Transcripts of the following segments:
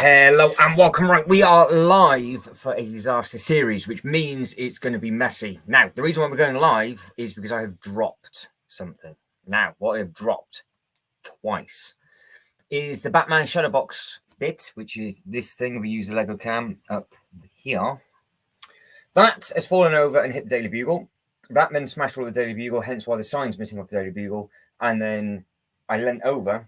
Hello and welcome. Right, we are live for a disaster series, which means it's going to be messy. Now, the reason why we're going live is because I have dropped something. Now, what I have dropped twice is the Batman Shadowbox bit, which is this thing we use the Lego cam up here. That has fallen over and hit the Daily Bugle. That then smashed all the Daily Bugle, hence why the sign's missing off the Daily Bugle. And then I leant over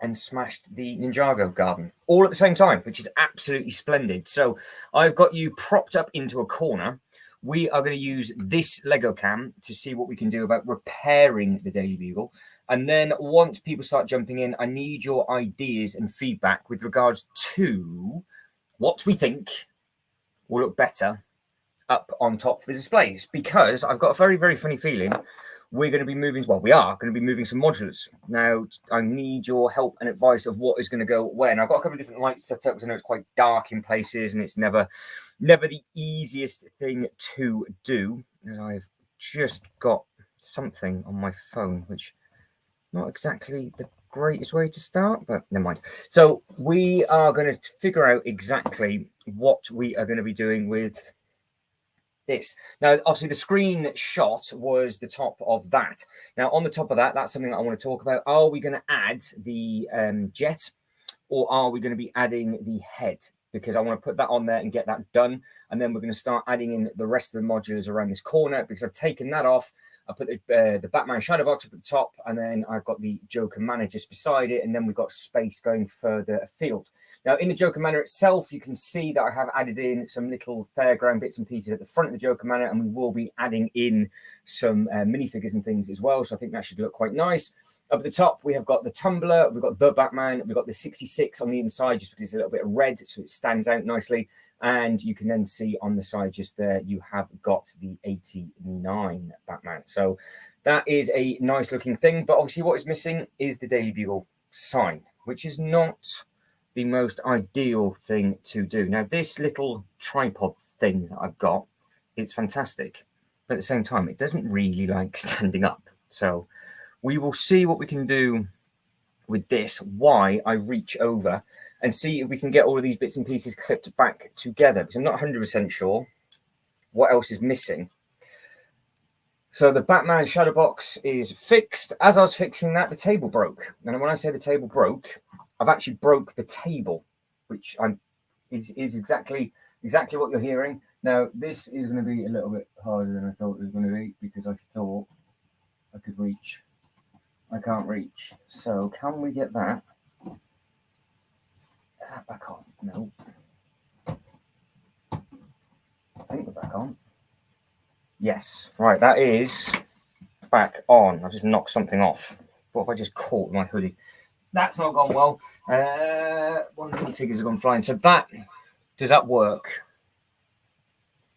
and smashed the Ninjago garden all at the same time, which is absolutely splendid. So I've got you propped up into a corner. We are going to use this Lego cam to see what we can do about repairing the Daily Bugle. And then once people start jumping in, I need your ideas and feedback with regards to what we think will look better up on top of the displays, because I've got a very, very funny feeling we're going to be moving, well, we are going to be moving some modulars. Now, I need your help and advice of what is going to go where. And I've got a couple of different lights set up because I know it's quite dark in places and it's never the easiest thing to do. And I've just got something on my phone, which not exactly the greatest way to start, but never mind. So we are going to figure out exactly what we are going to be doing with this. Now, obviously, the screen shot was the top of that. Now, on the top of that, that's something that I want to talk about. Are we going to add the jet, or are we going to be adding the head? Because I want to put that on there and get that done. And then we're going to start adding in the rest of the modulars around this corner, because I've taken that off. I put the Batman shadow box up at the top, and then I've got the Joker Manor just beside it, and then we've got space going further afield. Now, in the Joker Manor itself, you can see that I have added in some little fairground bits and pieces at the front of the Joker Manor, and we will be adding in some minifigures and things as well. So I think that should look quite nice. Up at the top, we have got the tumbler, we've got the Batman, we've got the 66 on the inside, just because it's a little bit of red, so it stands out nicely. And you can then see on the side just there, you have got the 89 Batman. So that is a nice looking thing. But obviously what is missing is the Daily Bugle sign, which is not the most ideal thing to do. Now, this little tripod thing that I've got, it's fantastic. But at the same time, it doesn't really like standing up. So we will see what we can do with this, why I reach over and see if we can get all of these bits and pieces clipped back together, because I'm not 100% sure what else is missing. So the Batman shadow box is fixed. As I was fixing that, the table broke. And when I say the table broke, I've actually broke the table, which is exactly what you're hearing. Now, this is going to be a little bit harder than I thought it was going to be, because I thought I could reach. I can't reach. So can we get that? Is that back on? No. I think we're back on. Yes. Right, that is back on. I've just knocked something off. What if I just caught my hoodie? That's not gone well. One of the minifigures have gone flying. So does that work?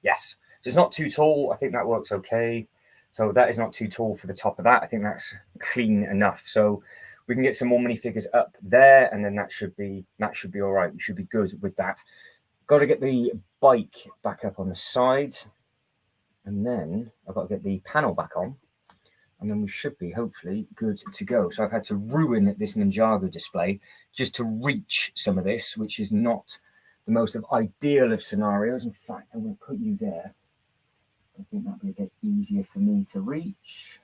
Yes. So it's not too tall. I think that works okay. So that is not too tall for the top of that. I think that's clean enough. So we can get some more minifigures up there, and then that should be all right. We should be good with that. Got to get the bike back up on the side, and then I've got to get the panel back on, and then we should be hopefully good to go. So I've had to ruin this Ninjago display just to reach some of this, which is not the most ideal of scenarios. In fact, I'm going to put you there. I think that'll be a bit easier for me to reach.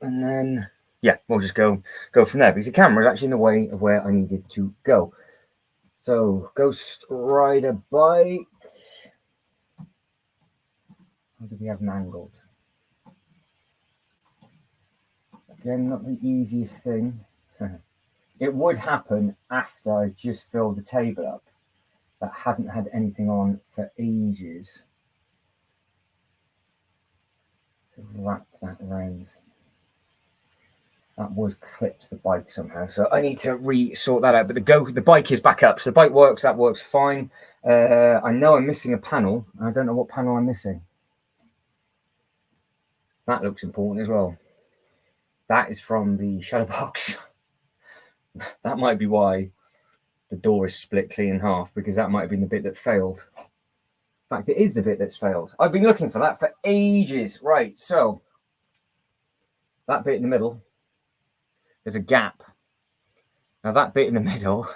And then, yeah, we'll just go from there, because the camera is actually in the way of where I needed to go. So, Ghost Rider bike. How do we have them angled? Again, not the easiest thing. It would happen after I just filled the table up. That hadn't had anything on for ages. Wrap that around. That would clip the bike somehow, so I need to sort that out. But the bike is back up, so the bike works. That works fine. I know I'm missing a panel. I don't know what panel I'm missing. That looks important as well. That is from the shadow box. That might be why the door is split clean in half, because that might have been the bit that failed. In fact, it is the bit that's failed. I've been looking for that for ages. Right, so that bit in the middle, there's a gap. Now that bit in the middle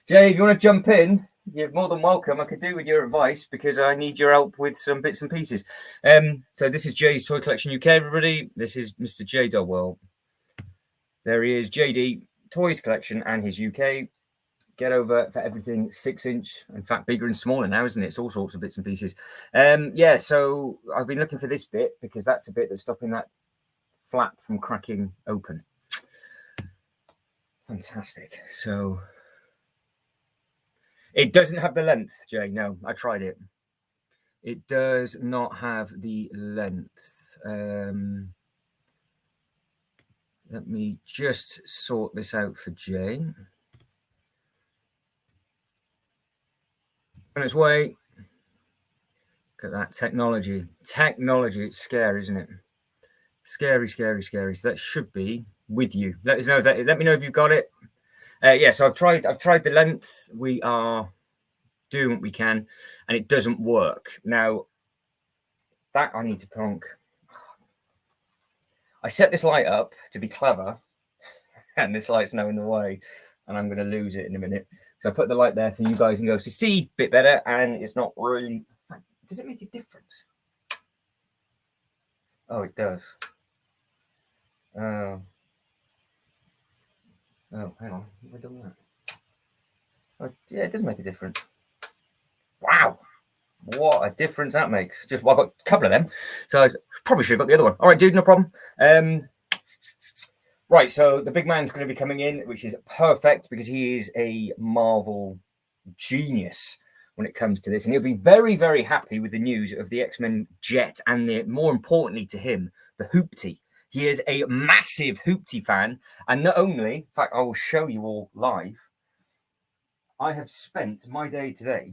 Jay, if you want to jump in, you're more than welcome. I could do with your advice because I need your help with some bits and pieces. So this is Jay's Toy Collection UK, everybody. This is Mr. J. Well, there he is, JD Toys Collection and his UK. Get over for everything 6-inch, in fact, bigger and smaller now, isn't it? It's all sorts of bits and pieces. Yeah, so I've been looking for this bit because that's the bit that's stopping that flap from cracking open. Fantastic. So it doesn't have the length, Jay. No, I tried it. It does not have the length. Let me just sort this out for Jay. On its way. Look at that technology. Technology, it's scary, isn't it? Scary, scary, scary. So that should be with you. Let us know that. Let me know if you've got it. Yeah, so I've tried the length. We are doing what we can, and it doesn't work. Now, that I need to plonk. I set this light up to be clever, and this light's now in the way, and I'm going to lose it in a minute. So I put the light there for you guys and go to see a bit better, and it's not really. Does it make a difference? Oh, it does. Oh, hang on. Have I done that? Oh, yeah, it does make a difference. Wow. What a difference that makes. Just, well, I've got a couple of them. So I probably should have got the other one. All right, dude, no problem. Right, so the big man's going to be coming in, which is perfect because he is a Marvel genius when it comes to this. And he'll be very, very happy with the news of the X-Men Jet and, more importantly to him, the Hoopty. He is a massive Hoopty fan. And not only, in fact, I will show you all live, I have spent my day today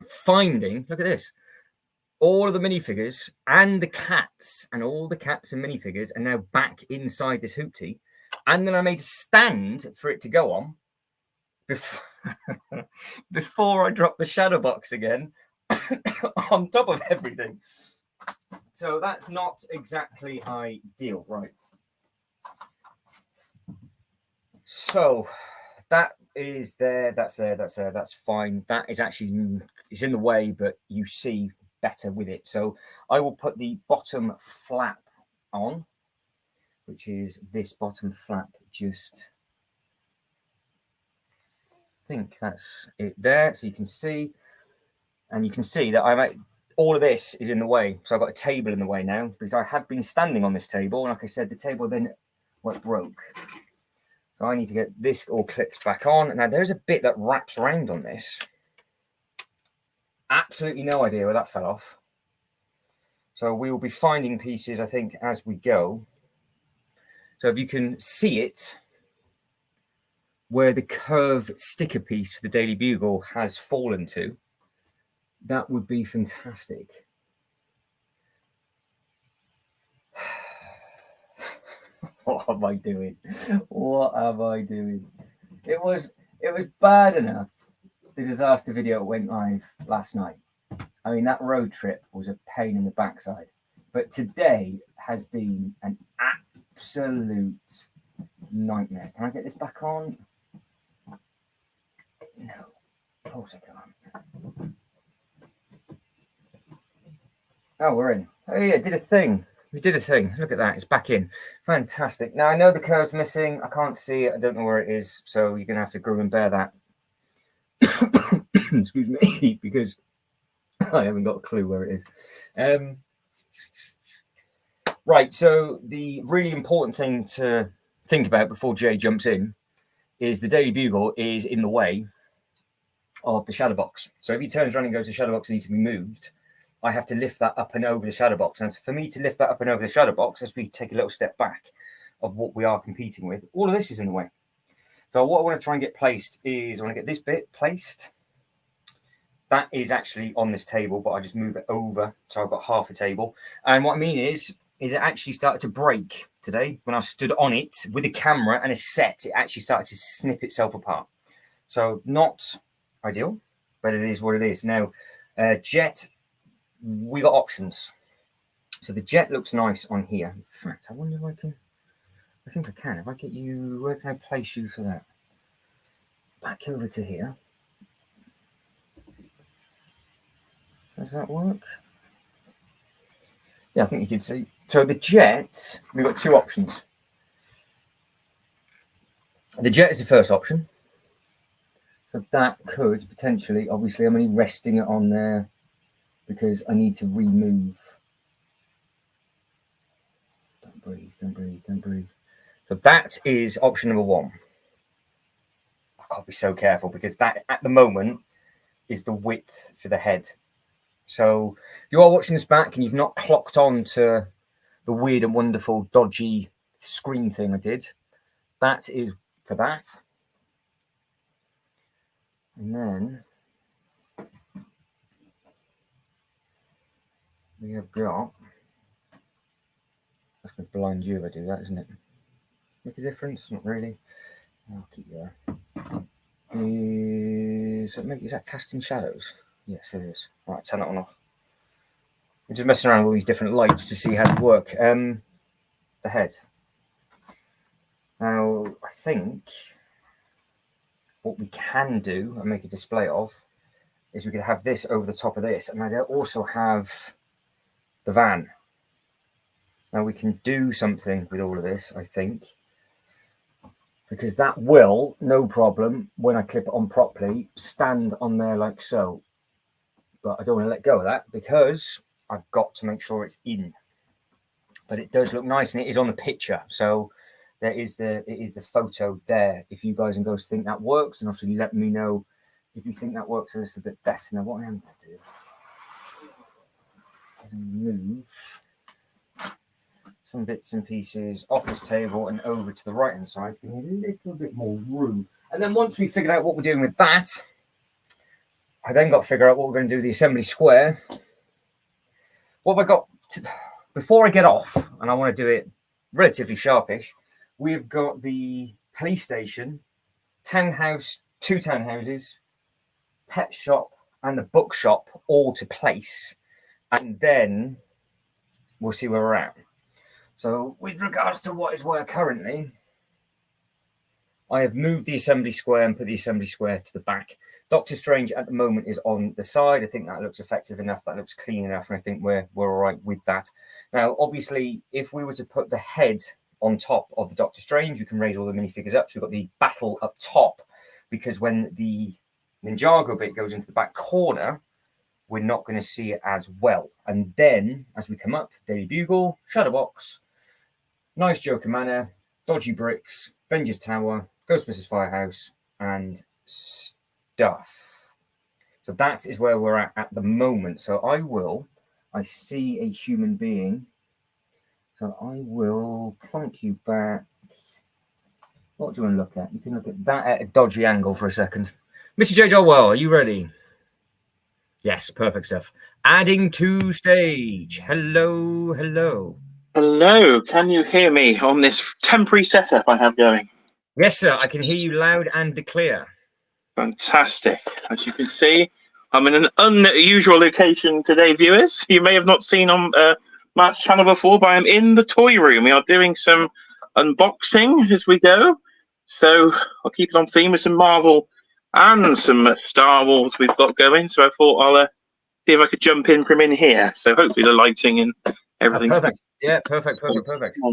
finding, look at this, all of the minifigures and the cats, and all the cats and minifigures are now back inside this Hoopty. And then I made a stand for it to go on before I drop the shadow box again on top of everything. So that's not exactly ideal, right? So that is there, that's there, that's there, that's fine. That is actually, it's in the way, but you see better with it. So I will put the bottom flap on, which is this bottom flap. Just think that's it there, so you can see, and you can see that all of this is in the way. So I've got a table in the way now because I had been standing on this table, and like I said, the table then broke. So I need to get this all clipped back on. Now there's a bit that wraps around on this. Absolutely no idea where that fell off. So we will be finding pieces, I think, as we go. So if you can see it, where the curved sticker piece for the Daily Bugle has fallen to, that would be fantastic. What am I doing? What am I doing? It was bad enough, the disaster video went live last night. I mean, that road trip was a pain in the backside. But today has been an absolute nightmare. Can I get this back on? No, of course I can't. Oh, we're in. Oh yeah, did a thing. We did a thing. Look at that. It's back in. Fantastic. Now, I know the curve's missing. I can't see it. I don't know where it is. So you're going to have to grin and bear that. Excuse me, because I haven't got a clue where it is. Right. So the really important thing to think about before Jay jumps in is the Daily Bugle is in the way of the shadow box. So if he turns around and goes, the shadow box needs to be moved, I have to lift that up and over the shadow box. And for me to lift that up and over the shadow box, as we take a little step back of what we are competing with, all of this is in the way. So what I want to try and get placed is, I want to get this bit placed. That is actually on this table, but I just move it over. So I've got half a table. And what I mean is it actually started to break today. When I stood on it with a camera and a set, it actually started to snip itself apart. So not ideal, but it is what it is. Now, Jet, we got options. So the Jet looks nice on here. In fact, I wonder if I can. I think I can. If I get you, where can I place you for that? back over to here. So does that work? Yeah, I think you can see. So the jet, we've got two options. The jet is the first option. So that could potentially, obviously, I'm only resting it on there because I need to remove. Don't breathe, don't breathe, don't breathe. So that is option number one. I can't be so careful because that at the moment is the width for the head. So if you are watching this back and you've not clocked on to the weird and wonderful dodgy screen thing I did, that is for that. And then we have got, that's going to blind you if I do that, isn't it? Make a difference? Not really. I'll keep you there. Is that casting shadows? Yes, it is. Right, turn that one off. We're just messing around with all these different lights to see how they work. The head. Now, I think what we can do and make a display of is we could have this over the top of this, and I'd also have the van. Now we can do something with all of this, I think, because that will, no problem, when I clip it on properly, stand on there like so. But I don't want to let go of that because I've got to make sure it's in. But it does look nice, and it is on the picture. So it is the photo there. If you guys and girls think that works, and obviously let me know if you think that works a little bit better. Now what I am going to do is move some bits and pieces off this table and over to the right hand side to give me a little bit more room. And then once we figured out what we're doing with that, I then got to figure out what we're going to do with the assembly square. What have I got before I get off, and I want to do it relatively sharpish, we've got the police station, townhouse, two townhouses, pet shop, and the bookshop all to place. And then we'll see where we're at. So with regards to what is where currently, I have moved the assembly square and put the assembly square to the back. Doctor Strange at the moment is on the side. I think that looks effective enough. That looks clean enough. And I think we're all right with that. Now, obviously, if we were to put the head on top of the Doctor Strange, we can raise all the minifigures up. So we've got the battle up top, because when the Ninjago bit goes into the back corner, we're not going to see it as well. And then as we come up, Daily Bugle, Shadowbox, Nice Joker Manor, Dodgy Bricks, Avengers Tower, Ghostbusters Firehouse, and stuff. So that is where we're at the moment. So I see a human being. So I will plonk you back. What do you want to look at? You can look at that at a dodgy angle for a second. Mr. J. Dolwell, are you ready? Yes, perfect stuff. Adding to stage. Hello, hello. Hello, can you hear me on this temporary setup I have going? Yes, sir, I can hear you loud and clear. Fantastic. As you can see, I'm in an unusual location today, viewers. You may have not seen on Matt's channel before, but I'm in the toy room. We are doing some unboxing as we go. So I'll keep it on theme with some Marvel and some Star Wars we've got going. So I thought I'll see if I could jump in from in here. So hopefully the lighting and everything's perfect. Yeah, perfect.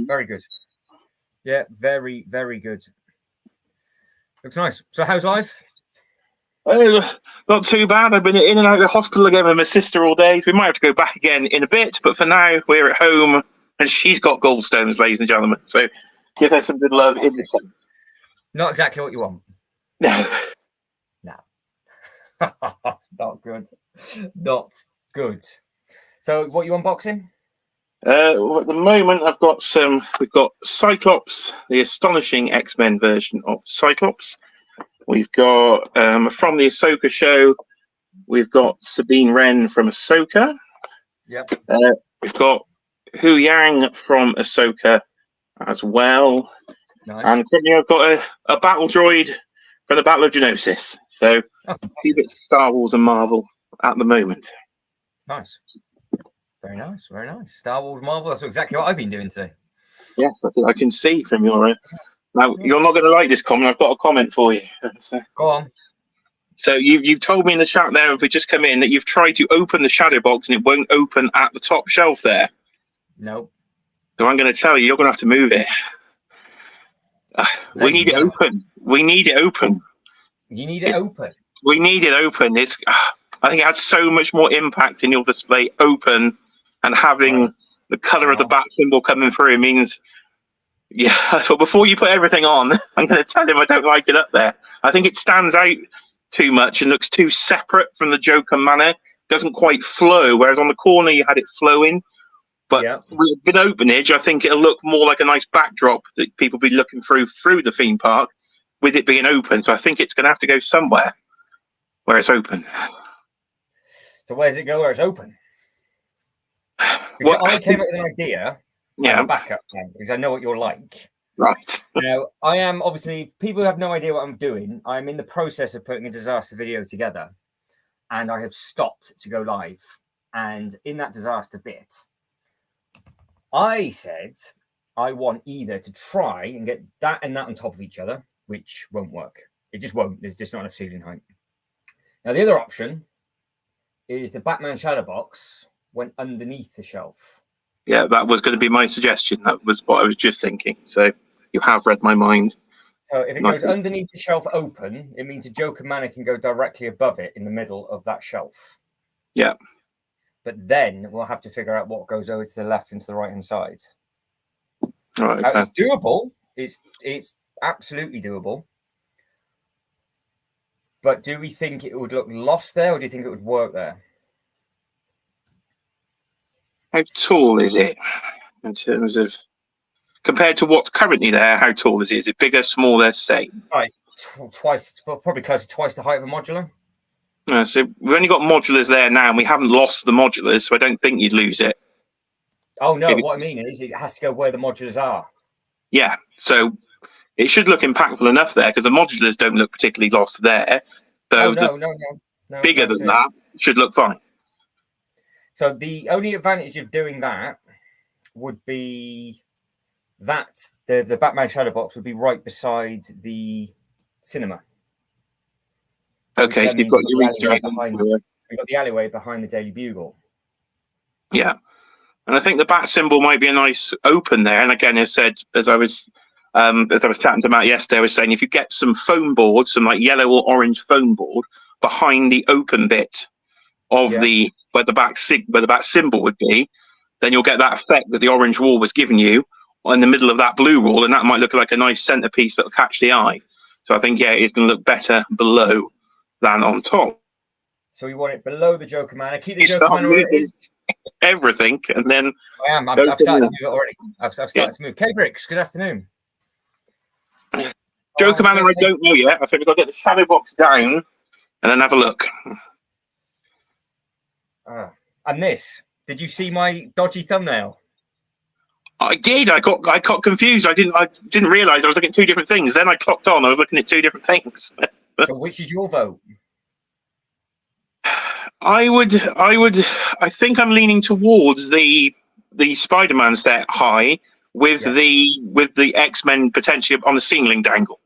Very good. Yeah, very, very good. Looks nice. So how's life? Not too bad. I've been in and out of the hospital again with my sister all day. So we might have to go back again in a bit. But for now, we're at home and she's got gallstones, ladies and gentlemen. So give her some good love. Not exactly what you want. No. Not good. Not good. So what are you unboxing? At the moment, we've got Cyclops, the astonishing X-Men version of Cyclops. We've got, from the Ahsoka show, we've got Sabine Wren from Ahsoka. Yep. We've got Hu Yang from Ahsoka as well. Nice. And currently I've got a battle droid from the Battle of Geonosis. So keep it Star Wars and Marvel at the moment. Nice. Very nice, very nice. Star Wars, Marvel, that's exactly what I've been doing today. Yes, I can see from your Now, you're not going to like this comment. I've got a comment for you. Go on. So you've told me in the chat there, if we just come in, that you've tried to open the shadow box and it won't open at the top shelf there. No. So I'm going to tell you, you're going to have to move it. We need it open. We need it open. You need it open. We need it open. I think it has so much more impact in your display open, and having the color of the bat symbol coming through means, yeah. So before you put everything on, I'm going to tell him I don't like it up there. I think it stands out too much and looks too separate from the Joker manor. Doesn't quite flow, whereas on the corner you had it flowing. But with an openage, I think it'll look more like a nice backdrop that people will be looking through the theme park with it being open. So I think it's going to have to go somewhere where it's open. So where does it go where it's open? Because I came up with an idea as a backup plan, because I know what you're like. Right. Now, I am obviously, people who have no idea what I'm doing, I'm in the process of putting a disaster video together, and I have stopped to go live. And in that disaster bit, I said I want either to try and get that and that on top of each other, which won't work. It just won't. There's just not enough ceiling height. Now, the other option is the Batman shadow box went underneath the shelf. Yeah, that was going to be my suggestion. That was what I was just thinking. So you have read my mind. So if it goes underneath the shelf open, it means a Joker manor can go directly above it in the middle of that shelf. Yeah. But then we'll have to figure out what goes over to the left and to the right-hand side. Right, okay. It's doable. It's absolutely doable. But do we think it would look lost there, or do you think it would work there? How tall is it in terms of, compared to what's currently there? How tall is it? Is it bigger, smaller, same? Oh, it's twice, probably close to twice the height of a modular. So we've only got modulars there now, and we haven't lost the modulars, so I don't think you'd lose it. Oh no, what I mean is it has to go where the modulars are. Yeah, so it should look impactful enough there, because the modulars don't look particularly lost there. So no, bigger than that should look fine. So the only advantage of doing that would be that the Batman shadow box would be right beside the cinema. Okay, so you've got we've got the alleyway behind the Daily Bugle. Yeah, and I think the bat symbol might be a nice open there. And again, as I was chatting to Matt yesterday, I was saying if you get some foam board, some like yellow or orange foam board behind the open bit of the where the bat symbol would be, then you'll get that effect that the orange wall was giving you in the middle of that blue wall, and that might look like a nice centerpiece that will catch the eye. So I think it's going to look better below than on top. So we want it below the Joker manor. Keep the Joker manor where it is. Everything, and then I've started to move it already. I've started to move. K-Bricks, good afternoon. Joker manor, I don't know yet. I think we've got to get the shadow box down and then have a look. And this, did you see my dodgy thumbnail? I did. I got confused. I didn't realize I was looking at two different things. Then I clocked on. I was looking at two different things. So which is your vote? I think I'm leaning towards the Spider-Man set high with the X-Men potentially on the ceiling dangle.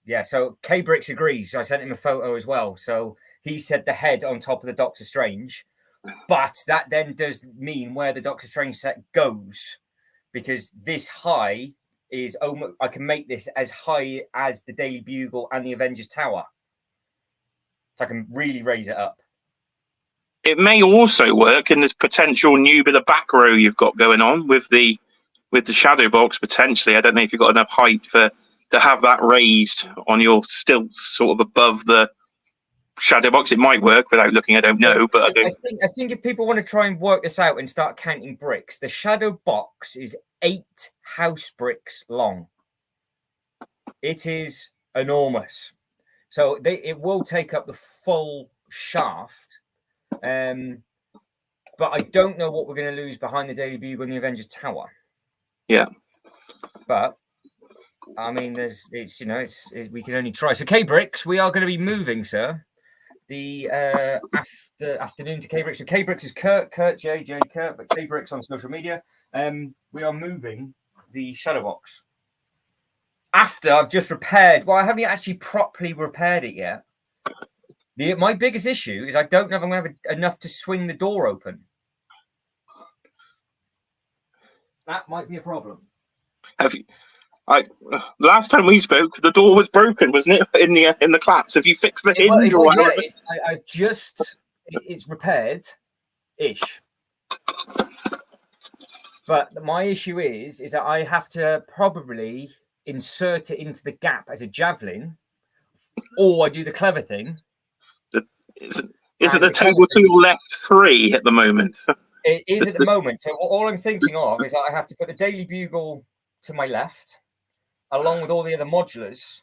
Yeah, so K-Bricks agrees. I sent him a photo as well. So he said the head on top of the Doctor Strange, but that then does mean where the Doctor Strange set goes, because this high is almost, I can make this as high as the Daily Bugle and the Avengers Tower. So I can really raise it up. It may also work in the potential new bit of back row you've got going on with the shadow box potentially. I don't know if you've got enough height to have that raised on your still sort of above the shadow box. It might work without looking. I don't know, but I think if people want to try and work this out and start counting bricks, the shadow box is 8 house bricks long. It is enormous, so it will take up the full shaft. But I don't know what we're going to lose behind the Daily Bugle and the Avengers Tower. Yeah, but I mean, we can only try. So K-Bricks, we are going to be moving, sir. The afternoon to K-Bricks. So K-Bricks is Kurt, J, Kurt, but K-Bricks on social media. We are moving the shadow box. after I've just repaired. Well, I haven't actually properly repaired it yet. My biggest issue is I don't know if I'm going to have enough to swing the door open. That might be a problem. Have you? The last time we spoke, the door was broken, wasn't it? In the collapse. Have you fixed the hinge or whatever? Yeah, it's repaired, ish. But my issue is that I have to probably insert it into the gap as a javelin, or I do the clever thing. Is it the table to your left 3 at the moment? It is at the moment. So all I'm thinking of is that I have to put the Daily Bugle to my left, along with all the other modulars,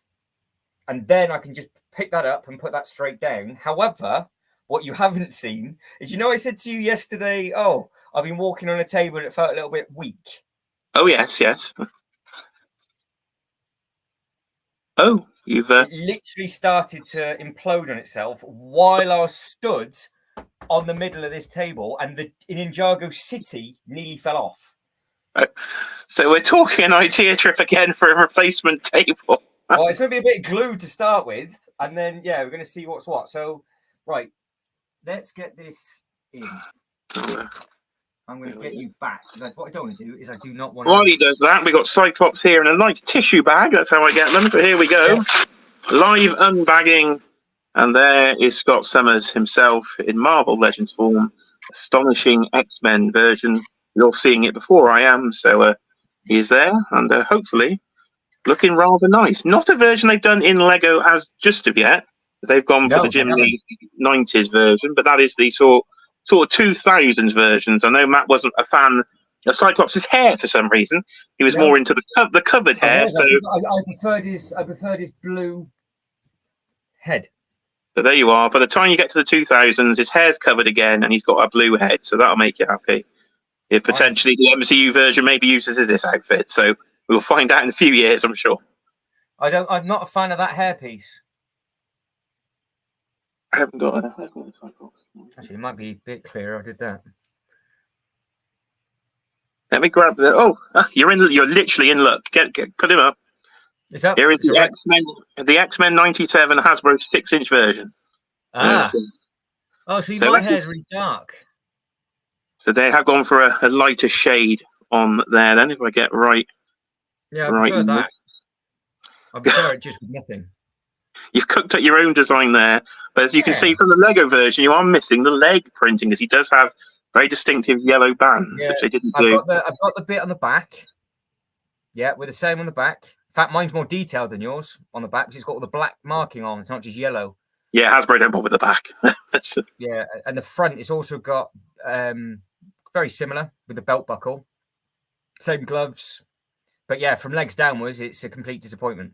and then I can just pick that up and put that straight down. However, what you haven't seen is, I said to you yesterday, oh, I've been walking on a table and it felt a little bit weak. Oh, yes. Oh, you've... It literally started to implode on itself while I was stood on the middle of this table, and the Ninjago City nearly fell off. So we're talking an idea trip again for a replacement table. Well, it's going to be a bit glued to start with, and then, we're going to see what's what. So, right, let's get this in. I'm going to get you back, because what I don't want to do is I do not want to... While he does that, we've got Cyclops here in a nice tissue bag. That's how I get them. So here we go. Yeah. Live unbagging. And there is Scott Summers himself in Marvel Legends form. Astonishing X-Men version. You're seeing it before I am, so he's there. And hopefully looking rather nice. Not a version they've done in Lego as just of yet. They've gone for the Jim Lee 90s version, but that is the sort of 2000s versions. I know Matt wasn't a fan of Cyclops' hair for some reason. He was more into the covered hair. I preferred his blue head. So there you are. By the time you get to the 2000s, his hair's covered again, and he's got a blue head. So that'll make you happy. If potentially the MCU version maybe uses this outfit. So we'll find out in a few years, I'm sure. I'm not a fan of that hairpiece. I haven't got a Cyclops. Actually, it might be a bit clearer. I did that. Let me grab the. Oh, you're literally in luck. Put him up. Is that here is the X-Men? The X-Men '97 Hasbro 6-inch version. Oh, see, my hair's really dark. So they have gone for a lighter shade on there. Then, if I get right. Yeah, I prefer that. I prefer it just with nothing. You've cooked up your own design there, but as you can see from the Lego version, you are missing the leg printing, as he does have very distinctive yellow bands, which they didn't do. I've got the bit on the back. Yeah, with the same on the back. In fact, mine's more detailed than yours on the back, because it's got all the black marking on. It's not just yellow. Yeah, Hasbro don't bother with the back. Yeah, and the front, it's also got very similar with the belt buckle. Same gloves. But yeah, from legs downwards, it's a complete disappointment.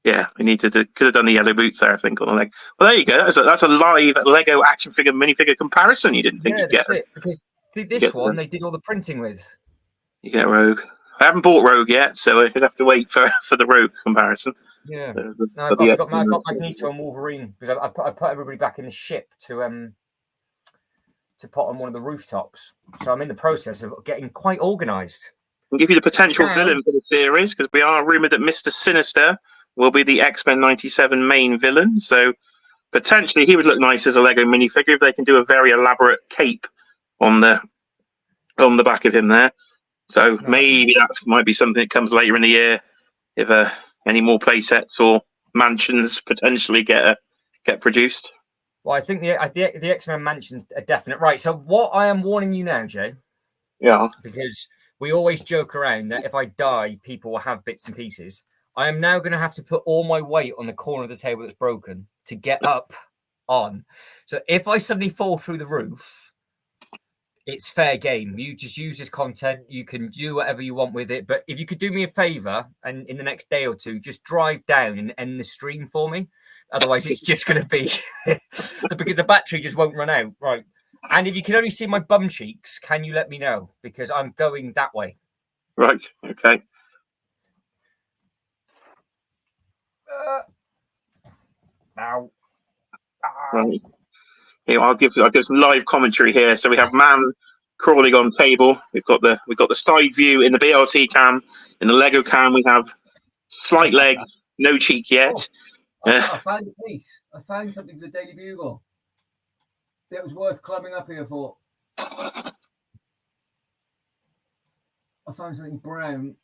Yeah, we could have done the yellow boots there, I think, on the leg. Well, there you go. That's a live Lego action figure minifigure comparison. You didn't think you'd get it, because this one they did all the printing with. You get Rogue. I haven't bought Rogue yet, so I could have to wait for the Rogue comparison. Yeah, I got Magneto and Wolverine, because I put everybody back in the ship to put on one of the rooftops. So I'm in the process of getting quite organised. We'll give you the potential villain for the series, because we are rumoured that Mr. Sinister will be the X-Men '97 main villain. So potentially he would look nice as a Lego minifigure if they can do a very elaborate cape on the back of him there. So maybe that might be something that comes later in the year if any more play sets or mansions potentially get produced. Well, I think the X-Men mansion's a definite. Right, so what I am warning you now, Jay. Yeah. Because we always joke around that if I die, people will have bits and pieces. I am now going to have to put all my weight on the corner of the table that's broken to get up on. So if I suddenly fall through the roof, it's fair game. You just use this content. You can do whatever you want with it. But if you could do me a favor and in the next day or two, just drive down and end the stream for me. Otherwise, it's just going to be because the battery just won't run out. Right. And if you can only see my bum cheeks, can you let me know? Because I'm going that way. Right. Okay. Now. Right. Here, I'll give some live commentary here. So we have man crawling on table. We've got the side view in the BLT cam. In the Lego cam, we have slight legs, no cheek yet. I found a piece. I found something for the Daily Bugle. It was worth climbing up here for. I found something brown.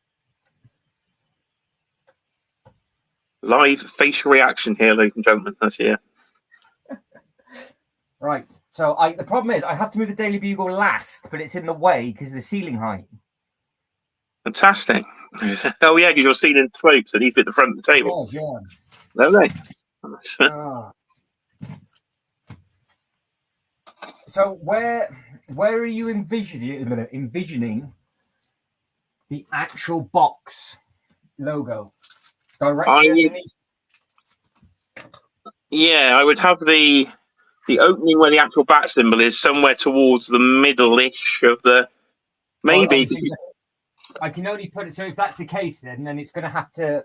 Live facial reaction here, ladies and gentlemen. That's here. Right. So the problem is I have to move the Daily Bugle last, but it's in the way because of the ceiling height. Fantastic. Oh yeah, you're ceiling slopes, so he's at the front of the table. Yes, yeah. Lovely. So where are you envisioning the actual box logo? Directly underneath? Yeah, I would have the opening where the actual bat symbol is somewhere towards the middle-ish of the maybe. I can only put it so if that's the case, then it's going to have to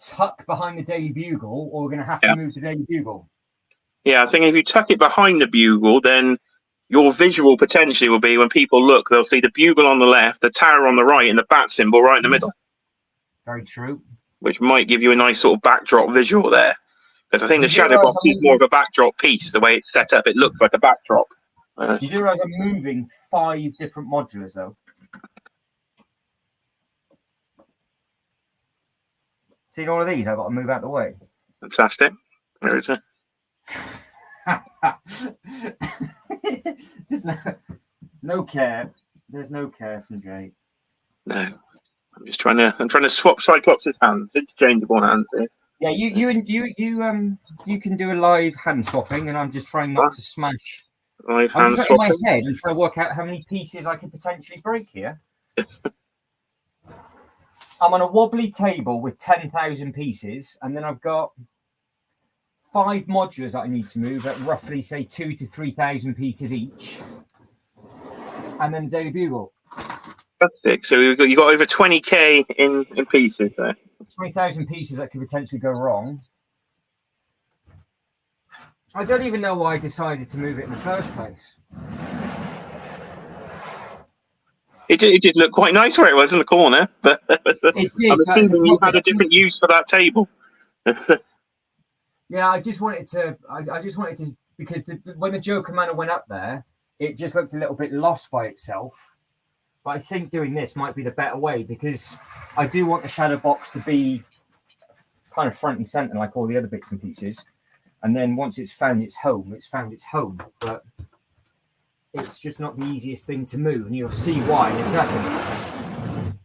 tuck behind the Daily Bugle, or we're going to have to move the Daily Bugle. Yeah, I think if you tuck it behind the Bugle, then your visual potentially will be when people look, they'll see the Bugle on the left, the tower on the right, and the bat symbol right in the middle. Very true. Which might give you a nice sort of backdrop visual there. Because I think the shadow box is more of a backdrop piece. The way it's set up, it looks like a backdrop. You do realize I'm moving 5 different modulars, though. See all of these? I've got to move out the way. Fantastic. There it is. Just no care. There's no care from Jay. No. I'm trying to swap Cyclops' hands. Interchangeable hands here. Yeah, you can do a live hand swapping, and I'm just trying not to smash. Live I'm hand just swapping. in my head and trying to work out how many pieces I could potentially break here. I'm on a wobbly table with 10,000 pieces, and then I've got 5 modulars that I need to move at roughly, say, 2,000 to 3,000 pieces each, and then the Daily Bugle. Fantastic. So you got over 20k in pieces there. 20,000 pieces that could potentially go wrong. I don't even know why I decided to move it in the first place. It did look quite nice where it was in the corner, but it did, I'm assuming you had a different use for that table. Yeah, I just wanted to because when the Joker Manor went up there, it just looked a little bit lost by itself. But I think doing this might be the better way, because I do want the shadow box to be kind of front and center like all the other bits and pieces. And then once it's found its home, it's found its home. But it's just not the easiest thing to move, and you'll see why in a second.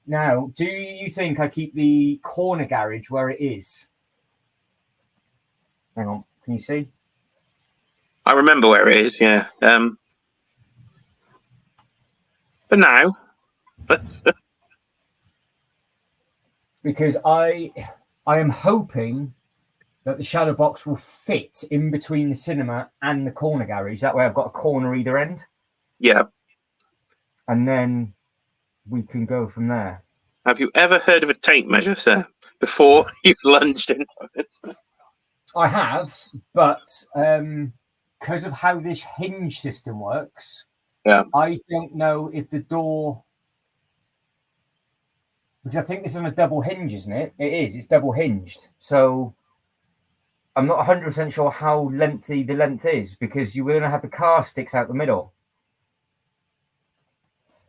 Now, do you think I keep the corner garage where it is? Hang on, can you see? I remember where it is, yeah. But now, because I am hoping that the shadow box will fit in between the cinema and the corner garage. That way I've got a corner either end. Yeah. And then we can go from there. Have you ever heard of a tape measure, sir, before you've lunged into it? I have, but because of how this hinge system works, I don't know if the door... Because I think this is on a double hinge, isn't it? It is. It's double hinged. So I'm not 100% sure how lengthy the length is, because you're going to have the car sticks out the middle.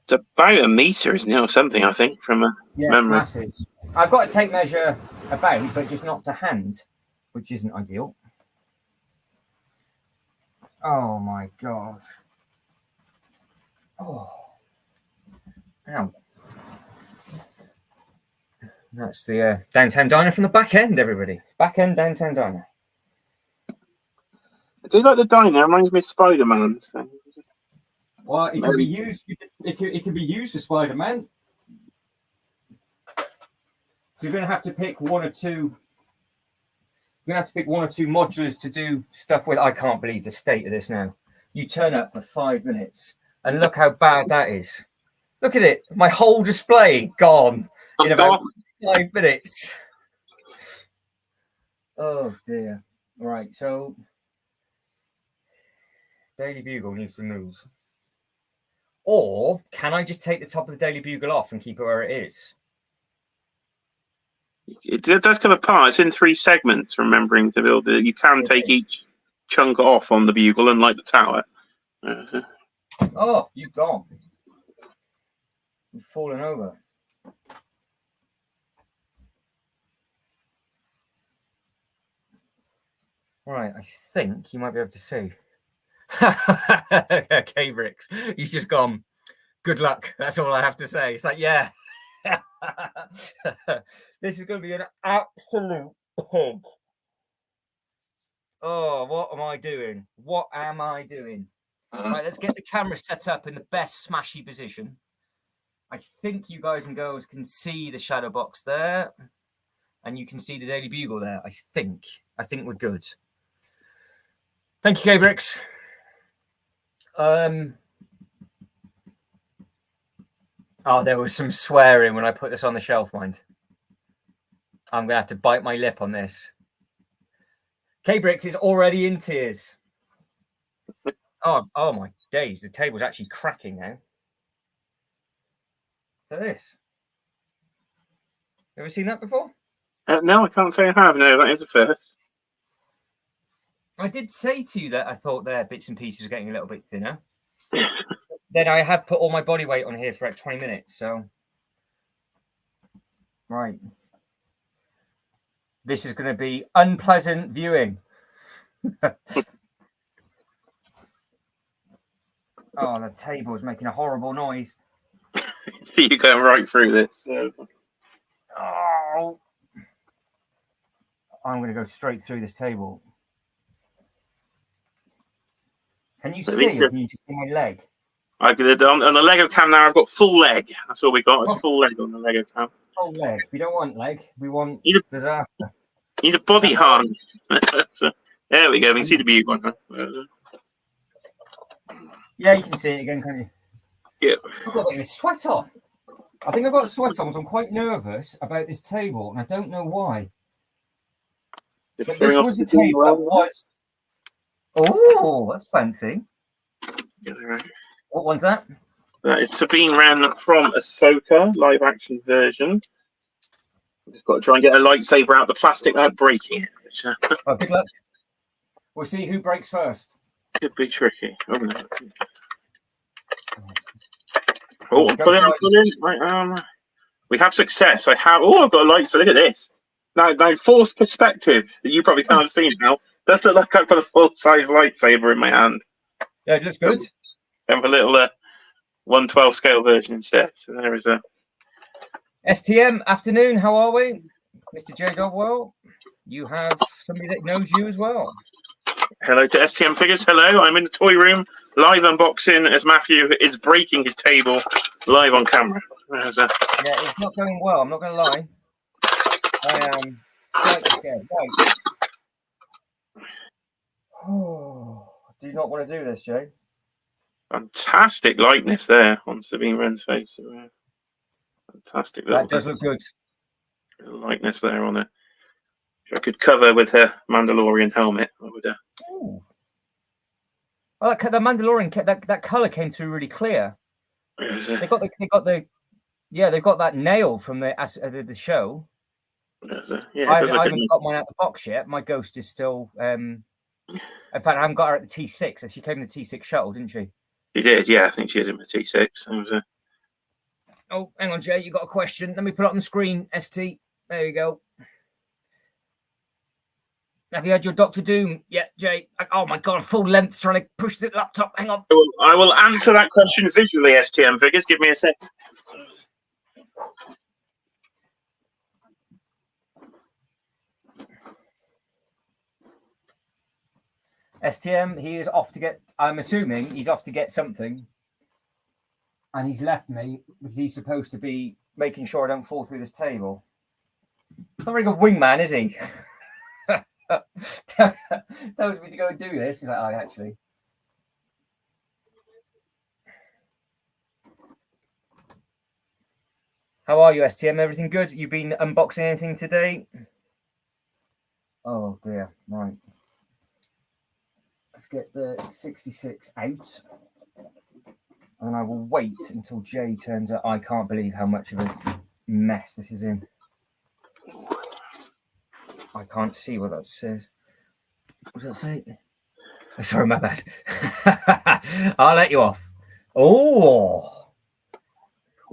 It's about a metre, isn't it, or something, I think, from a memory. It's massive. I've got a tape measure about, but just not to hand, which isn't ideal. Oh, my gosh. Oh. Ow. That's the downtown diner from the back end, everybody. Back end downtown diner. I do like the diner. It reminds me of Spiderman. So. Well, it can be used. It can be used for Spider-Man. So you're going to have to pick one or two. You're going to have to pick 1 or 2 modulars to do stuff with. I can't believe the state of this now. You turn up for 5 minutes, and look how bad that is. Look at it. My whole display gone in about 5 minutes. Oh dear. Right, so Daily Bugle needs to move. Or can I just take the top of the Daily Bugle off and keep it where it is? It does come apart. It's in 3 segments. Remembering to build it, you can take each chunk off on the Bugle, unlike the tower. Oh, you've gone. You've fallen over. Right, I think you might be able to see. Okay, Bricks. He's just gone. Good luck. That's all I have to say. It's like, yeah. This is going to be an absolute pig. Oh, what am I doing? What am I doing? Right, let's get the camera set up in the best smashy position. I think you guys and girls can see the shadow box there. And you can see the Daily Bugle there, I think. I think we're good. Thank you, K-Bricks. Oh, there was some swearing when I put this on the shelf, mind. I'm going to have to bite my lip on this. K-Bricks is already in tears. Oh my days. The table's actually cracking now. Look at this. Ever seen that before? No, I can't say I have. No, that is a first. I did say to you that I thought their bits and pieces were getting a little bit thinner. Then I have put all my body weight on here for like 20 minutes. So, right. This is going to be unpleasant viewing. Oh, the table is making a horrible noise. See you going right through this. Oh, I'm going to go straight through this table. Can you see, or can you just see my leg? I could on the Lego cam now. I've got full leg. That's all we got. It's full leg on the Lego cam. Full leg. We don't want leg. We want disaster. You need a body harness. So, there we go. We can see the Bugle now. Yeah, you can see it again, can't you? Yeah. I've got a sweat on. I think I've got a sweat on because I'm quite nervous about this table, and I don't know why. But this was the table that was. Oh, that's fancy. Yeah, right. What one's that? It's Sabine Wren from Ahsoka live action version. We've got to try and get a lightsaber out the plastic without breaking it. Which, Oh, good luck. We'll see who breaks first. Could be tricky. Oh, put in. Right, we have success. I've got a lightsaber. Look at this. Now, forced perspective that you probably can't see now. That's look like I've got a full-size lightsaber in my hand. Yeah, it looks good. I have a little 1/12 scale version instead. So there is a STM afternoon. How are we, Mr. J. Dogwell? You have somebody that knows you as well. Hello to STM Figures. Hello, I'm in the toy room, live unboxing as Matthew is breaking his table live on camera. Yeah, it's not going well. I'm not going to lie. I am slightly scared. Right. Oh, I do not want to do this, Jay. Fantastic likeness there on Sabine Wren's face. Fantastic. That does look good. Likeness there on it. I could cover with her Mandalorian helmet. I would. Well, the Mandalorian that color came through really clear. They've got that nail from the show. I haven't got mine out the box yet. My Ghost is still. In fact, I haven't got her at the T6. So she came in the T6 shuttle, didn't she? She did, yeah. I think she is in the T6. Oh, hang on, Jay. You got a question? Let me put it on the screen. ST. There you go. Have you had your Doctor Doom yet, Jay? Oh my God, full length trying to push the laptop. Hang on. I will answer that question visually, STM Figures. Give me a sec. STM, he is off to get, I'm assuming he's off to get something. And he's left me because he's supposed to be making sure I don't fall through this table. He's not very good wingman, is he? Tells me to go and do this. He's like, oh, actually. How are you, STM? Everything good? You been unboxing anything today? Oh, dear. Right. Let's get the 66 out. And I will wait until Jay turns up. I can't believe how much of a mess this is in. I can't see what that says. What does that say? Oh, sorry, my bad. I'll let you off. Oh,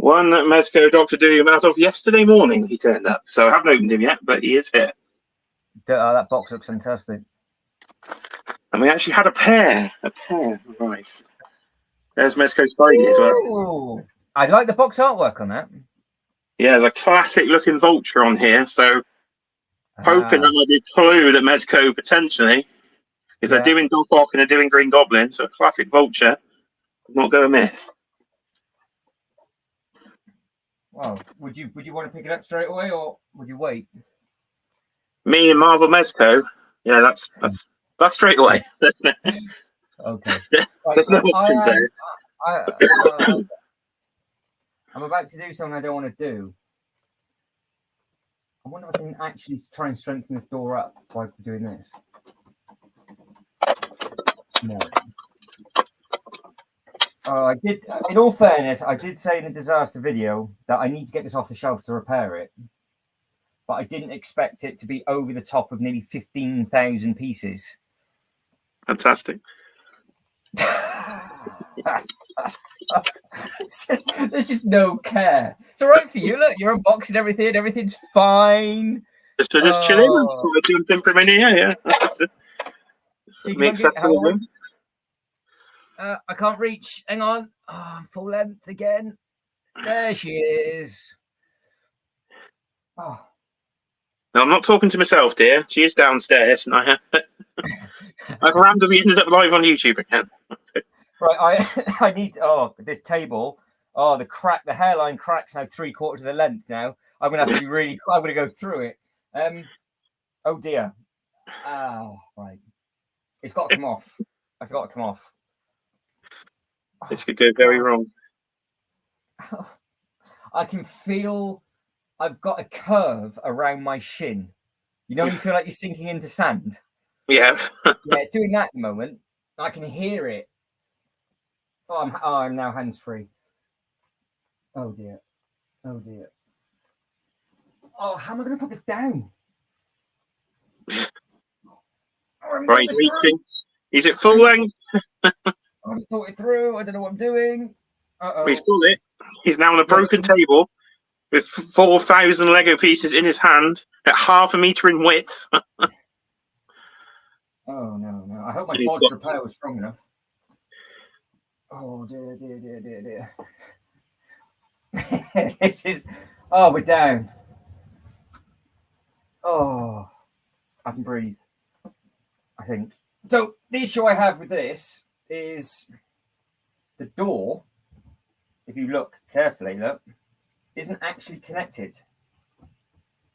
One that Mezco Dr. Doom as of yesterday morning he turned up. So I haven't opened him yet, but he is here. that box looks fantastic. And we actually had a pair. Right. There's Mezco Spidey as well. Ooh. I like the box artwork on that. Yeah, there's a classic looking vulture on here. So hoping that might be a clue that Mezco potentially, because they're doing Doc Ock and they're doing Green Goblin. So a classic vulture. Not going to miss. Well, would you want to pick it up straight away, or would you wait? Me and Marvel Mezco. Yeah, that's straight away. Okay. There's no option there. I'm about to do something I don't want to do. I wonder if I can actually try and strengthen this door up by doing this. No. I did. In all fairness, I did say in the disaster video that I need to get this off the shelf to repair it, but I didn't expect it to be over the top of nearly 15,000 pieces. Fantastic. There's just no care. It's all right for you. Look, you're unboxing everything. Everything's fine. Just chilling and jumping from in here. Yeah. I can't reach. Hang on. Oh, I'm full length again. There she is. Oh. No, I'm not talking to myself, dear. She is downstairs, and I've randomly ended up live on YouTube again. Right, I need. This table. Oh, the hairline crack's now 3/4 of the length. Now I'm gonna have to be really. I'm gonna go through it. Oh dear. Right. It's got to come off. It's got to come off. This could go very wrong. I can feel I've got a curve around my shin. You know when you feel like you're sinking into sand? Yeah. Yeah, it's doing that at the moment. I can hear it. I'm now hands-free. Oh dear. Oh dear. Oh, how am I going to put this down? Right, reaching. Is it full length? I haven't thought it through. I don't know what I'm doing. He's got it. He's now on a broken table with 4,000 Lego pieces in his hand at 1/2 meter in width. Oh, no. I hope my bodge repair was strong enough. Oh, dear. This is... Oh, we're down. Oh, I can breathe, I think. So the issue I have with this is the door, if you look carefully, isn't actually connected.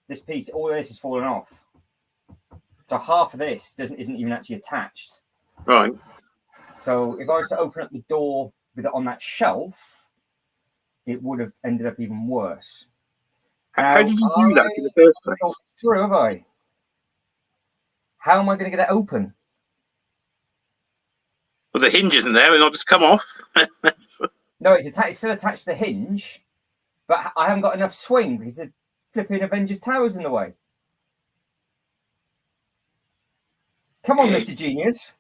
This piece, all of this is fallen off. So half of this isn't even actually attached. Right. So if I was to open up the door with it on that shelf, it would have ended up even worse. How did you do that in the first place? Through, have I? How am I going to get it open? Well, the hinge isn't there, and I'll just come off. No, it's still attached to the hinge, but I haven't got enough swing because the flipping Avengers Tower's in the way. Come on, Mr. Genius.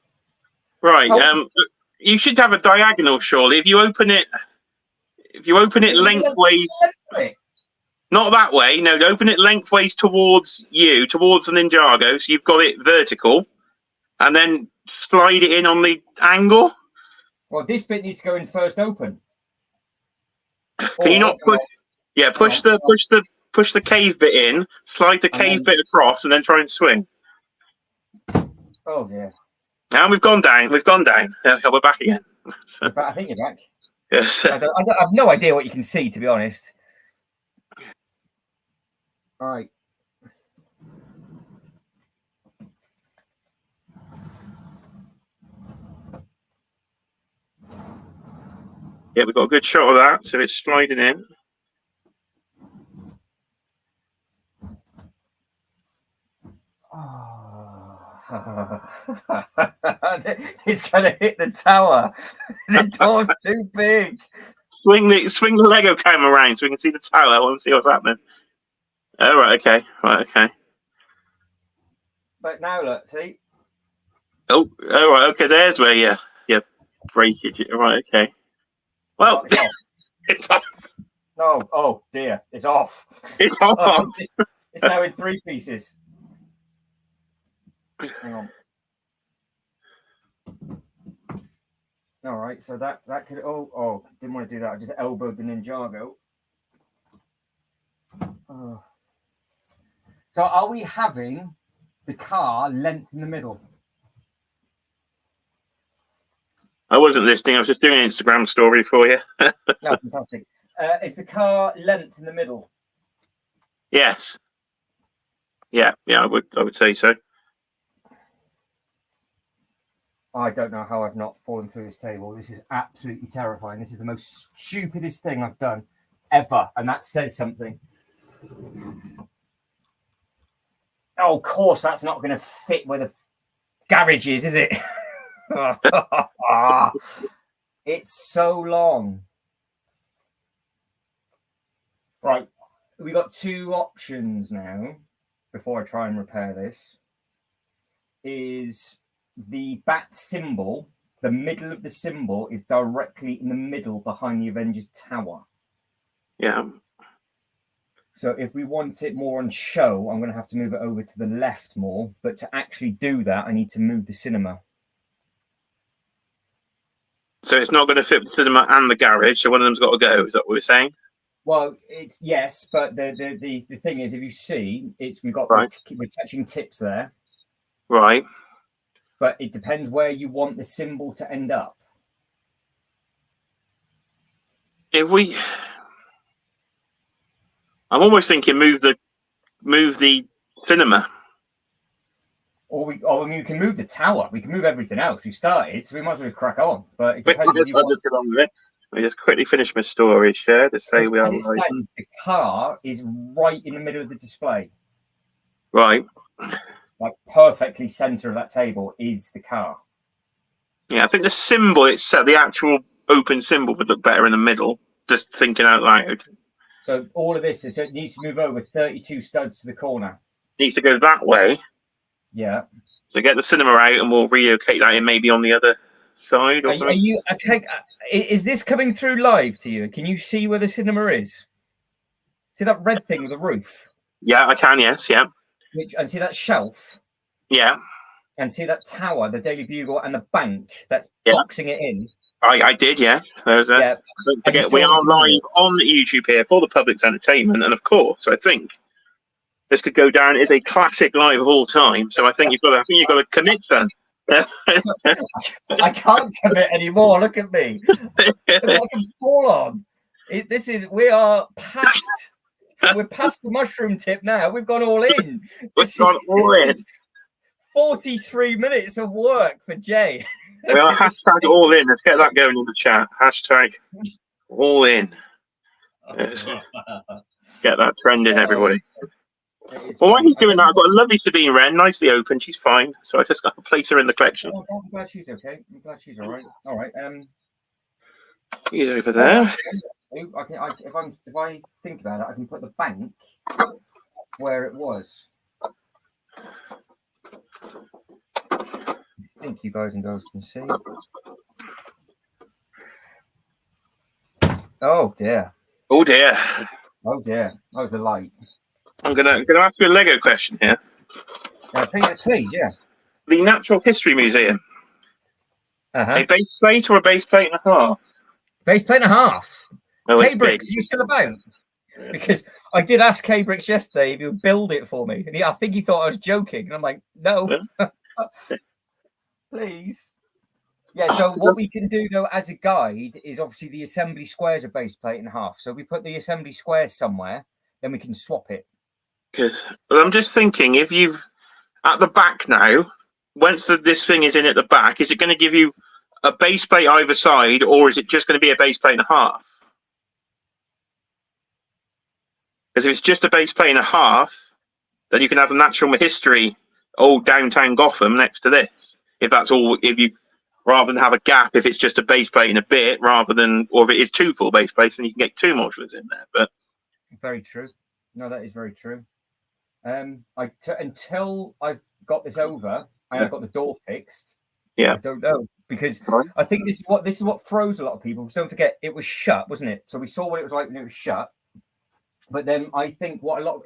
Right. You should have a diagonal, surely. If you open it lengthways, not that way. No, open it lengthways towards the Ninjago, so you've got it vertical, and then slide it in on the angle. Well, this bit needs to go in first open. Can you not push? Yeah, push the cave bit in, slide the cave bit across, and then try and swing. Oh dear. Now we've gone down. Yeah, we're back again. I think you're back. Yes. I have no idea what you can see, to be honest. All right. Yeah, we've got a good shot of that, so it's sliding in. It's going to hit the tower. The door's too big. Swing the Lego camera around so we can see the tower. I want to see what's happening. Oh, right, okay. but now look, see? Oh, all right. Okay, there's where you break it. Right. Okay. Well, It's off. it's off. No, oh dear, it's off. It's off. Oh, so it's now in 3 pieces. Hang on. All right, so that could didn't want to do that. I just elbowed the Ninjago. Oh. So are we having the car length in the middle? I wasn't listening. I was just doing an Instagram story for you. No, fantastic. Is the car length in the middle? Yes. Yeah. I would say so. I don't know how I've not fallen through this table. This is absolutely terrifying. This is the most stupidest thing I've done ever, and that says something. Oh, of course, that's not going to fit where the garage is it? It's so long. Right, we got 2 options now. Before I try and repair this, is the bat symbol. The middle of the symbol is directly in the middle behind the Avengers Tower. Yeah. So if we want it more on show, I'm going to have to move it over to the left more. But to actually do that, I need to move the cinema. So it's not going to fit the cinema and the garage. So one of them's got to go. Is that what we're saying? Well, it's yes, but the thing is, if you see, we're touching tips there. Right. But it depends where you want the symbol to end up. I'm almost thinking move the cinema. Or we can move the tower. We can move everything else. We started, so we might as well crack on. But it depends if you want. Let me just quickly finish my story, share to say we are. As it stands, the car is right in the middle of the display. Right. Like perfectly center of that table is the car. Yeah, I think the symbol itself, the actual open symbol, would look better in the middle. Just thinking out loud. So all of this, so it needs to move over 32 studs to the corner. Needs to go that way. Yeah. So get the cinema out, and we'll relocate that in maybe on the other side. Are you okay? Is this coming through live to you? Can you see where the cinema is? See that red thing with the roof? Yeah, I can. Yes, yeah. And see that shelf? Yeah. And see that tower, the Daily Bugle, and the bank that's boxing it in? I did, yeah. Don't forget, we are live on YouTube here for the public's entertainment, and of course, I think this could go down as a classic live of all time. So I think you've got to commit then. I can't commit anymore. Look at me. I can fall on. We're past the mushroom tip now. We've gone all in. We've gone all in. 43 minutes of work for Jay. We are hashtag all in. Let's get that going in the chat. Hashtag all in. Yes. Get that trending, everybody. Well, while he's doing that, I've got a lovely Sabine Wren, nicely open. She's fine. So I just got to place her in the collection. Oh, I'm glad she's okay. I'm glad she's all right. All right. He's over there. If I think about it, I can put the bank where it was. I think you guys and girls can see. Oh dear. Oh dear. Oh dear. That was the light. I'm gonna ask you a Lego question here. Please, yeah. The Natural History Museum. A base plate or a base plate and a half? Base plate and a half. Oh, K-Bricks, are you still about? Because I did ask K-Bricks yesterday if he would build it for me. And I think he thought I was joking. And I'm like, no. Please. Yeah, so what we can do, though, as a guide is obviously the assembly squares are base plate and a half. So we put the assembly squares somewhere, then we can swap it. Because I'm just thinking, if you've at the back now, once this thing is in at the back, is it going to give you a base plate either side, or is it just going to be a base plate and a half? Because if it's just a base plate and a half, then you can have the natural history old downtown Gotham next to this. If that's all, if you rather than have a gap, if it's just a base plate and a bit, rather than, or if it is 2 full base plates, then you can get 2 modulars in there. But very true. No, that is very true. Until I've got this over and I got the door fixed, Yeah. I don't know, because Right. I think this is what throws a lot of people. Because don't forget, it was shut, wasn't it? So we saw what it was like when it was shut. But then I think what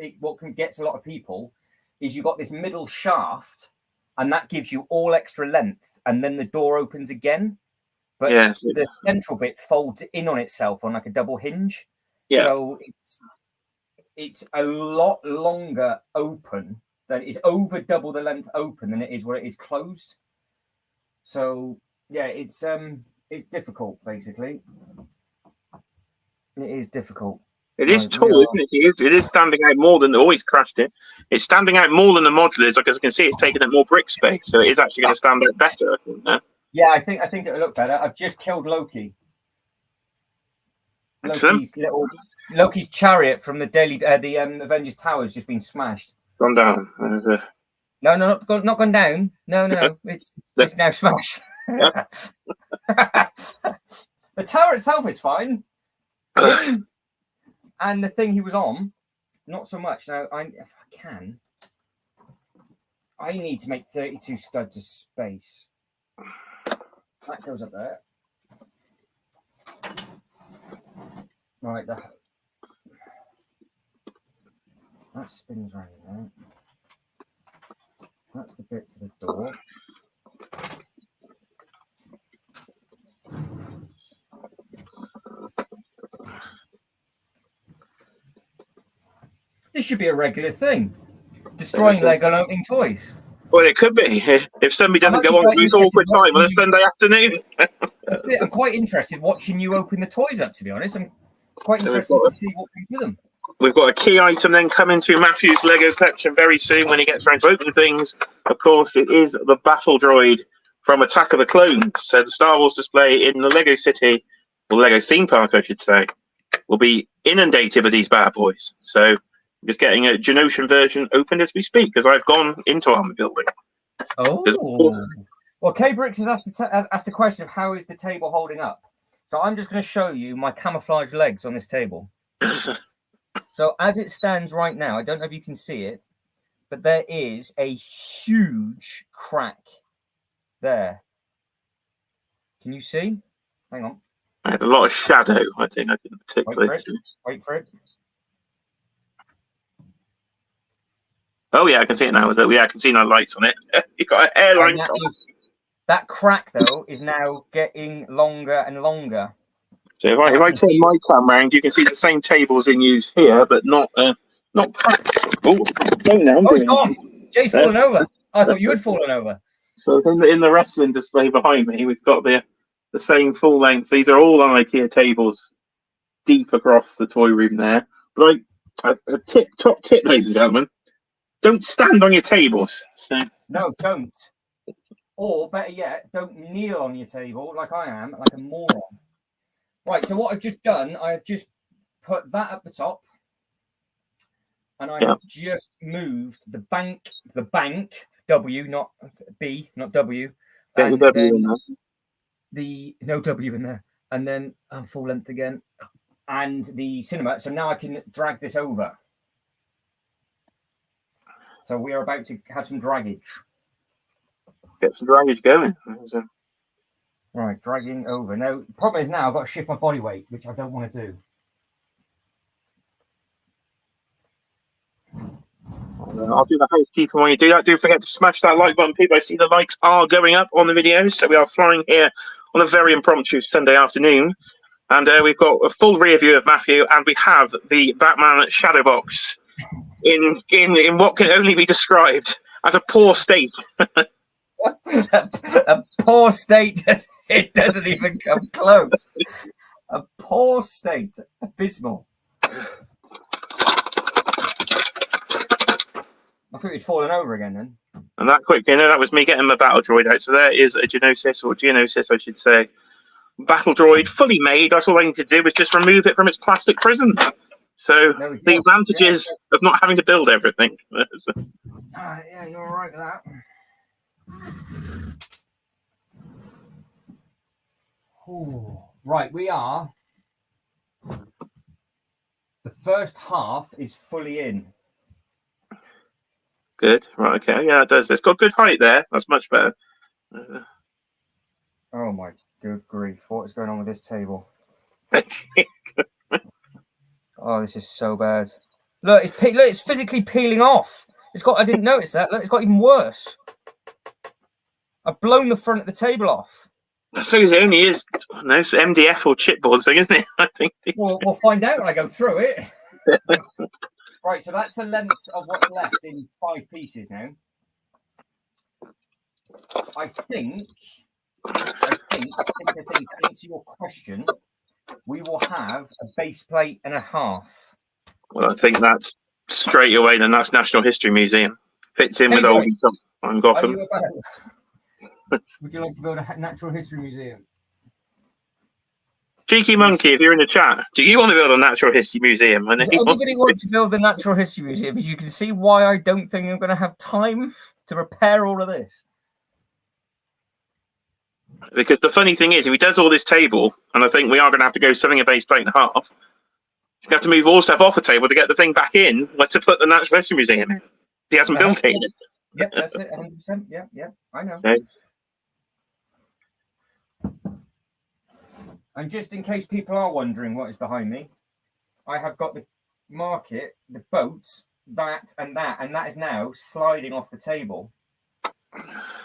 gets a lot of people is you got this middle shaft, and that gives you all extra length, and then the door opens again. But the central bit folds in on itself on like a double hinge. Yeah. So it's a lot longer open. Than it's over double the length open than it is where it is closed. So yeah, it's difficult basically. It is difficult. It is tall, isn't it? It is standing out more than always crashed it. It's standing out more than the modulars. Like as I can see, it's taking up more brick space, so it is actually going to stand out better. I think, yeah, I think it'll look better. I've just killed Loki. Loki's chariot from the Avengers Tower has just been smashed. Gone down. No, not gone down. No. It's now smashed. The tower itself is fine. And the thing he was on, not so much. Now, if I can, I need to make 32 studs of space. That goes up there. Right, that spins right there. That's the bit for the door. This should be a regular thing. Destroying Lego and opening toys. Well, it could be. If somebody doesn't go on this awkward time on a Sunday afternoon. That's it. I'm quite interested watching you open the toys up, to be honest. I'm quite interested to see what comes with them. We've got a key item then coming to Matthew's Lego collection very soon when he gets around to opening things. Of course, it is the battle droid from Attack of the Clones. So the Star Wars display in the Lego City, or Lego theme park, I should say, will be inundated with these bad boys. So I'm just getting a Genosian version opened as we speak, because I've gone into Armor Building. Oh. Well, K Bricks has asked a question of how is the table holding up. So I'm just going to show you my camouflage legs on this table. So as it stands right now, I don't know if you can see it, but there is a huge crack there. Can you see? Hang on. I had a lot of shadow, I think. I didn't particularly see. Wait for it. Oh, yeah, I can see it now. Yeah, I can see no lights on it. You've got a hairline. That crack, though, is now getting longer and longer. So if I turn my camera around, you can see the same tables in use here, but not cracked. Oh, it's gone. Jay's fallen over. I thought you had fallen over. So in the wrestling display behind me, we've got the same full length. These are all IKEA tables deep across the toy room there. But top tip, ladies and gentlemen, don't stand on your tables. So. No, don't. Or better yet, don't kneel on your table like I am, like a moron. Right, so what I've just done, I have just put that at the top, and I have just moved the bank W, not B, not W. Get the W in there. No W in there, and then full length again, and the cinema. So now I can drag this over. So we are about to have some draggage. Get some draggage going. Right, dragging over. Now, the problem is now I've got to shift my body weight, which I don't want to do. I'll do the housekeeping when you do that. Do forget to smash that like button, people. I see the likes are going up on the videos. So we are flying here on a very impromptu Sunday afternoon. And we've got a full rear view of Matthew, and we have the Batman shadow box in what can only be described as a poor state. A poor state. It doesn't even come close. A poor state. Abysmal. I thought you'd fallen over again then. And that quick, that was me getting my battle droid out. So there is a Geonosis, I should say. Battle droid, fully made. That's all I need to do is just remove it from its plastic prison. So the advantages of not having to build everything. Yeah, you're all right with that. Ooh. Right, we are. The first half is fully in. Good. Right. Okay. Yeah, it does. It's got good height there. That's much better. Oh my good grief! What is going on with this table? Oh, this is so bad. Look, it's physically peeling off. I didn't notice that. Look, it's got even worse. I've blown the front of the table off. I suppose it only is it's MDF or chipboard thing, isn't it? I think. We'll find out when I go through it. Right, so that's the length of what's left in 5 pieces now. I think to answer your question, we will have a base plate and a half. Well, I think that's straight away. Then that's National History Museum. Fits in with old on Gotham. Would you like to build a natural history museum? Cheeky monkey, if you're in the chat, do you want to build a natural history museum? Does anybody want to build a natural history museum? Because you can see why I don't think I'm going to have time to repair all of this. Because the funny thing is, if he does all this table, and I think we are going to have to go selling a base plate and a half, you have to move all stuff off the table to get the thing back in, like to put the natural history museum in. He hasn't built it yet. Yep, that's it, 100%. Yeah, I know. Okay. And just in case people are wondering what is behind me, I have got the market, the boats, that, and that is now sliding off the table.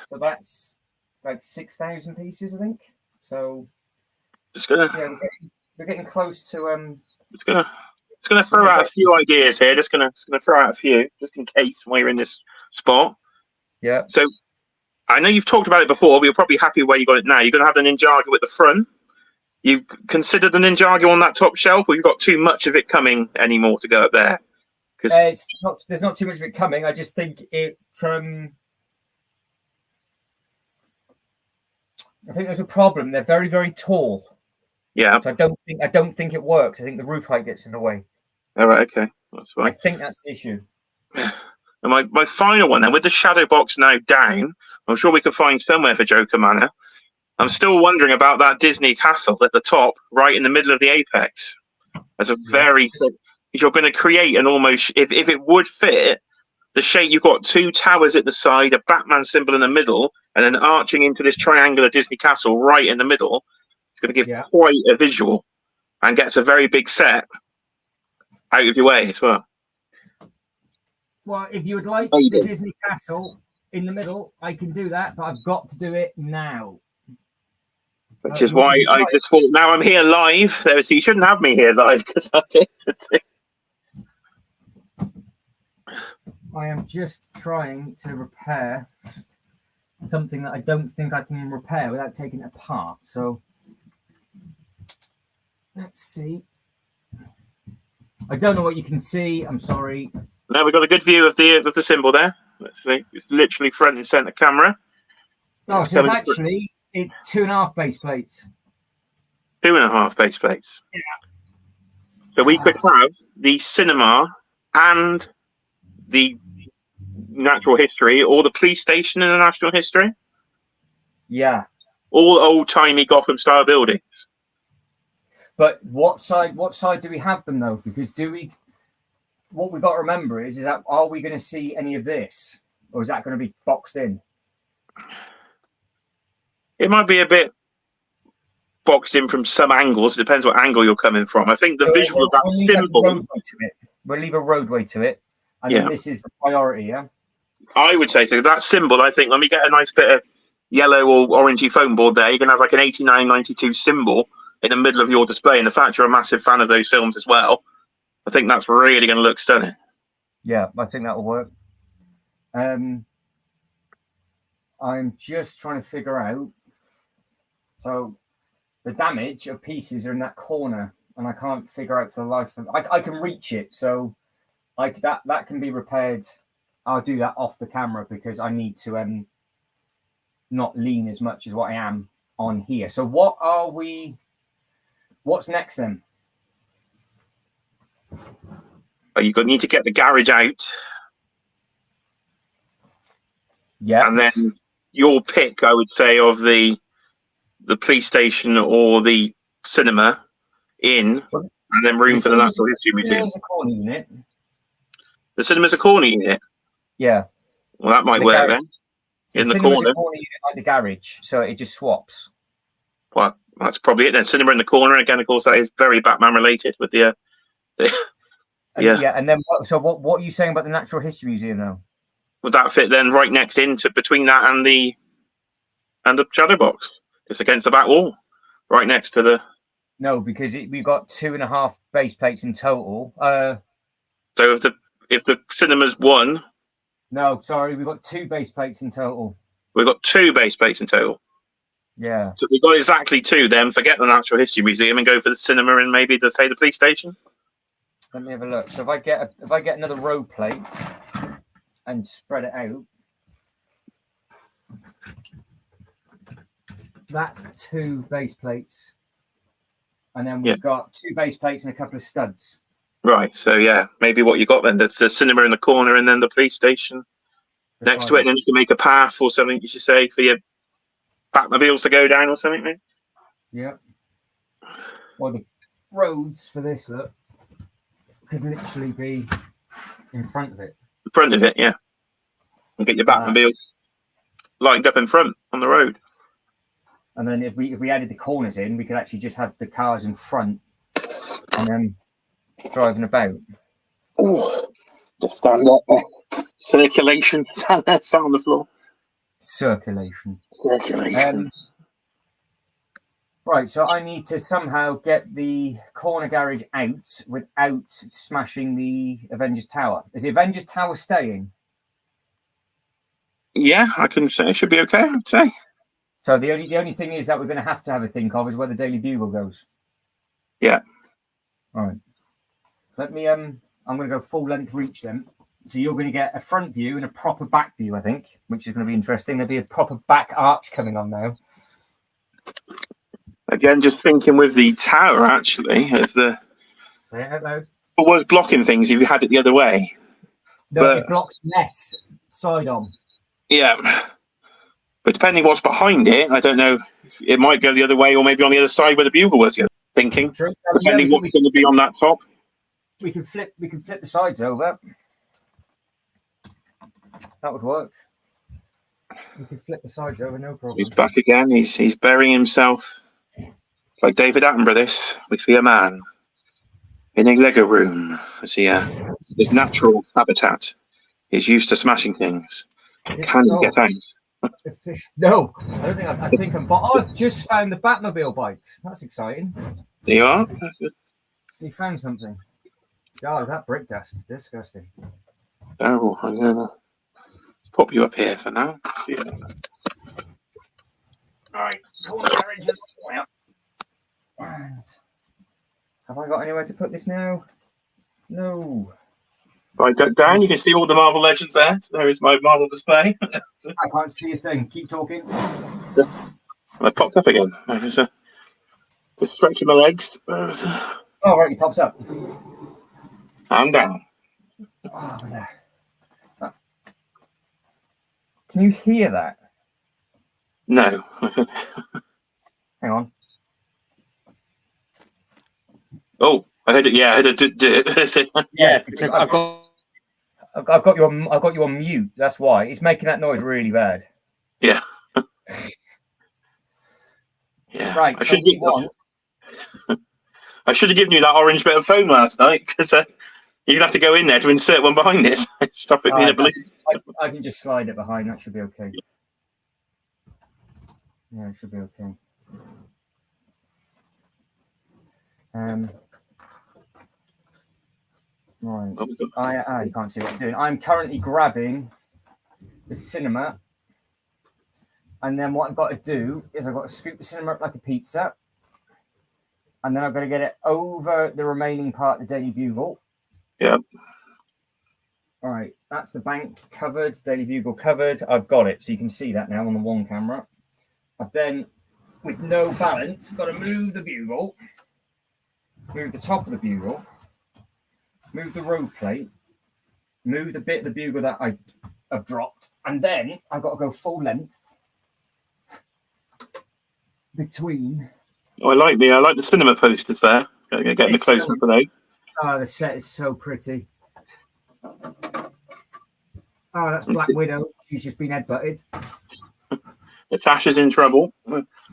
So that's like 6,000 pieces, I think. So we're getting close to It's gonna throw out a few ideas here. Just gonna throw out a few, just in case while you're in this spot. Yeah. So I know you've talked about it before, but you're probably happy where you got it now. You're gonna have the Ninjago at the front. You've considered the Ninjago on that top shelf, or you've got too much of it coming anymore to go up there? Because there's not too much of it coming. I just think it. I think there's a problem. They're very, very tall. Yeah. So I don't think it works. I think the roof height gets in the way. All right. Okay. That's fine. I think that's the issue. And my final one then, with the shadow box now down, I'm sure we can find somewhere for Joker Manor. I'm still wondering about that Disney castle at the top, right in the middle of the apex. As a very, you're going to create an almost, if it would fit, the shape, you've got 2 towers at the side, a Batman symbol in the middle, and then arching into this triangular Disney castle right in the middle. It's going to give quite a visual and gets a very big set out of your way as well. Well, if you would like the Disney castle in the middle, I can do that, but I've got to do it now. Which is why I just thought, now I'm here live. So you shouldn't have me here live. Because I am just trying to repair something that I don't think I can repair without taking it apart. So let's see. I don't know what you can see. I'm sorry. No, we've got a good view of the symbol there. It's literally front and center camera. Oh, so it's 2.5 base plates. 2.5 base plates. Yeah. So we could have the cinema and the natural history, or the police station in the national history. Yeah. All old-timey Gotham-style buildings. But what side do we have them though? Because what we've got to remember is that are we going to see any of this, or is that going to be boxed in? It might be a bit boxed in from some angles. It depends what angle you're coming from. I think the visual of that symbol. We'll leave a roadway to it, and then this is the priority. Yeah. I would say so. That symbol, I think, let me get a nice bit of yellow or orangey foam board there. You can have like an 8992 symbol in the middle of your display. And the fact you're a massive fan of those films as well, I think that's really going to look stunning. Yeah, I think that will work. I'm just trying to figure out. So the damage of pieces are in that corner, and I can't figure out for the life of I can reach it, so that can be repaired. I'll do that off the camera because I need to not lean as much as what I am on here. So what's next then? You're going to need to get the garage out. Yeah. And then your pick, I would say, of the police station or the cinema in, and then room for the Natural History Museum. A corner unit. The cinema's a corner unit? Yeah. Well, that might The work garage. then. So In the cinema's corner. a corner unit like the garage, so it just swaps. Well, that's probably it then. Cinema in the corner. Again, of course, that is very Batman related with the Yeah, and then what are you saying about the Natural History Museum now? Would that fit then right next into between that and the shadow box? Just against the back wall, right next to the. No, because we've got 2.5 base plates in total. So if the cinema's one. No, sorry, we've got 2 base plates in total. We've got 2 base plates in total. Yeah. So we've got exactly 2. Then forget the Natural History Museum and go for the cinema and maybe the police station. Let me have a look. So if I get another row plate and spread it out, that's 2 base plates, and then we've got 2 base plates and a couple of studs. Right. So yeah, maybe what you got then? There's the cinema in the corner and then the police station next to it, and then you can make a path or something. You should say for your Batmobiles to go down or something. Maybe? Yeah. Well, the roads for this could literally be in front of it. In front of it, yeah. And get your Batmobiles lined up in front on the road. And then if we added the corners in, we could actually just have the cars in front and then driving about. Oh, just stand up there. Circulation. That's on the floor. Circulation. Circulation. Right, so I need to somehow get the corner garage out without smashing the Avengers Tower. Is the Avengers Tower staying? Yeah, I can say it should be okay, I'd say. So the only thing is that we're going to have a think of is where the Daily Bugle goes. Yeah. All right. Let me I'm going to go full length reach then. So you're going to get a front view and a proper back view, I think, which is going to be interesting. There'll be a proper back arch coming on now. Again, just thinking with the tower, actually, as the. Say it out loud. What was blocking things if you had it the other way? No, it blocks less side on. Yeah. But depending what's behind it, I don't know. It might go the other way or maybe on the other side where the bugle was. Thinking. True. Depending what's going to be on that top. We can flip the sides over. That would work. We could flip the sides over, no problem. He's back again. He's burying himself. Like David Attenborough, this we see a man in a Lego room. I see his natural habitat. He's used to smashing things. Can he get out? No, I don't think. I think I'm. But I've just found the Batmobile bikes. That's exciting. There you are. You found something. God, that brick dust, disgusting. Oh, I'm gonna pop you up here for now. See you. All right, corner garage. Have I got anywhere to put this now? No. Right, down. You can see all the Marvel Legends there. So there is my Marvel display. I can't see a thing. Keep talking. I popped up again. Just stretching my legs. Oh, right, he pops up. I'm down. Oh, there. Can you hear that? No. Hang on. Oh, I heard it. Yeah, I heard it. Yeah, because I've got you on mute. That's why it's making that noise really bad. Yeah. Yeah. Right. I should have given you that orange bit of foam last night because you'd have to go in there to insert one behind it. Stop it being a balloon. I can just slide it behind. That should be okay. Yeah, it should be okay. Right. You can't see what I'm doing. I'm currently grabbing the cinema, and then what I've got to do is I've got to scoop the cinema up like a pizza, and then I've got to get it over the remaining part of the Daily Bugle. Yeah. All right, that's the bank covered, Daily Bugle covered. I've got it, so you can see that now on the one camera. I've then, with no balance, got to move the bugle, move the top of the bugle, move the row plate, move the bit of the bugle that I have dropped, and then I've got to go full length between. Oh, I like the cinema posters there. Getting the close up for those. Oh, the set is so pretty. Oh, that's Black Widow. She's just been headbutted. Natasha's in trouble.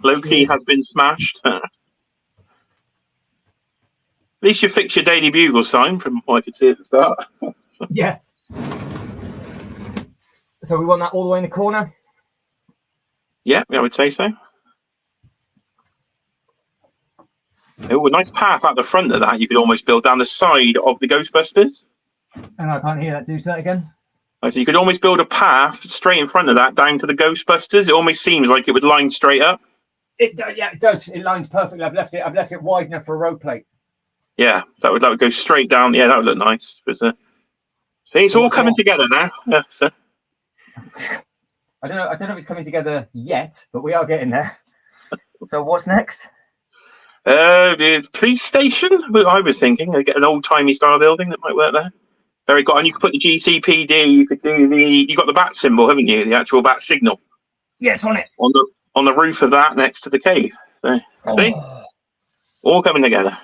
Loki has been smashed. At least you fixed your Daily Bugle sign from what I could see at the start. Yeah. So we want that all the way in the corner? Yeah, I would say so. Oh, a nice path out the front of that. You could almost build down the side of the Ghostbusters. And I can't hear that. Do that again. So you could almost build a path straight in front of that down to the Ghostbusters. It almost seems like it would line straight up. Yeah, it does. It lines perfectly. I've left it wide enough for a road plate. Yeah, that would go straight down. Yeah, that would look nice. But, see, it's all coming together now. Yeah, so. I don't know if it's coming together yet, but we are getting there. So what's next? The police station. I was thinking, get an old-timey style building that might work there. Very good. And you could put the GCPD. You could do you got the bat symbol, haven't you? The actual bat signal. Yes, on it. On the roof of that next to the cave. So see, all coming together.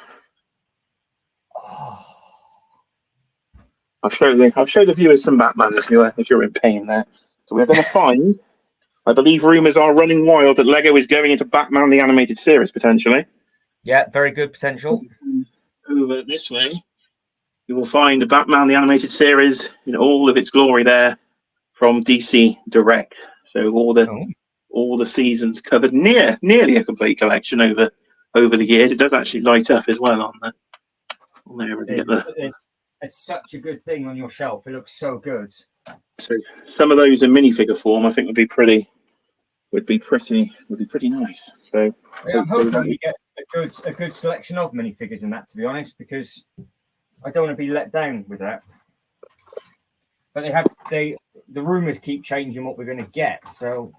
I'll show the viewers some Batman if you're in pain there. So we're going to find. I believe rumours are running wild that Lego is going into Batman the animated series potentially. Yeah, very good potential. Over this way, you will find the Batman the animated series in all of its glory there from DC Direct. So all the seasons covered, nearly a complete collection over the years. It does actually light up as well on there. It's such a good thing on your shelf. It looks so good. So some of those in minifigure form, I think would be pretty nice. So yeah, I'm hoping we get a good selection of minifigures in that, to be honest, because I don't want to be let down with that. But the rumors keep changing what we're going to get. So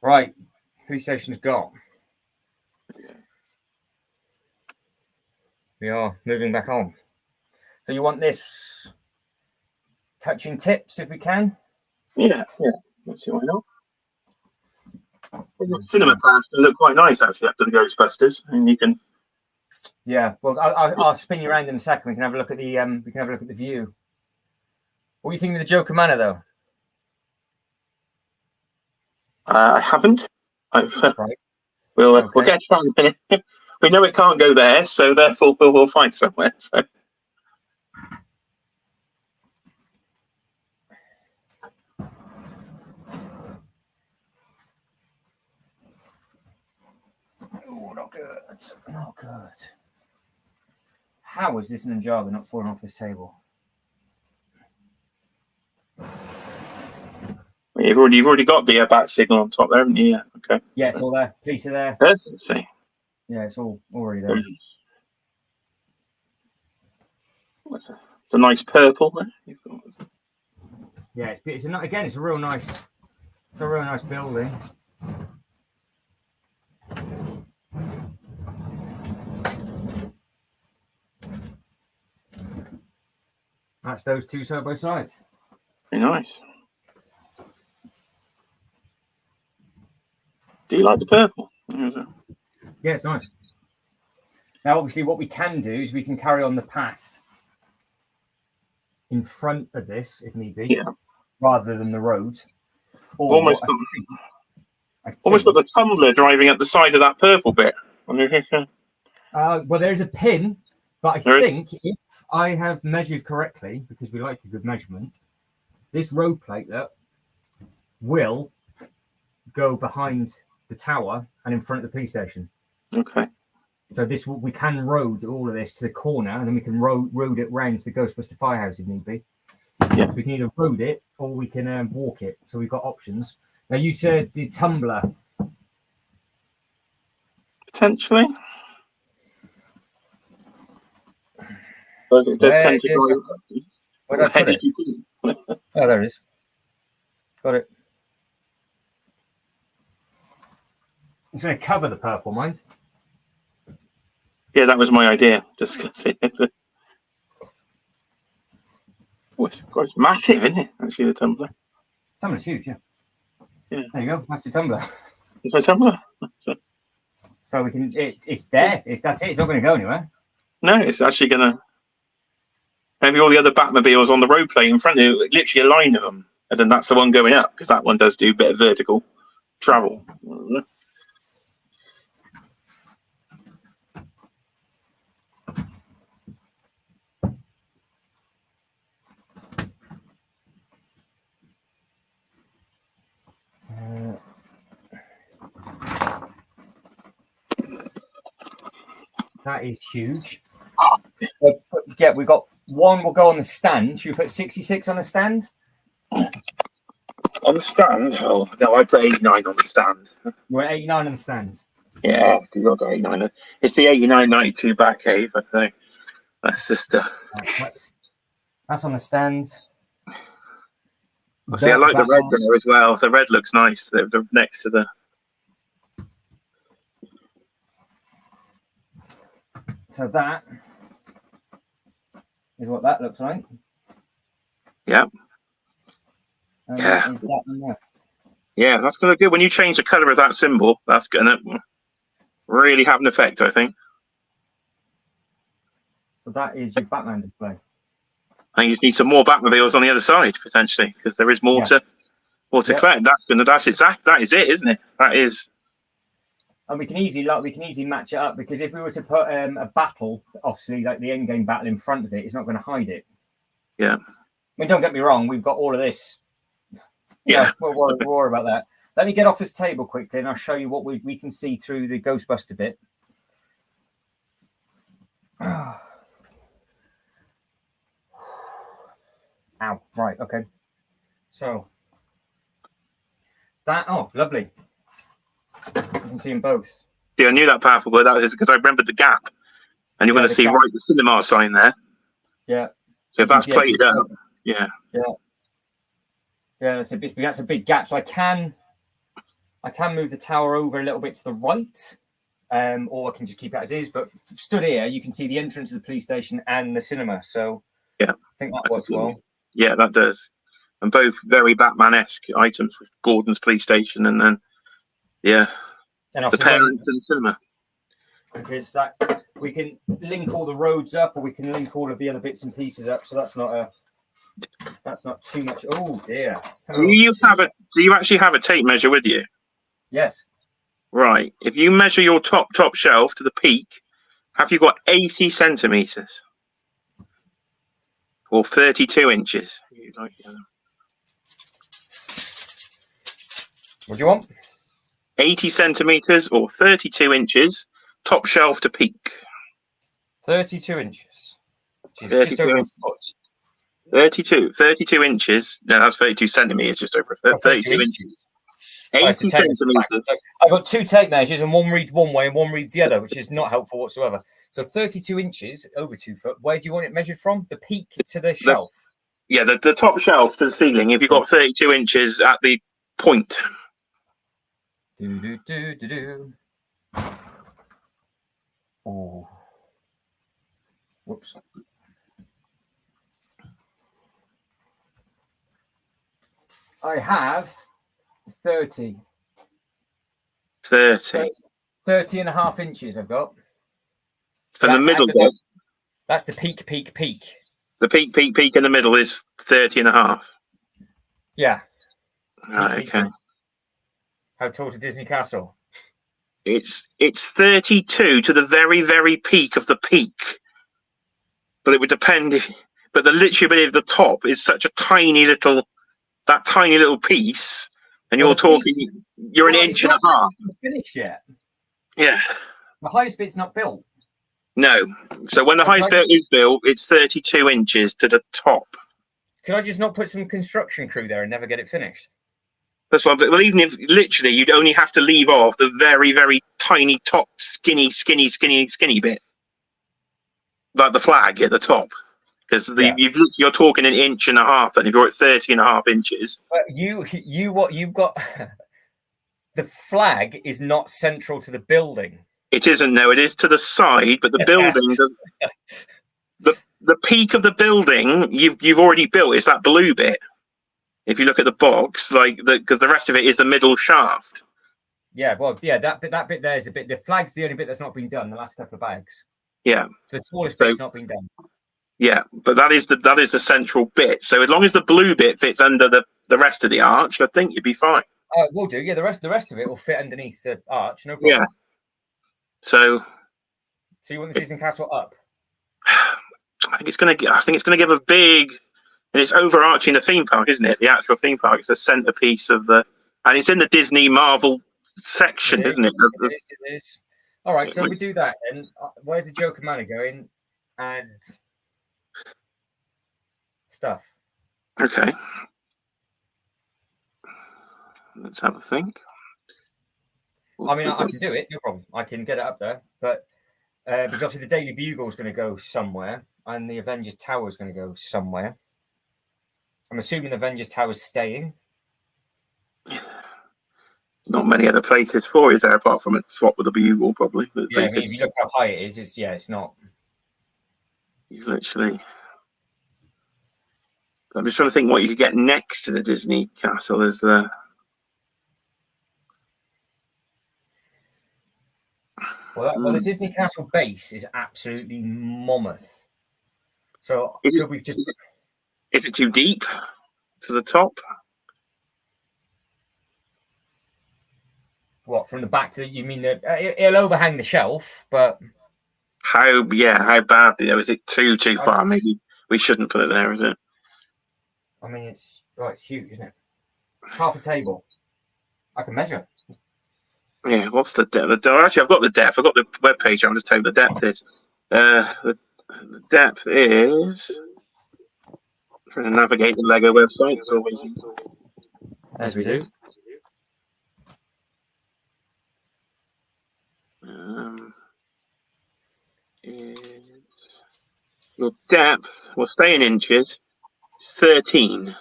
right, police station's got. We are moving back on. So you want this touching tips if we can? Yeah. Let's see why not. The cinema pass can look quite nice actually after the Ghostbusters, and you can. Yeah, well, I'll spin you around in a second. We can have a look at the view. What do you think of the Joker Manor, though? I haven't. Right. We'll get a minute. We know it can't go there, so therefore we'll find somewhere. So. Oh, not good. Not good. How is this Ninjago not falling off this table? You've already got the bat signal on top there, haven't you? Yeah. Okay. Yeah, it's all there. Police are there. Perfect. Yeah, it's all already there. It's a nice purple there. Yeah, it's a real nice. It's a real nice building. That's those two side by side. Very nice. Do you like the purple? Yeah, it's nice. Now, obviously, what we can do is we can carry on the path in front of this, if need be, rather than the road. Or almost got the tumbler driving up the side of that purple bit. Well, there's a pin, but I think if I have measured correctly, because we like a good measurement, this road plate will go behind the tower and in front of the police station. Okay. So we can road all of this to the corner, and then we can road it round to the Ghostbuster firehouse if need be. Yeah. We can either road it or we can walk it. So we've got options. Now you said the tumbler. Potentially. Where did I put it? Oh, there it is. Got it. It's going to cover the purple, mind. Yeah, that was my idea. Just see. It's massive, isn't it? Actually, the tumbler. Tumbler's huge, yeah. Yeah. There you go. That's your tumbler. Is my tumbler? So we can. It's there. That's it. It's not going to go anywhere. No, it's actually going to. Maybe all the other Batmobiles on the road plate in front of you, literally a line of them, and then that's the one going up because that one does do a bit of vertical travel. That is huge. Yeah, we've got one. Will go on the stand. Should we put 66 on the stand? On the stand? Oh no, I put 89 on the stand. We're at 89 on the stand. Yeah, you got 89. It's the 89-92 Batcave, I think. That's just that's on the stand. See, I like the red there as well. The red looks nice. The next to the. So that is what that looks like. Yeah. Yeah. Yeah, that's gonna good. When you change the color of that symbol, that's gonna really have an effect, I think. So that is your Batman display. And you need some more Batmobiles on the other side potentially, because there is more to collect. That is it, isn't it? That is. And we can easily match it up, because if we were to put a battle, obviously like the end game battle in front of it, it's not going to hide it. Yeah. I mean, don't get me wrong, we've got all of this. Yeah. We'll worry about that. Let me get off this table quickly, and I'll show you what we can see through the Ghostbuster bit. Ow. Right. Okay. So that. Oh, lovely. You can see them both. Yeah, I knew that powerful word. That was because I remembered the gap, and you're going to see gap. right the cinema sign there. Yeah. So if that's plated up, yeah. That's a big gap. So I can move the tower over a little bit to the right, or I can just keep it as is. But stood here, you can see the entrance of the police station and the cinema. So yeah, I think that works well. Yeah, that does. And both very Batman-esque items with Gordon's police station, and then and the parents and the cinema. Because that we can link all the roads up, or we can link all of the other bits and pieces up. So that's not too much. Oh dear. Do you actually have a tape measure with you? Yes. Right. If you measure your top shelf to the peak, have you got 80 centimeters or 32 inches? What do you want? 80 centimeters or 32 inches, top shelf to peak. 32 inches. Which is 32 just over a foot. 32 inches. No, that's 32 centimeters, just over a foot. 32 inches. 80 centimeters. I've got two tape measures, and one reads one way and one reads the other, which is not helpful whatsoever. So 32 inches over 2 foot. Where do you want it measured from? The peak to the shelf. Yeah, the top shelf to the ceiling. If you've got 32 inches at the point. Oh. Whoops. I have 30. 30. 30 and a half inches I've got. For the middle bit. That's the peak. The peak in the middle is 30 and a half. Yeah. Right, okay. How tall is Disney Castle? It's 32 to the very, very peak of the peak. But it would depend but the literally bit of the top is such a tiny little piece, and you're an inch and a half. Finished yet? Yeah. The highest bit's not built. No. So when the highest bit is built, it's 32 inches to the top. Can I just not put some construction crew there and never get it finished? That's why. Well, even if literally you'd only have to leave off the very, very tiny top, skinny bit, like the flag at the top, because you're talking an inch and a half. Then if you're at 30 and a half inches, but you've got the flag is not central to the building. It isn't. No, it is to the side, but the building, the peak of the building, you've already built. It's that blue bit. If you look at the box, because the rest of it is the middle shaft. Yeah, well, yeah, that bit there is a bit. The flag's the only bit that's not been done. The last couple of bags. Yeah. The tallest So- bit's not been done. Yeah, but that is the central bit. So as long as the blue bit fits under the rest of the arch, I think you'd be fine. We'll do. Yeah, the rest of it will fit underneath the arch. No Yeah. problem. So You want the Disney Castle up? I think it's gonna give a big, and it's overarching the theme park, isn't it? The actual theme park. It's the centerpiece of and it's in the Disney Marvel section, isn't it? It is. All right, so we do that. And where's the Joker Manor going? And stuff. Okay. Let's have a think. I mean, I can do it, no problem. I can get it up there, but because obviously the Daily Bugle is going to go somewhere, and the Avengers Tower is going to go somewhere. I'm assuming the Avengers Tower is staying. Not many other places for it, is there, apart from a swap with the Bugle, probably. Yeah, I mean, if you look how high it is, it's not. You've literally. I'm just trying to think what you could get next to the Disney Castle. Is the. Well, the Disney Castle base is absolutely mammoth. So could we just? Is it too deep to the top? What, from the back to you mean it'll overhang the shelf, but How badly though? Is it too far? Maybe we shouldn't put it there, is it? I mean it's huge, isn't it? Half a table. I can measure. Yeah, what's the depth? Actually, I've got the depth. I've got the webpage. I'll just tell you the depth is. The depth is. Trying to navigate the Lego website. As we do. Your depth will stay in inches. 13.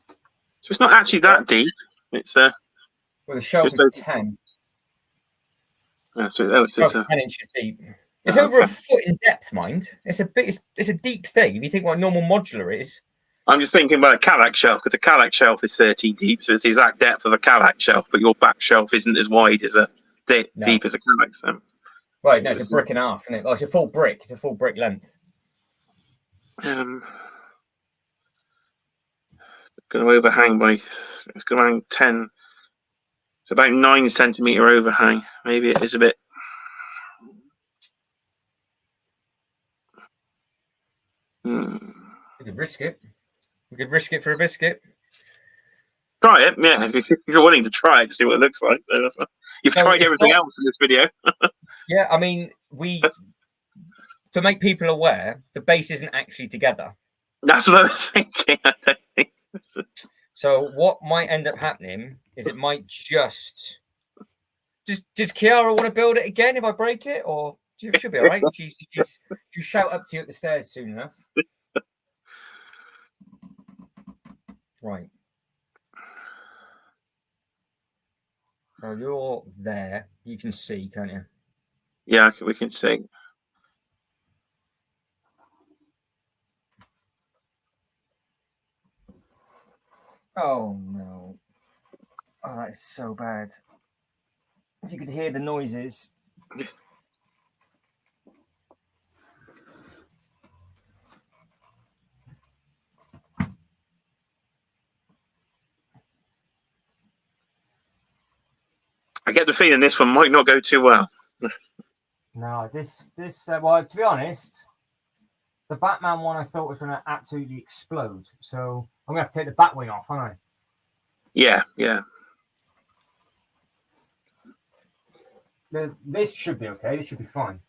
So it's not actually that deep. It's Well, the shelf is 10. It's 10 inches deep. It's over a foot in depth, mind. It's a deep thing. If you think what a normal modular is. I'm just thinking about a Kallax shelf, because the Kallax shelf is 13 deep, so it's the exact depth of a Kallax shelf, but your back shelf isn't as wide as deep as a Kallax. Right, no, it's a brick and a half, isn't it? Oh, it's a full brick. It's a full brick length. Going to overhang it's going to hang 10. It's about 9 centimeter overhang. Maybe it is a bit. We could risk it. We could risk it for a biscuit. Try it, yeah. If you're willing to try it to see what it looks like. You've tried everything else in this video. Yeah, I mean, to make people aware, the base isn't actually together. That's what I was thinking. I think. So what might end up happening is it might just. Does Kiara want to build it again if I break it, or she'll be all right? She'll shout up to you at the stairs soon enough. Right. So you're there. You can see, can't you? Yeah, we can see. Oh no. Oh, that is so bad. If you could hear the noises. I get the feeling this one might not go too well. No, this well, to be honest, the Batman one I thought was going to absolutely explode. So I'm going to have to take the bat wing off, aren't I? Yeah. This should be okay. This should be fine.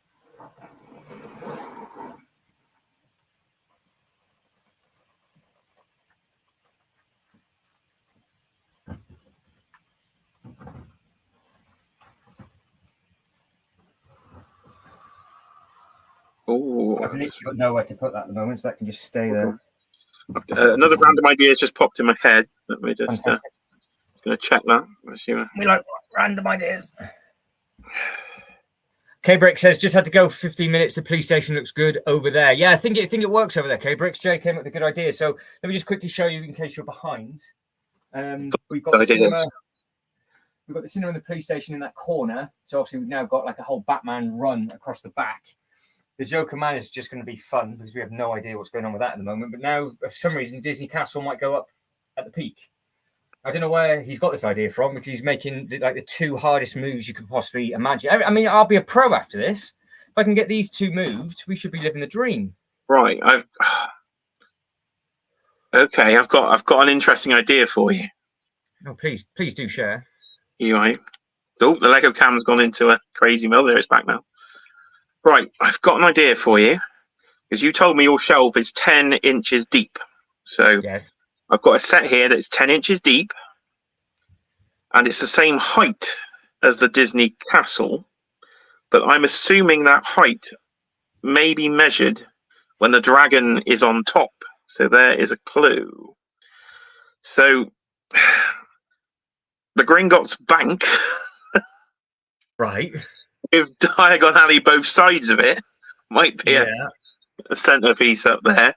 Oh, I've literally got nowhere to put that at the moment, so that can just stay there. Another random idea has just popped in my head. Let me just going to check that. We like random ideas. K-Brick says, just had to go for 15 minutes. The police station looks good over there. Yeah, I think it works over there, K-Bricks. Jay came up with a good idea. So let me just quickly show you in case you're behind. We've got we've got the cinema and the police station in that corner. So obviously we've now got like a whole Batman run across the back. The Joker Man is just going to be fun because we have no idea what's going on with that at the moment. But now, for some reason, Disney Castle might go up at the peak. I don't know where he's got this idea from, because he's making like the two hardest moves you could possibly imagine. I mean, I'll be a pro after this. If I can get these two moved, we should be living the dream. Right. Okay. I've got an interesting idea for you. Oh, please do share. You right? Oh, the Lego cam's gone into a crazy mode. There, it's back now. Right. I've got an idea for you, because you told me your shelf is 10 inches deep. So yes. I've got a set here that's 10 inches deep, and it's the same height as the Disney Castle, but I'm assuming that height may be measured when the dragon is on top. So there is a clue. So the Gringotts Bank, right, with diagonally both sides of it, might be a centerpiece up there,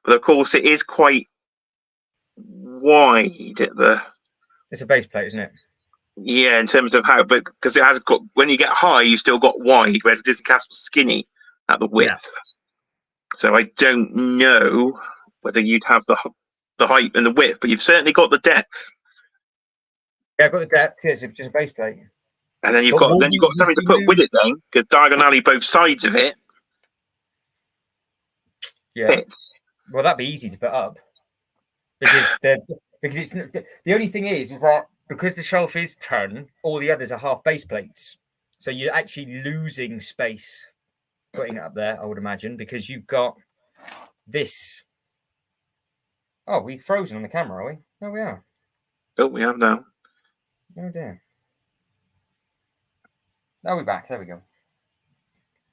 but of course it is quite wide at the. It's a base plate, isn't it? Yeah, in terms of how, but because it has got, when you get high, you still got wide, whereas Disney Castle's skinny at the width. Yeah. So I don't know whether you'd have the height and the width, but you've certainly got the depth. Yeah, I've got the depth. Yeah, it's just a base plate. And then you've got something to put with it, then, because diagonally both sides of it. Yeah. Well, that'd be easy to put up. Because it's the only thing is that because the shelf is 10, all the others are half base plates, so you're actually losing space putting it up there, I would imagine, because you've got this. Oh, we've frozen on the camera, are we? No, we are. Oh, we have now. Oh dear. Now we're back. There we go.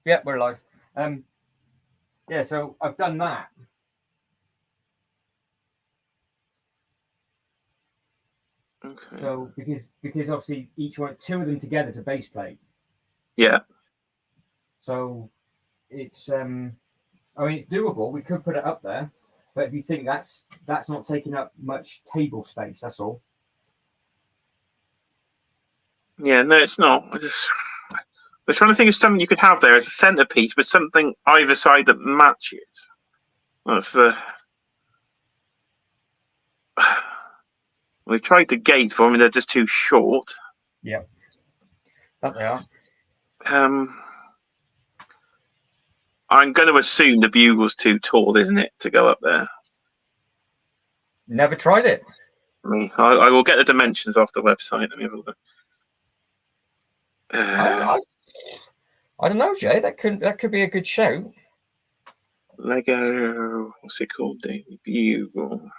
Yeah, we're live. Yeah, so I've done that. Okay. So because obviously each one, two of them together is a base plate. Yeah. So it's I mean, it's doable. We could put it up there, but if you think that's not taking up much table space, that's all. Yeah, no, it's not. We're trying to think of something you could have there as a centerpiece, but something either side that matches. That's the. We've tried the gates for them, and they're just too short. Yeah, that they are. I'm going to assume the Bugle's too tall, isn't it, to go up there? Never tried it. I will get the dimensions off the website. Let me have a look. I don't know, Jay. That could be a good show. Lego, what's it called? The Bugle.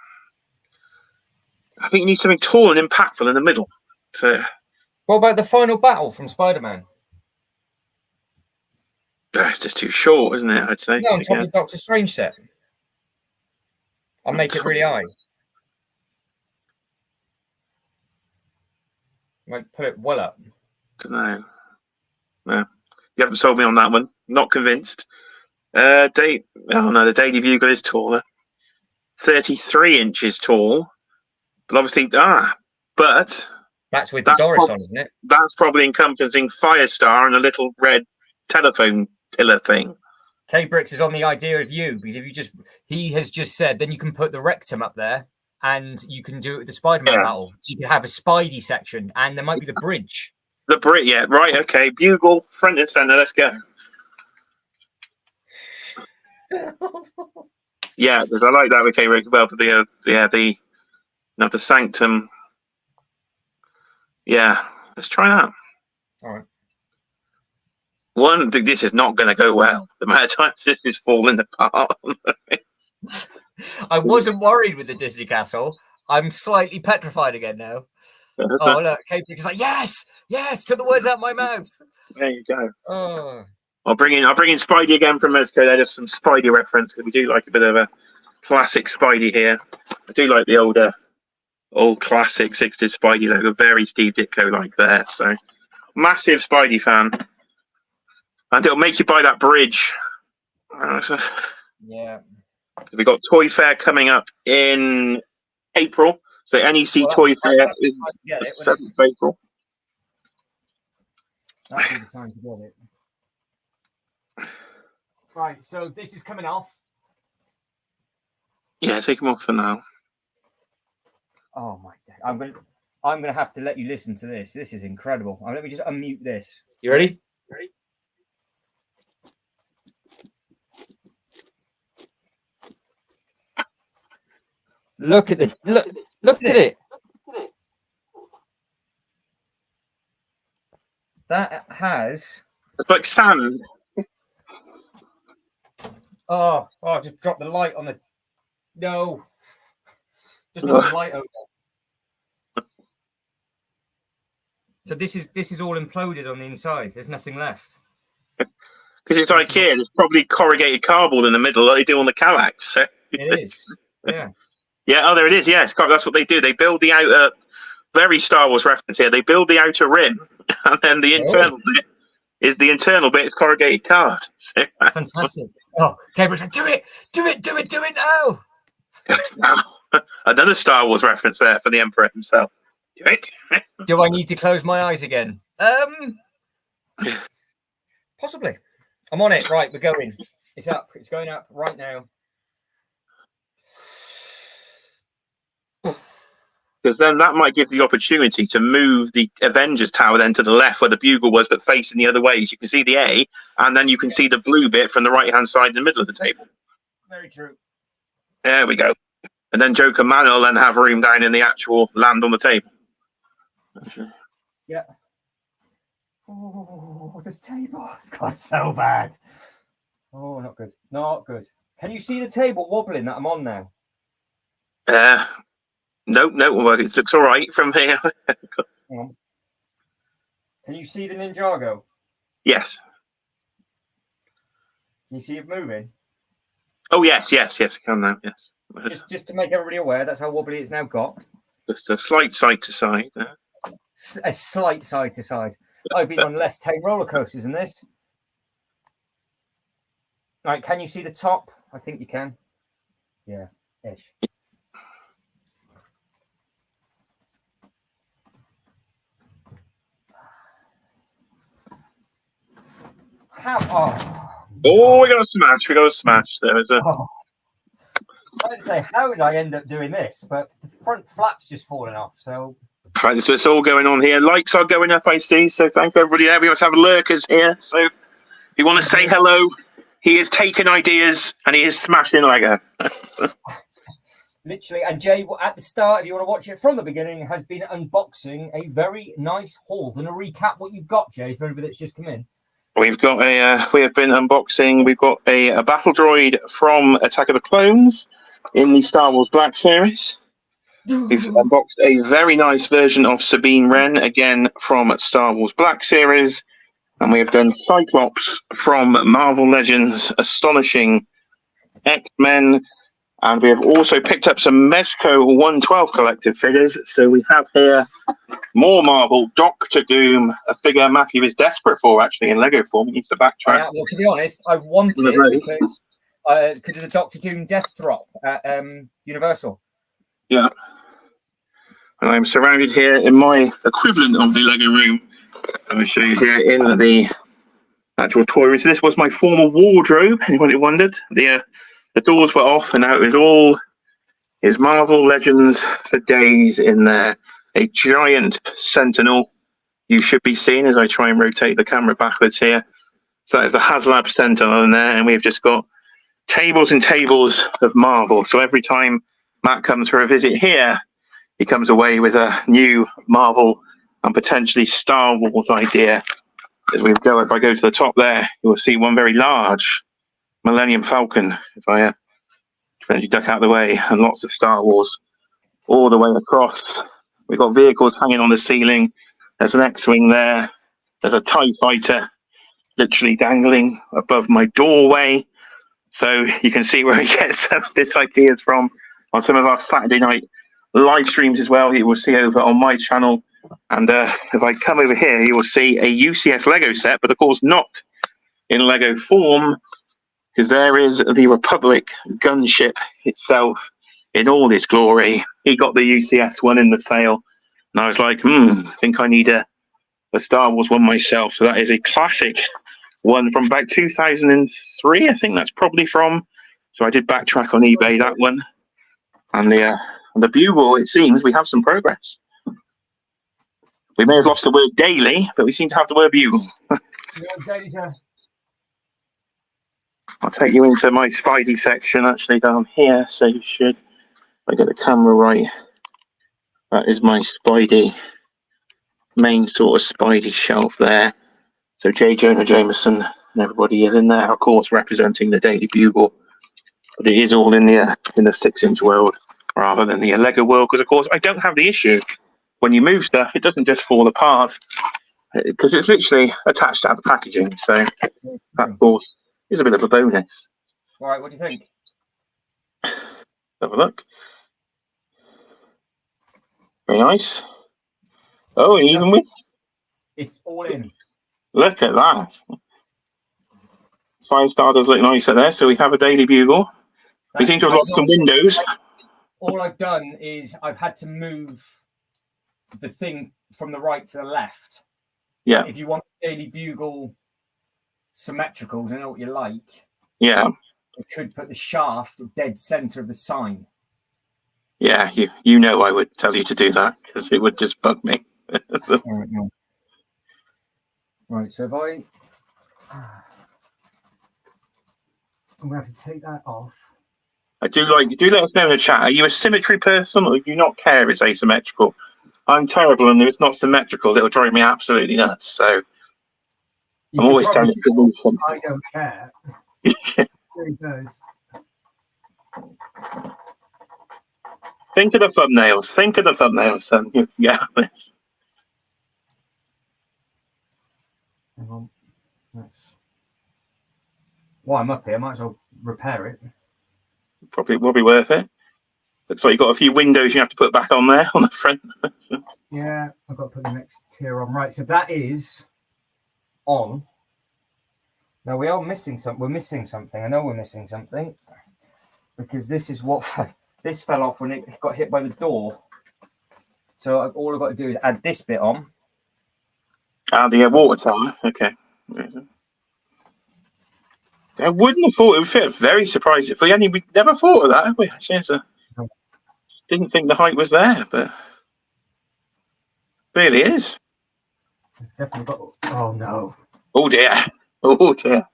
I think you need something tall and impactful in the middle. So, what about the final battle from Spiderman? It's just too short, isn't it? I'd say. No, on top of the Doctor Strange set. I'll make it really high. Might put it well up. Don't know. No, you haven't sold me on that one. Not convinced. Oh no, the Daily Bugle is taller. 33 inches tall. But obviously, but that's with the Doris on, isn't it? That's probably encompassing Firestar and a little red telephone pillar thing. K Bricks is on the idea of you, because if he has just said, then you can put the rectum up there and you can do it with the Spider-Man battle. So you can have a Spidey section, and there might be the bridge. The bridge, yeah, right, okay. Bugle, front and center, let's go. Yeah, because I like that with K Bricks well, but the Sanctum. Yeah, let's try that. All right. One, this is not going to go well. The amount of times this is falling apart. I wasn't worried with the Disney Castle. I'm slightly petrified again now. Oh, look, Kate is like, yes, to the words out my mouth. There you go. Oh. I'll bring in Spidey again from Mezco. There's some Spidey reference, because we do like a bit of a classic Spidey here. I do like the old classic 60s Spidey logo, very Steve Ditko like there. So, massive Spidey fan. And it'll make you buy that bridge. Yeah. We've got Toy Fair coming up in April. So NEC Toy Fair is 7th of April. That'd be the time to get it. Right, so this is coming off. Yeah, take them off for now. Oh my God. I'm gonna have to let you listen to this. This is incredible. Let me just unmute this. You ready? Ready? Look at it. Look at it. That has. It's like sand. Oh, I just dropped the light on the. No. Just on the light over. So this is all imploded on the inside. There's nothing left. Because it's IKEA, there's probably corrugated cardboard in the middle like they do on the Cadillac. So. It is. Yeah. Yeah, oh, there it is. Yes, that's what they do. They build the outer, very Star Wars reference here. They build the outer rim, and then the internal bit is corrugated card. Fantastic. Oh, Gabriel said, do it now. Another Star Wars reference there for the Emperor himself. Do it. Do I need to close my eyes again? Possibly. I'm on it. Right, we're going. It's up. It's going up right now. Because then that might give the opportunity to move the Avengers Tower then to the left where the Bugle was, but facing the other way. So you can see the A, and then you can see the blue bit from the right-hand side in the middle of the table. Very true. There we go. And then Joker Man will then have room down in the actual land on the table. Yeah. Oh, this table. It's got so bad. Oh, not good. Not good. Can you see the table wobbling that I'm on now? No, it looks all right from here. Can you see the Ninjago? Yes. Can you see it moving? Oh, yes, I can now, yes. Just to make everybody aware, that's how wobbly it's now got. Just a slight side to side. A slight side to side. I've been on less tame roller coasters than this. Right, can you see the top? I think you can. Yeah, ish. How? Oh, we got a smash. There is a. Oh. I'd say, how did I end up doing this? But the front flap's just falling off. So. Right, so it's all going on here. Lights are going up, I see. So thank everybody there. We must have lurkers here. So if you want to say hello, he is taking ideas and he is smashing Lego. Literally, and Jay, at the start, if you want to watch it from the beginning, has been unboxing a very nice haul. Going to recap what you've got, Jay, for everybody that's just come in. We've got we have been unboxing. We've got a battle droid from Attack of the Clones in the Star Wars Black series. We've unboxed a very nice version of Sabine Wren, again from Star Wars Black series. And we have done Cyclops from Marvel Legends, Astonishing X-Men. And we have also picked up some Mezco 112 collective figures. So we have here more Marvel, Doctor Doom, a figure Matthew is desperate for, actually, in Lego form. He needs to backtrack. Well, to be honest, I want it because of the Doctor Doom death drop at Universal. Yeah. And I'm surrounded here in my equivalent of the Lego room. Let me show you here in the actual toy room. So this was my former wardrobe, anybody wondered. The doors were off and now it was all his Marvel Legends for days in there. A giant Sentinel you should be seeing as I try and rotate the camera backwards here. So that is the HasLab Sentinel in there, and we've just got tables and tables of Marvel. So every time Matt comes for a visit here, he comes away with a new Marvel and potentially Star Wars idea. As we go, if I go to the top there, you will see one very large Millennium Falcon. If I duck out of the way, and lots of Star Wars all the way across. We've got vehicles hanging on the ceiling. There's an X-Wing there. There's a TIE Fighter literally dangling above my doorway. So you can see where he gets this ideas from on some of our Saturday night live streams as well. You will see over on my channel. And if I come over here, you will see a UCS Lego set, but of course not in Lego form, because there is the Republic gunship itself in all its glory. He got the UCS one in the sale, and I was like, I think I need a a Star Wars one myself. So that is a classic one from about 2003. I think that's probably from. So I did backtrack on eBay that one, and the Bugle. It seems we have some progress. We may have lost the word daily, but we seem to have the word Bugle. I'll take you into my Spidey section actually down here. So you should. If I get the camera right, that is my Spidey main sort of Spidey shelf there. So J. Jonah Jameson and everybody is in there, of course, representing the Daily Bugle. But it is all in the 6-inch world rather than the Lego world, because of course I don't have the issue when you move stuff. It doesn't just fall apart because it's literally attached to the packaging. So that, of course, is a bit of a bonus. All right, what do you think? Have a look. Very nice. Oh, even with it's all in. Look at that. 5-star does look nicer there. So we have a Daily Bugle. We seem to have lost some windows. All I've done is I've had to move the thing from the right to the left. Yeah. If you want Daily Bugle symmetrical, I know what you like. Yeah. You could put the shaft dead center of the sign. Yeah, you know I would tell you to do that because it would just bug me. Right, so if I'm gonna have to take that off. I do let us know in the chat. Are you a symmetry person or do you not care if it's asymmetrical? I'm terrible, and if it's not symmetrical, it'll drive me absolutely nuts. So I'm always telling you to move something. I don't care. It goes. Think of the thumbnails. And yeah. Hang on. While I'm up here, I might as well repair it. Probably will be worth it. Looks like you've got a few windows you have to put back on there on the front. Yeah, I've got to put the next tier on. Right, so that is on. Now we are missing something. We're missing something. I know we're missing something because this is what this fell off when it got hit by the door. So all I've got to do is add this bit on. The water tower. Okay. I wouldn't have thought it would fit. Very surprised if we never thought of that, have we? Actually, didn't think the height was there, but it really is. Definitely got. Oh no! Oh dear! Oh dear!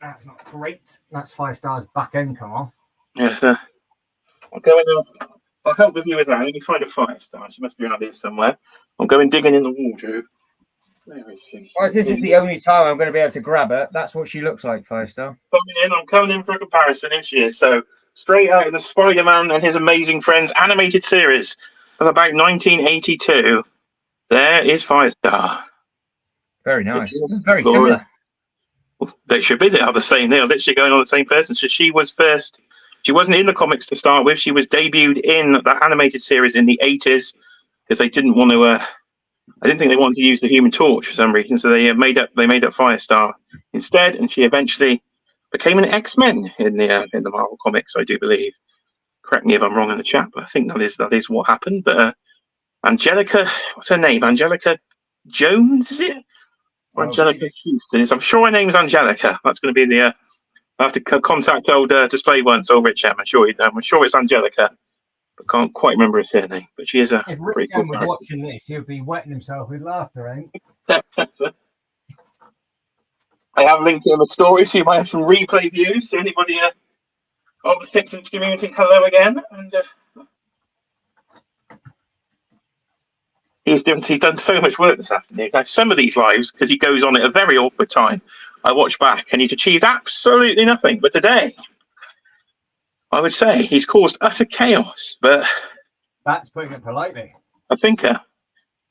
That's not great. That's 5-stars back end come off. Yes, sir. I'll go in. I'll help the viewers out. Let me find a 5-star. She must be around here somewhere. I'm going digging in the wardrobe. Where is she? Well, this is the only time I'm going to be able to grab her. That's what she looks like, 5-star. I'm coming in for a comparison, and she is. So, straight out of the Spider-Man and His Amazing Friends animated series of about 1982, there is 5-star. Very nice. Very similar. Well, they should be. They are the same. They are literally going on the same person. So she was first. She wasn't in the comics to start with. She was debuted in the animated series in the 80s because they didn't want to. I didn't think they wanted to use the Human Torch for some reason, so they made up 5-star instead, and she eventually became an X-Men in the Marvel comics, I do believe. Correct me if I'm wrong in the chat, but I think that is what happened. But Angelica, what's her name? Angelica Jones, is it? Or Angelica Houston? I'm sure her name's Angelica. That's going to be the. I have to contact old Display Once, old Rich M. I'm sure it's Angelica. I can't quite remember his surname, but she is a. If Rick was watching this, he'll be wetting himself with laughter, I have linked it in the story, so you might have some replay views. So anybody of the 6-inch community, hello again. And he's done so much work this afternoon. Now, some of these lives, because he goes on at a very awkward time, I watch back and he's achieved absolutely nothing. But today, I would say he's caused utter chaos, but that's putting it politely. I think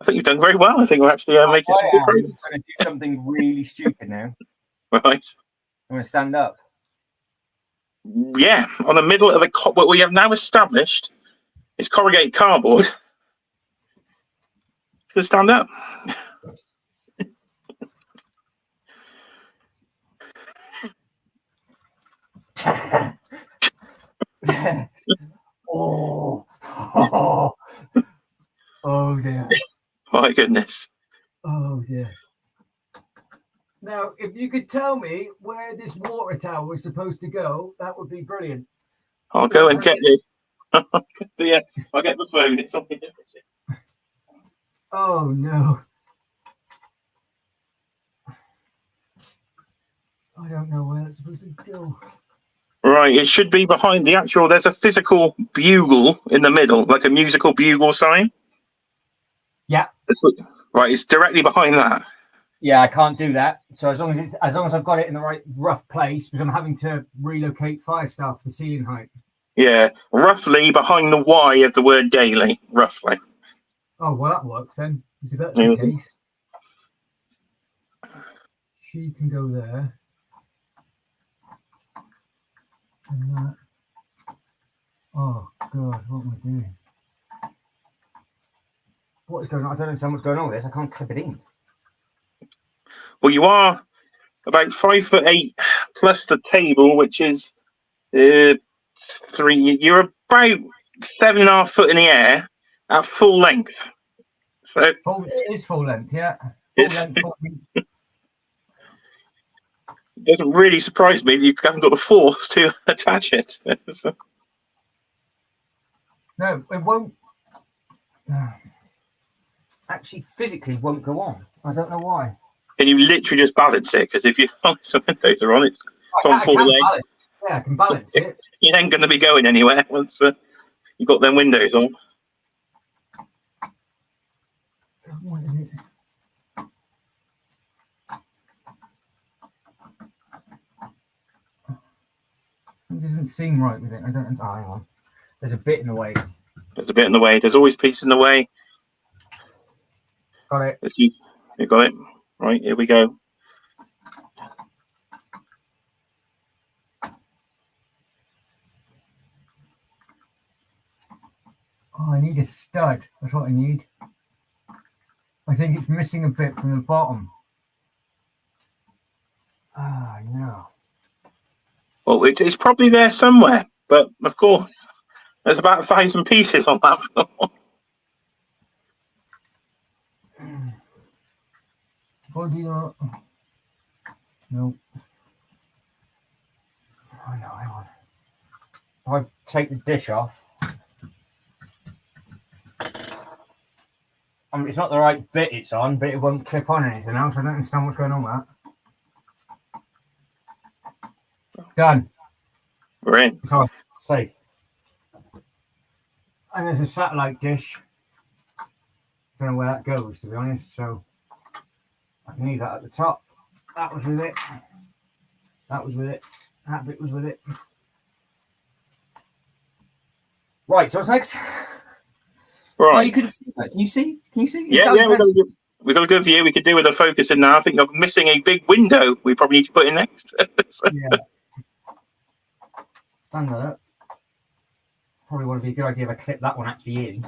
you've done very well. I think we're actually making some good progress. I'm going to do something really stupid now. Right. I'm going to stand up. Yeah, on the middle of what we have now established is corrugated cardboard. Just stand up. Oh dear. Right. goodness. Oh, dear. Now, if you could tell me where this water tower is supposed to go, that would be brilliant. I'll go and get you. Yeah, I'll get the phone. It's on the Oh, no. I don't know where that's supposed to go. Right, it should be behind the actual. There's a physical bugle in the middle, like a musical bugle sign. Yeah. Right, it's directly behind that. Yeah, I can't do that. So as long as I've got it in the right rough place, because I'm having to relocate fire staff for ceiling height. Yeah, roughly behind the Y of the word daily, roughly. Oh, well, that works then. If that's the case, she can go there. And that. Oh, God, what am I doing? What is going on? I don't understand what's going on with this. I can't clip it in. Well, you are about 5'8" plus the table, which is 3. You're about 7.5 foot in the air at full length. So It is full length, yeah. Full length. It doesn't really surprise me that you haven't got the force to attach it. No, it won't. Actually, physically won't go on. I don't know why. Can you literally just balance it? Because if some windows are on, it's on full leg. Yeah, I can balance it. You ain't going to be going anywhere once you've got them windows on. What is it? It doesn't seem right with it. I don't. Oh, hang on. There's a bit in the way. There's a bit in the way. There's always a piece in the way. Got it. You got it. Right, here we go. Oh, I need a stud. That's what I need. I think it's missing a bit from the bottom. Ah, no. Well, it's probably there somewhere, but of course, there's about 1,000 pieces on that floor. Body or no. Oh no, hang on. If I take the dish off. I mean, it's not the right bit it's on, but it won't clip on anything else. I don't understand what's going on with that. Done. We're in. It's on. Safe. And there's a satellite dish. Don't know where that goes, to be honest. So I can leave that at the top. That was with it. That was with it. That bit was with it. Right, so what's next? Right. Oh, you couldn't see that. Can you see? Can you see? Yeah, we've got a good view. We could do with a focus in now. I think you're missing a big window we probably need to put in next. Yeah. Stand that up. Probably would be a good idea if I clip that one actually in.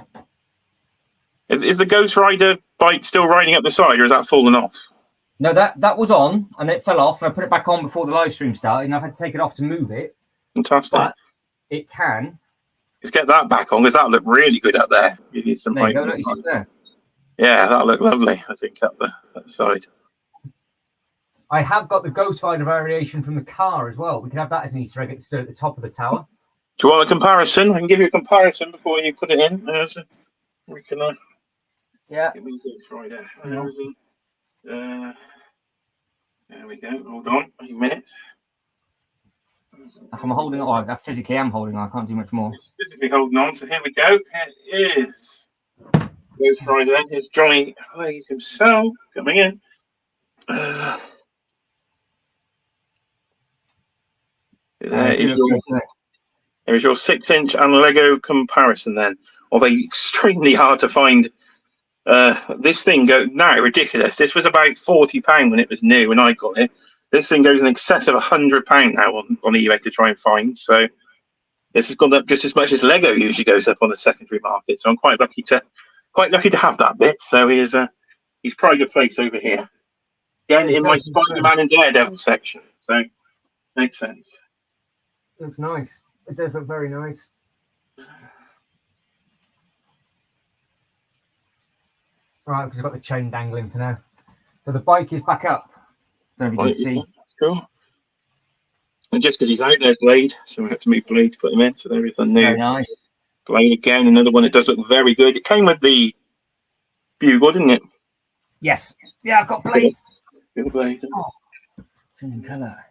Is the Ghost Rider bike still riding up the side, or is that fallen off? No, that was on and it fell off, and I put it back on before the live stream started, and I've had to take it off to move it. Fantastic. But it can. Let's get that back on, because that looked really good up there. You need some there you go, look, you see there. Yeah, that looked lovely, I think, up the side. I have got the Ghost Rider variation from the car as well. We can have that as an Easter egg. It stood at the top of the tower. Do you want a comparison? I can give you a comparison before you put it in. We can. Yeah. Give me Ghost Rider. There we go. Hold on a minute. I'm holding on. I physically am holding on. I can't do much more. Physically holding on. So here we go. Here is Ghost Rider. Here's Johnny Clay himself coming in. There's your 6-inch and Lego comparison then of a extremely hard to find. This thing now ridiculous. This was about £40 when it was new when I got it. This thing goes in excess of £100 now on eBay to try and find. So this has gone up just as much as Lego usually goes up on the secondary market. So I'm quite lucky to have that bit. So he's pride of place over here. Again, in my Spiderman and Daredevil section. So makes sense. Looks nice. It does look very nice. Right, because I've got the chain dangling for now. So the bike is back up. Don't know if you can see. Cool. And just because he's out there, Blade, so we had to move Blade to put him in. So there is a new Very nice. Blade again. Another one that does look very good. It came with the Bugle, didn't it? Yes. Yeah, I've got blades. Good Blade. Oh, in colour.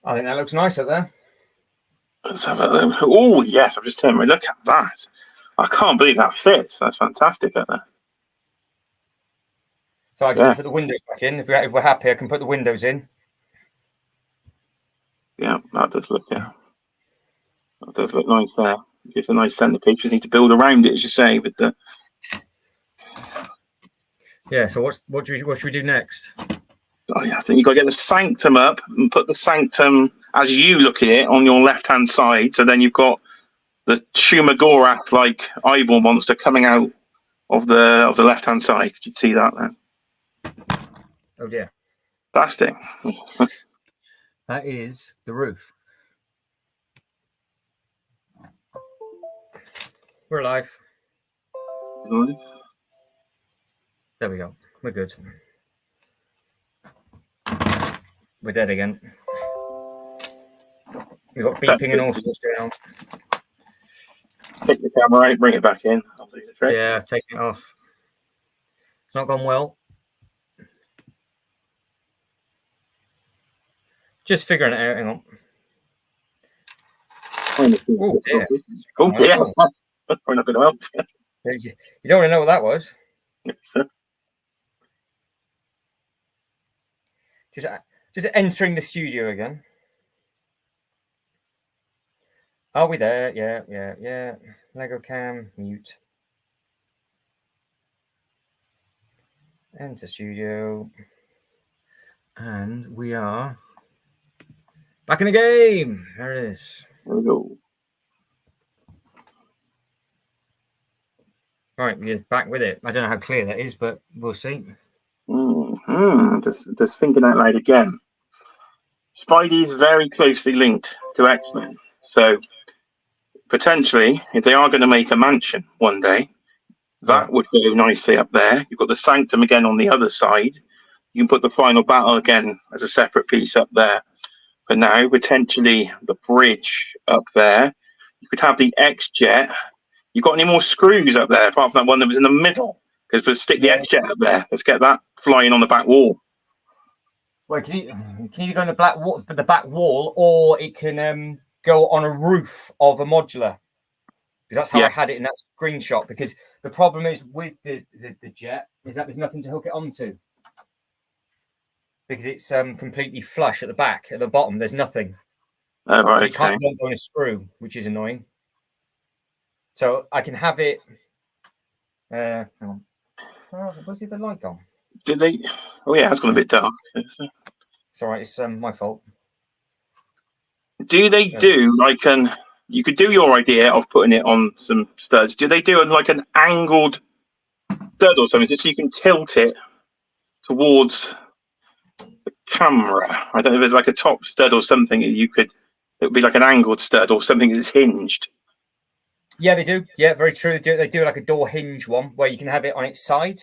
I think that looks nice up there. Let's have a look. Oh, yes, I've just turned my look at that. I can't believe that fits. That's fantastic out there. So I just have to put the windows back in. If we're happy, I can put the windows in. Yeah, that does look nice there. It's a nice centerpiece. You need to build around it, as you say, with the. Yeah. So what should we do next? Oh, yeah, I think you've got to get the sanctum up and put the sanctum as you look at it on your left-hand side. So then you've got the Shumagorath like eyeball monster coming out of the left-hand side. Could you see that then? Oh dear. Plastic. That is the roof. We're alive. There we go. We're good. We're dead again. We've got beeping and all sorts going on. Take the camera out, bring it back in. I'll do the trick. Yeah, I've taken it off. It's not gone well. Just figuring it out. Hang on. Oh, dear. Oh, yeah. We're not going to help. You don't want to know what that was. Just entering the studio again. Are we there? Yeah. Lego cam, mute. Enter studio. And we are back in the game. There it is. There we go. Right, we're back with it. I don't know how clear that is, but we'll see. Just thinking out loud again. Spidey's very closely linked to X-Men. So potentially, if they are going to make a mansion one day, that would go nicely up there. You've got the Sanctum again on the other side. You can put the final battle again as a separate piece up there. But now, potentially, the bridge up there. You could have the X-Jet. You got any more screws up there, apart from that one that was in the middle? Because we'll stick the X-Jet up there. Let's get that flying on the back wall. Well, can you go on the back wall, or it can go on a roof of a modular. Because that's how I had it in that screenshot. Because the problem is with the jet is that there's nothing to hook it onto. Because it's completely flush at the back. At the bottom, there's nothing. Oh, right, so you can't go on a screw, which is annoying. So I can have it. Hang on. Was the light gone? Did they? Oh yeah, it's gone a bit dark. It's all right. It's my fault. Do they do like an? You could do your idea of putting it on some studs. Do they do like an angled stud or something so you can tilt it towards the camera? I don't know if there's like a top stud or something you could. It would be like an angled stud or something that's hinged. Yeah, they do. Yeah, very true. They do like a door hinge one where you can have it on its side.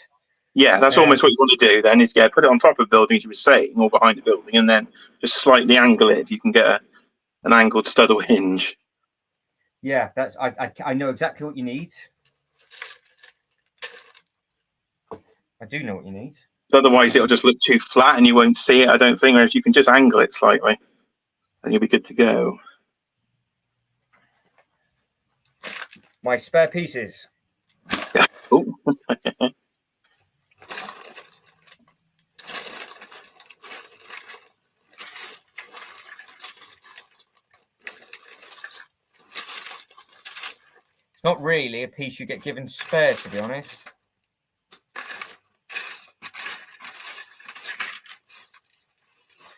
Yeah, that's almost what you want to do then is put it on top of the building, as you were saying, or behind the building, and then just slightly angle it if you can get an angled stud or hinge. Yeah, that's I know exactly what you need. I do know what you need. Otherwise, it'll just look too flat and you won't see it, I don't think. Whereas you can just angle it slightly and you'll be good to go. My spare pieces. Oh. It's not really a piece you get given spare, to be honest.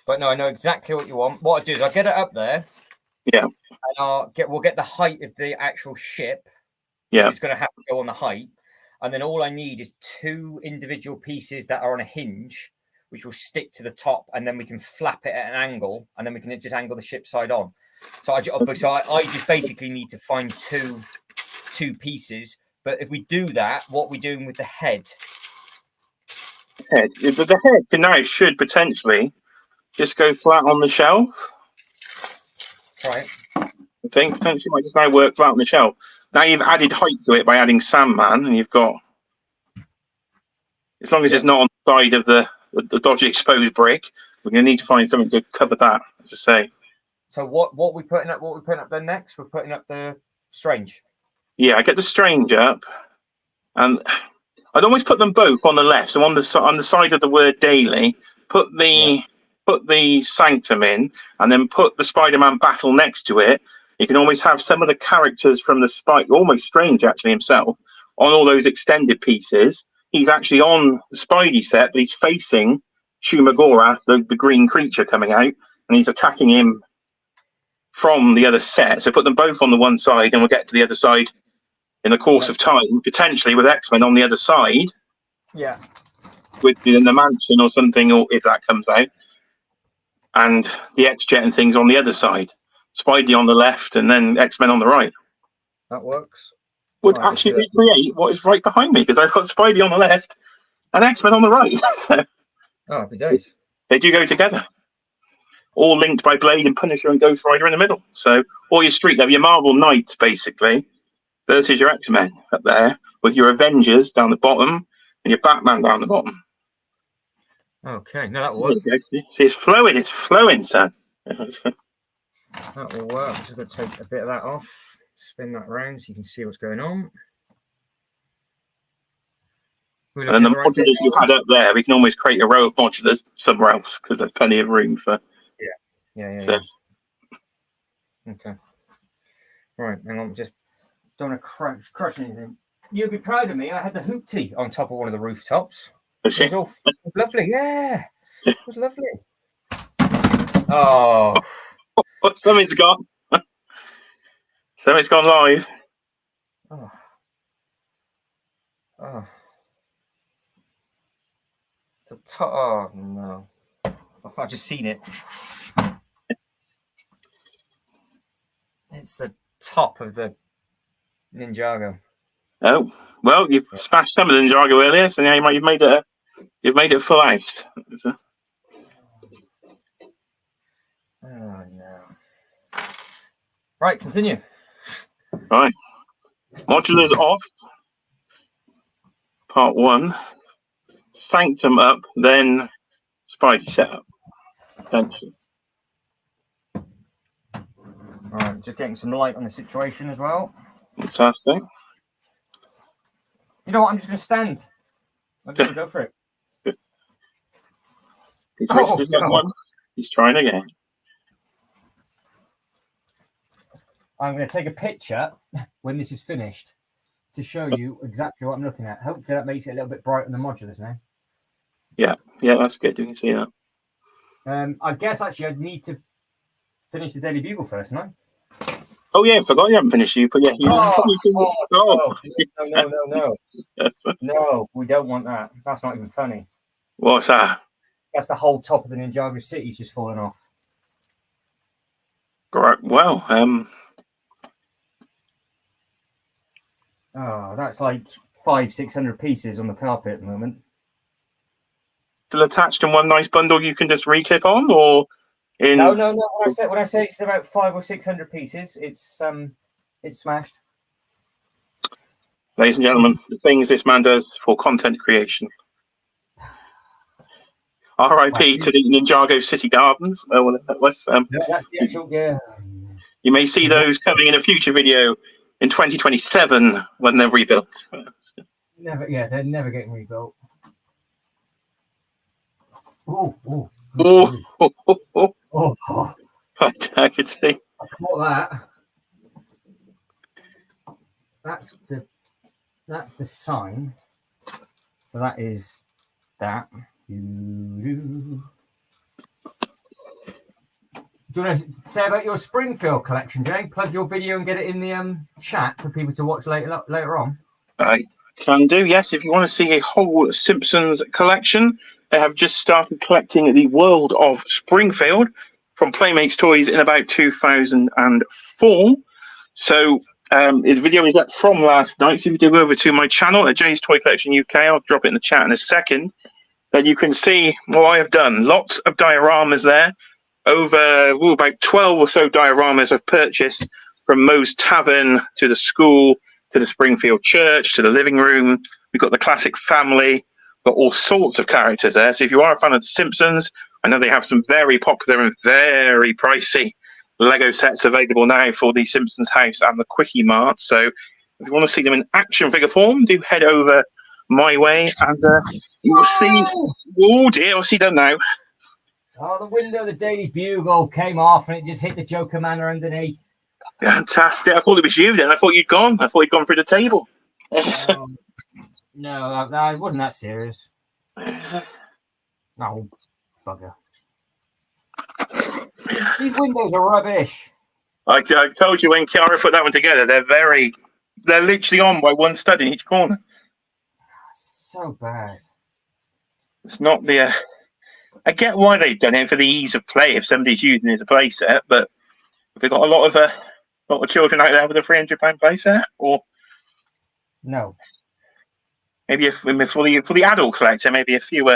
But no, I know exactly what you want. What I do is I'll get it up there. Yeah. And we'll get the height of the actual ship. Yeah. It's going to have to go on the height. And then all I need is 2 individual pieces that are on a hinge, which will stick to the top, and then we can flap it at an angle, and then we can just angle the ship side on. So I just basically need to find two pieces. But if we do that, what are we doing with the head? The head now should potentially just go flat on the shelf. Right. I think potentially might just now work flat on the shelf. Now you've added height to it by adding Sandman, and you've got, as long as it's not on the side of the dodgy exposed brick, we're going to need to find something to cover that. To say. So what we putting up? What we putting up then next? We're putting up the Strange. Yeah, I get the Strange up, and I'd always put them both on the left. So on the side of the word daily, put the Sanctum in, and then put the Spider-Man battle next to it. You can always have some of the characters from the almost Strange actually himself, on all those extended pieces. He's actually on the Spidey set, but he's facing Shumagora, the green creature coming out, and he's attacking him from the other set. So put them both on the one side, and we'll get to the other side in the course of time, potentially with X-Men on the other side. Yeah. With the mansion or something, or if that comes out. And the X-Jet and things on the other side. Spidey on the left, and then X-Men on the right. That works. Would actually recreate what is right behind me, because I've got Spidey on the left and X-Men on the right. So happy days. They do go together. All linked by Blade and Punisher and Ghost Rider in the middle. So all your street level, your Marvel Knights basically, versus your X-Men up there, with your Avengers down the bottom and your Batman down the bottom. Okay, no, that will work. It's flowing, son. That will work. I'm just going to take a bit of that off, spin that around so you can see what's going on. And then the modulars you had up there, we can almost create a row of modulars somewhere else, because there's plenty of room for. Yeah. Okay. Right, and I'm just don't want to crush anything. You'd be proud of me. I had the hoopty on top of one of the rooftops. It was all lovely. Yeah, it was lovely. Oh, something's gone. Something's gone live. Oh. Oh no! I've just seen it. It's the top of the Ninjago. Oh well, you've smashed some of the Ninjago earlier, so now you've made it full out. Oh no! Right, continue. Right, modulars off. Part 1. Sanctum up, then Spidey setup. Essentially. Alright, just getting some light on the situation as well. Fantastic. You know what? I'm just going to stand. I'm just going to go for it. He's trying again. I'm going to take a picture when this is finished to show you exactly what I'm looking at. Hopefully that makes it a little bit brighter than the modulars now. Yeah, that's good. You can see that. I guess actually I'd need to finish the Daily Bugle first, no? Oh yeah, I forgot you haven't finished. No, no, we don't want that. That's not even funny. What's that? That's the whole top of the Ninjago city's just fallen off. Right. Well, that's like 500-600 pieces on the carpet at the moment. Still attached in one nice bundle you can just re-clip on, or in? No. When I say it's about 500 or 600 pieces, it's smashed. Ladies and gentlemen, the things this man does for content creation. R.I.P. to the Ninjago City Gardens. Well, that was, that's the actual. Yeah. You may see those coming in a future video in 2027 when they're rebuilt. They're never getting rebuilt. Oh. I could see. I caught that. That's the sign. So that is that. Do you want to say about your Springfield collection, Jay? Plug your video and get it in the chat for people to watch later on. I can do, yes. If you want to see a whole Simpsons collection, They have just started collecting the world of Springfield from Playmates Toys in about 2004. So the video is up from last night. So if you do go over to my channel at Jay's Toy Collection UK, I'll drop it in the chat in a second. Then you can see what I have done. Lots of dioramas there. Over about 12 or so dioramas I've purchased, from Moe's Tavern to the school to the Springfield Church to the living room. We've got the classic family, got all sorts of characters there. So if you are a fan of The Simpsons, I know they have some very popular and very pricey Lego sets available now for the Simpsons house and the Quickie Mart. So if you want to see them in action figure form, do head over my way and you will see. Oh dear, what's he done now? Oh, the window of the Daily Bugle came off and it just hit the Joker Manor underneath. Fantastic. I thought it was you then. I thought you'd gone. I thought you'd gone through the table. No, it wasn't that serious. Oh, bugger. These windows are rubbish. I told you when Kiara put that one together, they're literally on by one stud in each corner. So bad. It's not the... I get why they've done it for the ease of play if somebody's using it as a play set, but have we got a lot of children out there with a £300 play set? Or no. Maybe for the adult collector, maybe a few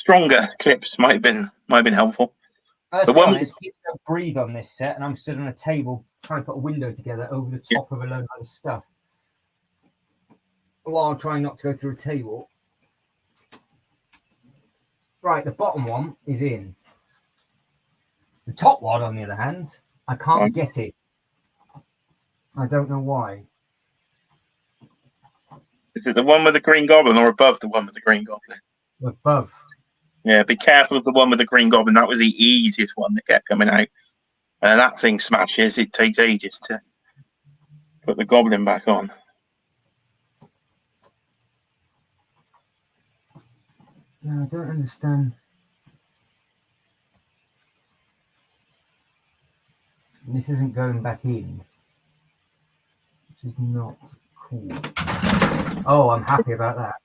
stronger clips might have been helpful. Let's be honest, people don't breathe on this set, and I'm stood on a table trying to put a window together over the top of a load of other stuff while trying not to go through a table. Right, the bottom one is in. The top one, on the other hand, I can't get it. I don't know why. Is it the one with the Green Goblin or above the one with the Green Goblin? Above. Yeah, be careful of the one with the Green Goblin. That was the easiest one that kept coming out. That thing smashes. It takes ages to put the Goblin back on. No, I don't understand. This isn't going back in, which is not cool. Oh, I'm happy about that.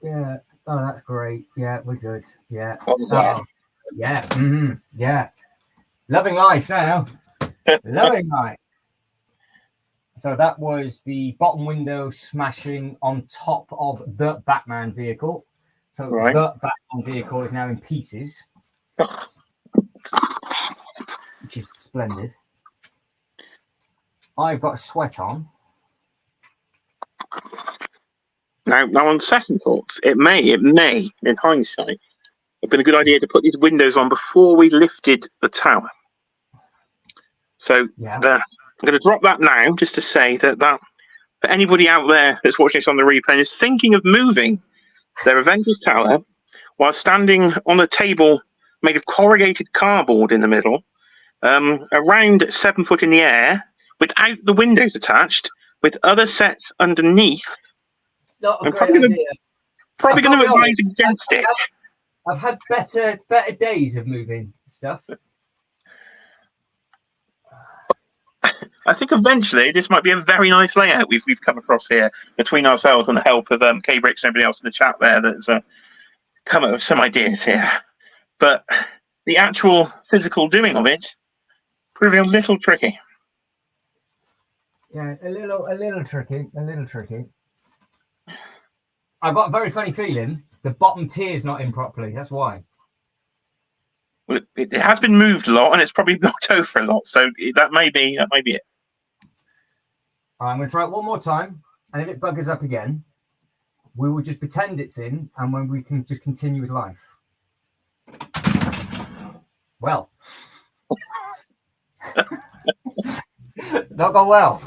Yeah. Oh, that's great. Yeah, we're good. Yeah. Oh, yeah. Mm-hmm. Yeah. Loving life now. Loving life. So that was the bottom window smashing on top of the Batman vehicle. So the Batman vehicle is now in pieces, which is splendid. I've got a sweat on. Now on second thoughts, it may, in hindsight, have been a good idea to put these windows on before we lifted the tower. So I'm going to drop that now, just to say that for anybody out there that's watching this on the replay and is thinking of moving their Avengers Tower while standing on a table made of corrugated cardboard in the middle, around 7 foot in the air, without the windows attached, with other sets underneath, not a great idea. Probably going to advise against it. I've had better days of moving stuff. I think eventually this might be a very nice layout we've come across here between ourselves and the help of K-Bricks and everybody else in the chat there that's come up with some ideas here. But the actual physical doing of it proving a little tricky. Yeah, a little tricky. I've got a very funny feeling the bottom tier's not in properly. That's why. Well, it has been moved a lot and it's probably knocked over a lot. So that may be it. All right, I'm going to try it one more time. And if it buggers up again, we will just pretend it's in and when we can just continue with life. Well. Not gone well.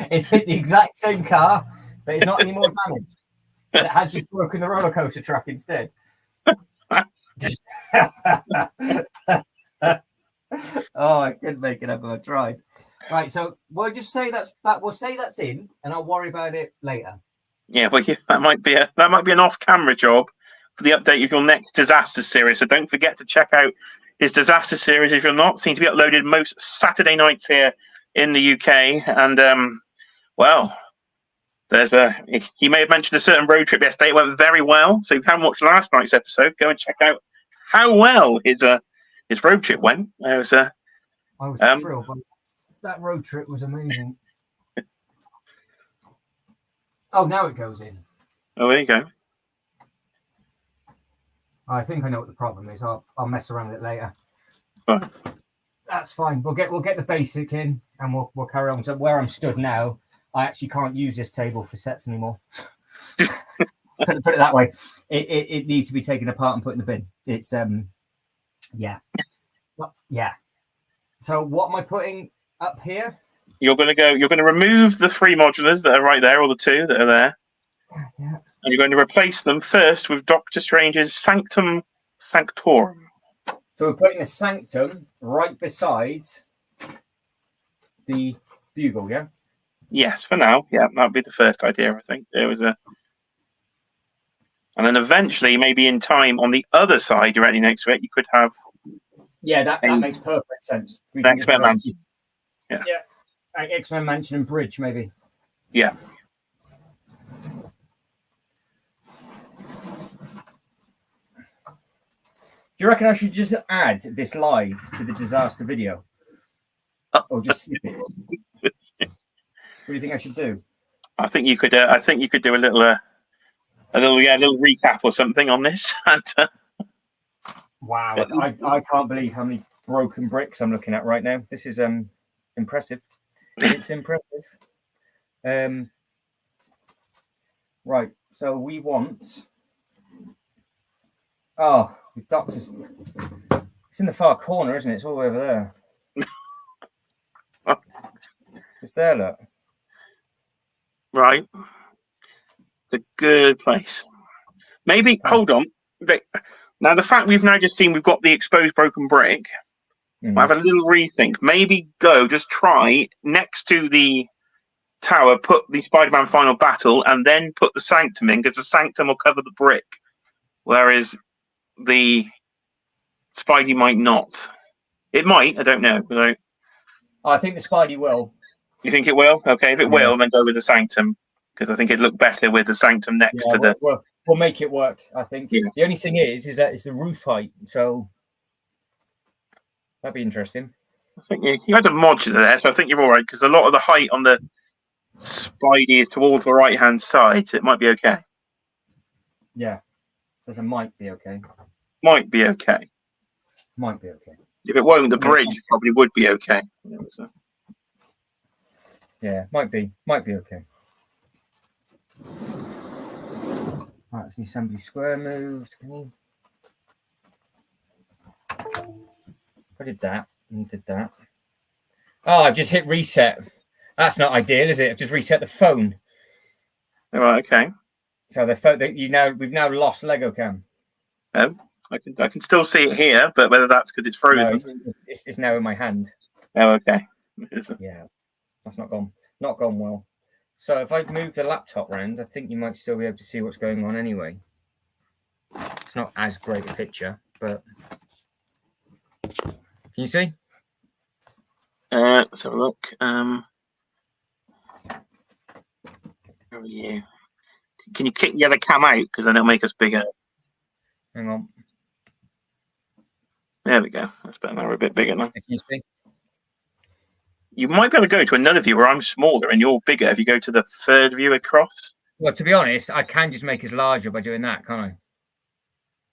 It's hit the exact same car, but it's not any more damaged. But it has just broken the roller coaster track instead. Oh, I couldn't make it up if I tried. Right, so we'll just say we'll say that's in, and I'll worry about it later. Yeah, well, that might be an off-camera job for the update of your next disaster series. So don't forget to check out his disaster series if you're not. Seems to be uploaded most Saturday nights here in the UK, and well, There's he may have mentioned a certain road trip yesterday. It went very well. So if you haven't watched last night's episode, go and check out how well his road trip went. There was I was thrilled. That road trip was amazing. Oh, now it goes in. Oh, there you go. I think I know what the problem is. I'll mess around with it later. Right. That's fine. We'll get the basic in, and we'll carry on. So where I'm stood now, I actually can't use this table for sets anymore. put it that way. It needs to be taken apart and put in the bin. It's yeah. So what am I putting up here? You're going to remove the 3 modulars that are right there, or the 2 that are there. Yeah. And you're going to replace them first with Doctor Strange's Sanctum Sanctorum. So we're putting the Sanctum right beside the Bugle, yeah? Yes, for now. Yeah, that would be the first idea, I think. And then eventually, maybe in time, on the other side, directly next to it, you could have... Yeah, that makes perfect sense. X-Men Mansion. Yeah. X-Men Mansion and Bridge, maybe. Yeah. Do you reckon I should just add this live to the disaster video? Or just snippets? What do you think I should do? I think you could. I think you could do a little recap or something on this. Wow, I can't believe how many broken bricks I'm looking at right now. This is impressive. It's impressive. Right, so we want. Oh, the doctor's. It's in the far corner, isn't it? It's all the way over there. It's there, look. Right. It's a good place. Maybe, hold on. Now, the fact we've now just seen we've got the exposed broken brick, I have a little rethink. Maybe just try next to the tower, put the Spider-Man final battle, and then put the Sanctum in, because the Sanctum will cover the brick, whereas the Spidey might not. It might, I don't know. I think the Spidey will. You think it will? Okay, if it will, then go with the Sanctum, because I think it'd look better with the Sanctum next to the... We'll make it work, I think. Yeah. The only thing is that it's the roof height, so that'd be interesting. I think you had a modular there, so I think you're all right, because a lot of the height on the Spidey is towards the right-hand side, so it might be okay. Yeah, so it might be okay. Might be okay. Might be okay. If it won't, the bridge probably would be okay. Yeah, might be okay. Right, that's the assembly square moved. Can you? I did that and did that. Oh, I've just hit reset. That's not ideal, is it? I've just reset the phone. All right, okay. So we've now lost Lego Cam. I can still see it here, but whether that's because it's frozen. No, it's now in my hand. Oh, okay. Yeah, that's not gone well. So if I move the laptop round, I think you might still be able to see what's going on anyway. It's not as great a picture, but can you see? Let's have a look. How are you? Can you kick the other cam out? Because then it'll make us bigger. Hang on. There we go. That's better now. We're a bit bigger now. Can you see? You might be able to go to another view where I'm smaller and you're bigger if you go to the third view across. Well, to be honest, I can just make us larger by doing that, can't I?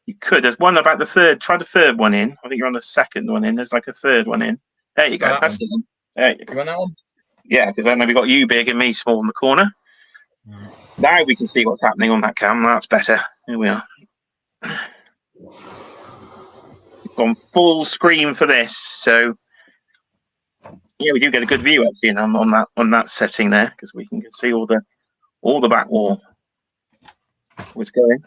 You could. There's one about the third. Try the third one in. I think you're on the second one in. There's like a third one in. There you go. That's it. There you go. You want that one? Yeah, because then we've got you big and me small in the corner. Now we can see what's happening on that cam. That's better. Here we are. Gone full screen for this, so yeah, we do get a good view actually on that setting there, because we can see all the back wall. It's going.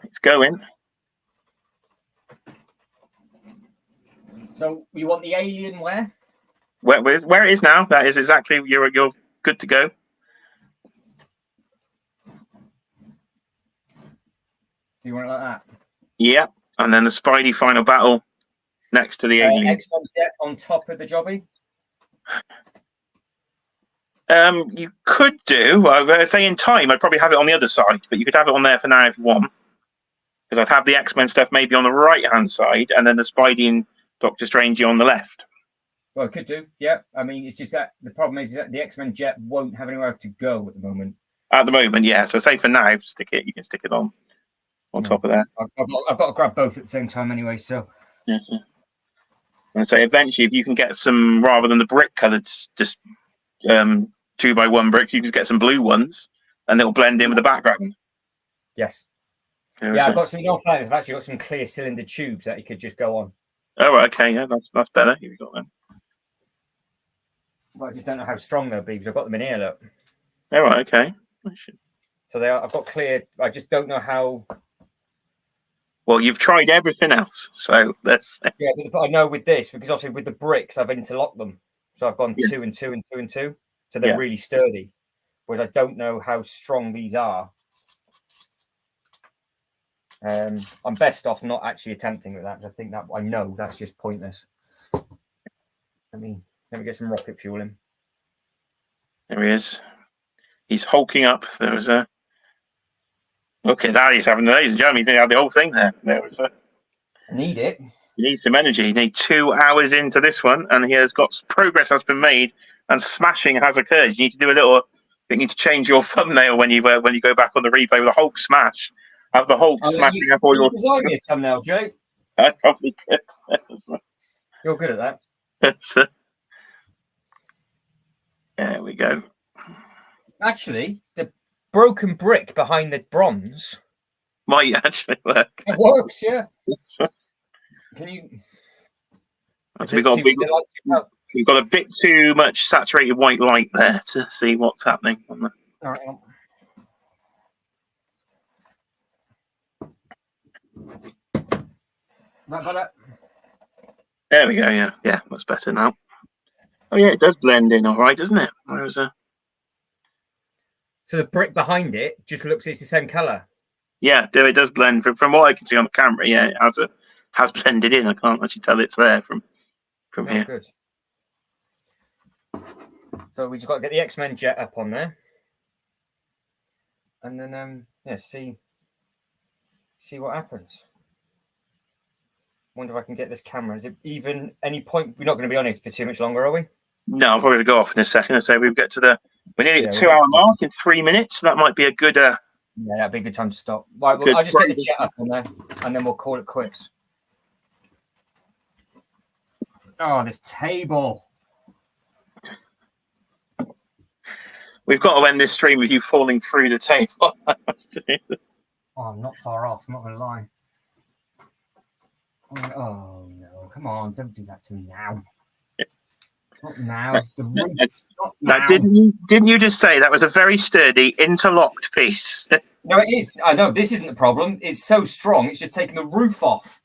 So you want the alien where? Where it is now. That is exactly you're good to go. Do you want it like that? Yeah, and then the Spidey final battle next to the alien. X-Men jet on top of the jobby. You could do. I say in time, I'd probably have it on the other side, but you could have it on there for now if you want. Because I'd have the X-Men stuff maybe on the right-hand side, and then the Spidey and Doctor Strange on the left. Well, it could do. Yeah. I mean, it's just that the problem is that the X-Men jet won't have anywhere to go at the moment. At the moment, yeah. So say for now, you can stick it on top of there. I've got to grab both at the same time anyway. So. Yeah. And say eventually, if you can get some rather than the brick coloured, just 2x1 bricks, you can get some blue ones, and it'll blend in with the background. Yes. Yeah, I've got some. I've actually got some clear cylinder tubes that you could just go on. Oh, right, okay, yeah, that's better. You've got them. But I just don't know how strong they'll be because I've got them in here. Look. All right, okay. So they are. I've got clear. I just don't know how. Well, you've tried everything else, so that's. Yeah, but I know with this because obviously with the bricks I've interlocked them, so I've gone 2 and 2 and 2 and 2, so they're really sturdy. Whereas I don't know how strong these are. I'm best off not actually attempting with that. I think that I know that's just pointless. Let me get some rocket fuel in. There he is. He's hulking up. There was a. Look at that. He's having, ladies and gentlemen, he had the whole thing there. There was a. I need it. You need some energy. You need 2 hours into this one, and he has got progress has been made, and smashing has occurred. You need to do a little. You need to change your thumbnail when you go back on the replay with a Hulk smash. Have the Hulk smashing up all your. Design me a thumbnail, Jake. I probably could. You're good at that. There we go. Actually, the broken brick behind the bronze might actually work. It works, yeah. Can you? We've got a bit too much saturated white light there to see what's happening on the. All right. That better? There we go. Yeah, that's better now. Oh yeah, it does blend in all right, doesn't it? There's a. So the brick behind it just looks it's the same color. Yeah, it does blend from what I can see on the camera. Yeah, it has blended in. I can't actually tell it's there from here. Good. So we just got to get the X-Men jet up on there, and then see what happens. Wonder if I can get this camera. Is it even any point? We're not going to be on it for too much longer, are we? No, I'll probably go off in a second and say we'll get to the. We're nearly at 2 hour mark in 3 minutes. So that might be a good. Yeah, that'd be a good time to stop. Right, well, I'll just get the jet up on there, and then we'll call it quits. Oh, this table. We've got to end this stream with you falling through the table. Oh, I'm not far off. I'm not going to lie. Oh no! Come on! Don't do that to me now. Not now. The roof. Not now. Didn't you just say that was a very sturdy interlocked piece? No, it is. I know this isn't the problem. It's so strong. It's just taking the roof off.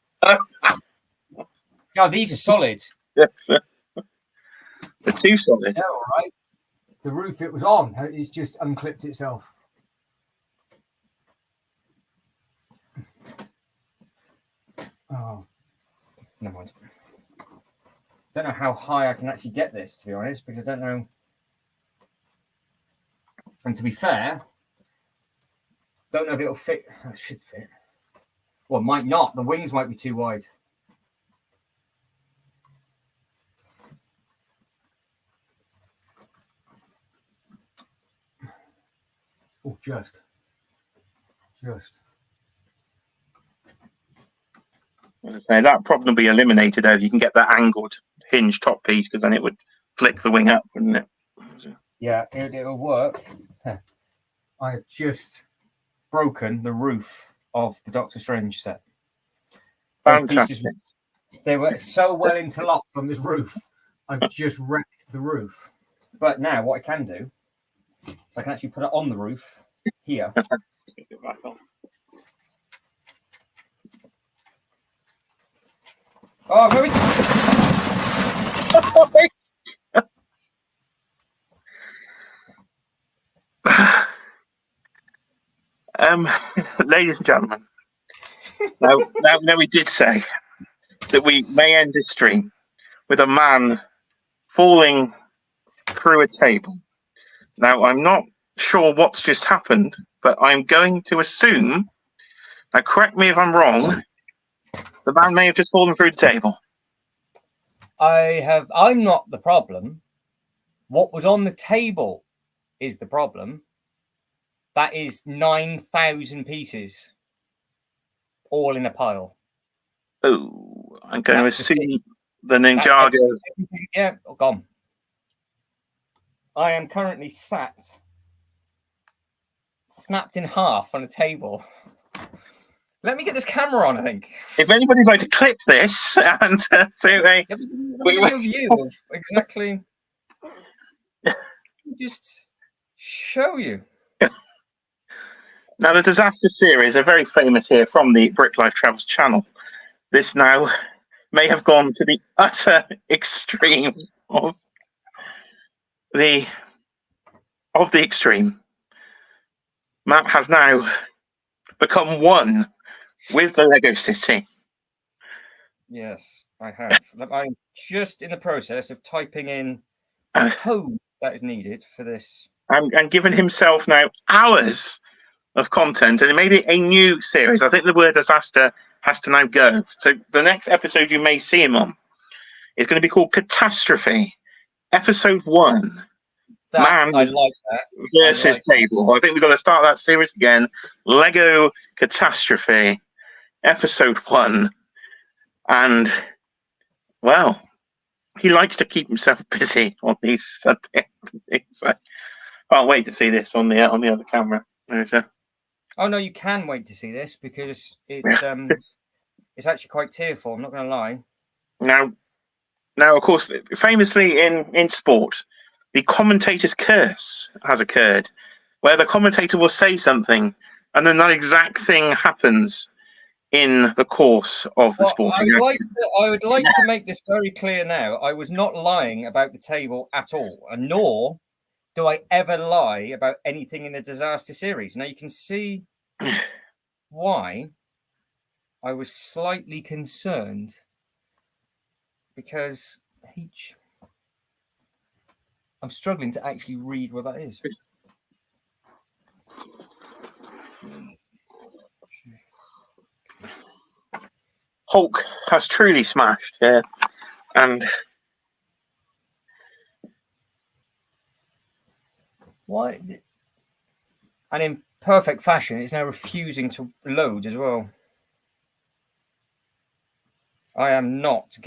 No, these are solid. They're too solid. Yeah, all right. The roof it was on. It's just unclipped itself. Oh. Never mind. Don't know how high I can actually get this, to be honest, because I don't know. And to be fair, don't know if it'll fit. Oh, it should fit. Well, it might not. The wings might be too wide. Oh, just. So that problem will be eliminated if you can get that angled hinge top piece, because then it would flick the wing up, wouldn't it? Yeah, it'll work. I've just broken the roof of the Doctor Strange set. Fantastic. They were so well interlocked on this roof. I've just wrecked the roof. But now what I can do is I can actually put it on the roof here. Oh, very. Ladies and gentlemen, now we did say that we may end this stream with a man falling through a table Now, I'm not sure what's just happened, but I'm going to assume, now correct me if I'm wrong, the man may have just fallen through the table. I'm not the problem. What was on the table is the problem. That is 9,000 pieces, all in a pile. Oh, I'm going That's to the assume the Ninjago. Yeah, gone. I am currently snapped in half on a table. Let me get this camera on, I think. If anybody'd like to clip this and do a view of exactly. Just show you. Now, the disaster series are very famous here from the Brick Life Travels channel. This now may have gone to the utter extreme of the extreme. Matt has now become one with the Lego City. Yes, I have. I'm just in the process of typing in the code that is needed for this. And given himself now hours of content, and maybe a new series. I think the word disaster has to now go. So the next episode you may see him on is going to be called Catastrophe, Episode 1. Man, I like that. Versus Table. I think we've got to start that series again. Lego Catastrophe, Episode 1. And, well, he likes to keep himself busy on these Sundays. Can't wait to see this on the other camera. Oh no, you can wait to see this because it's it's actually quite tearful. I'm not going to lie. Now, of course, famously in sport, the commentator's curse has occurred, where the commentator will say something, and then that exact thing happens in the course of the sport. I would like to make this very clear now. I was not lying about the table at all, and nor do I ever lie about anything in the disaster series. Now you can see why I was slightly concerned, because I'm struggling to actually read what that is. Hulk has truly smashed, yeah, and why? And in perfect fashion, it's now refusing to load as well. I'm not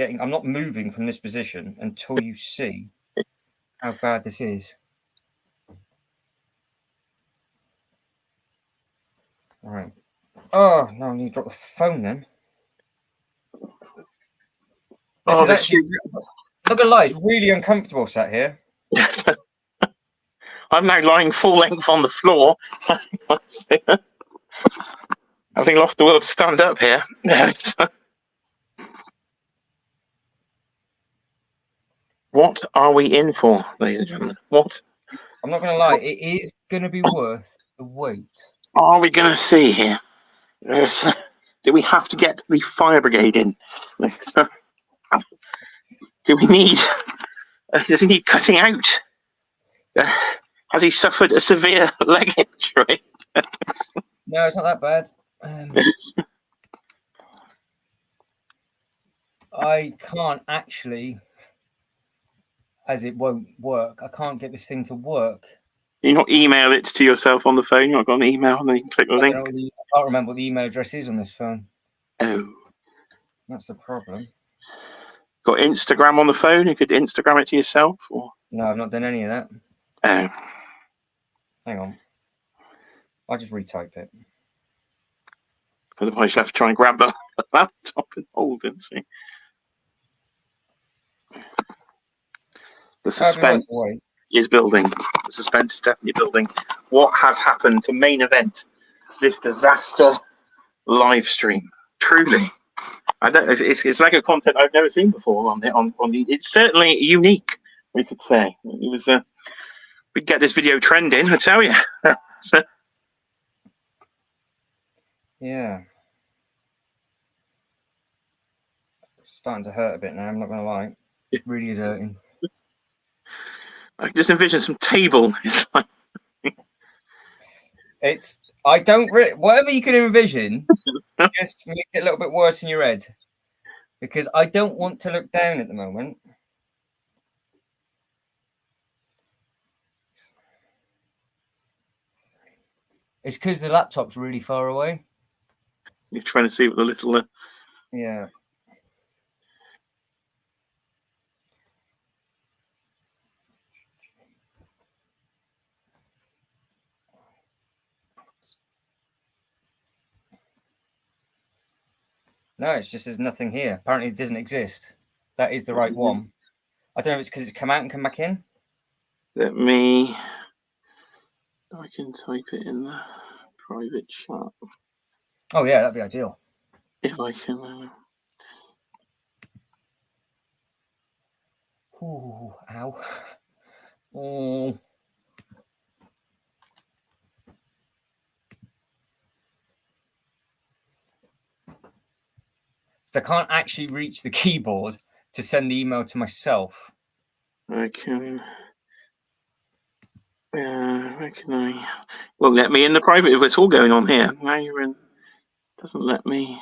moving from this position until you see how bad this is. All right. Oh, no, I need to drop the phone then. This is actually, I'm not going to lie, it's really uncomfortable sat here. Yes. I'm now lying full length on the floor. Having lost the will to stand up here. What are we in for, ladies and gentlemen? What? I'm not going to lie, it is going to be worth the wait. Are we going to see here? Do we have to get the fire brigade in? Do we need? Does he need cutting out? Has he suffered a severe leg injury? No, it's not that bad. I can't actually, as it won't work. I can't get this thing to work. You not email it to yourself on the phone? You've not got an email, and then you can click the link. I can't remember what the email address is on this phone. Oh, that's the problem. Got Instagram on the phone? You could Instagram it to yourself, or no, I've not done any of that. Oh, hang on. I'll just retype it. Otherwise, you have to try and grab the laptop and hold it. See, the suspense is building. The suspense is definitely building. What has happened to main event this disaster live stream? Truly, it's Lego content I've never seen before on the. It's certainly unique. We could say it was. We'd get this video trending, I tell you. Yeah. It's starting to hurt a bit now, I'm not going to lie. It really is hurting. I just envision some table. It's like I don't really, whatever you can envision, just make it a little bit worse in your head, because I don't want to look down at the moment. It's because the laptop's really far away. you're trying to see what the little. Yeah. No, it's just there's nothing here. Apparently it doesn't exist. That is the right one. I don't know if it's because it's come out and come back in. Let me. I can type it in the private chat Oh yeah, that'd be ideal. if I can. Ooh, ow. Oh. So I can't actually reach the keyboard to send the email to myself. I can. Where can I? Well, let me in the private if it's all going on here. Now you're in. Doesn't let me.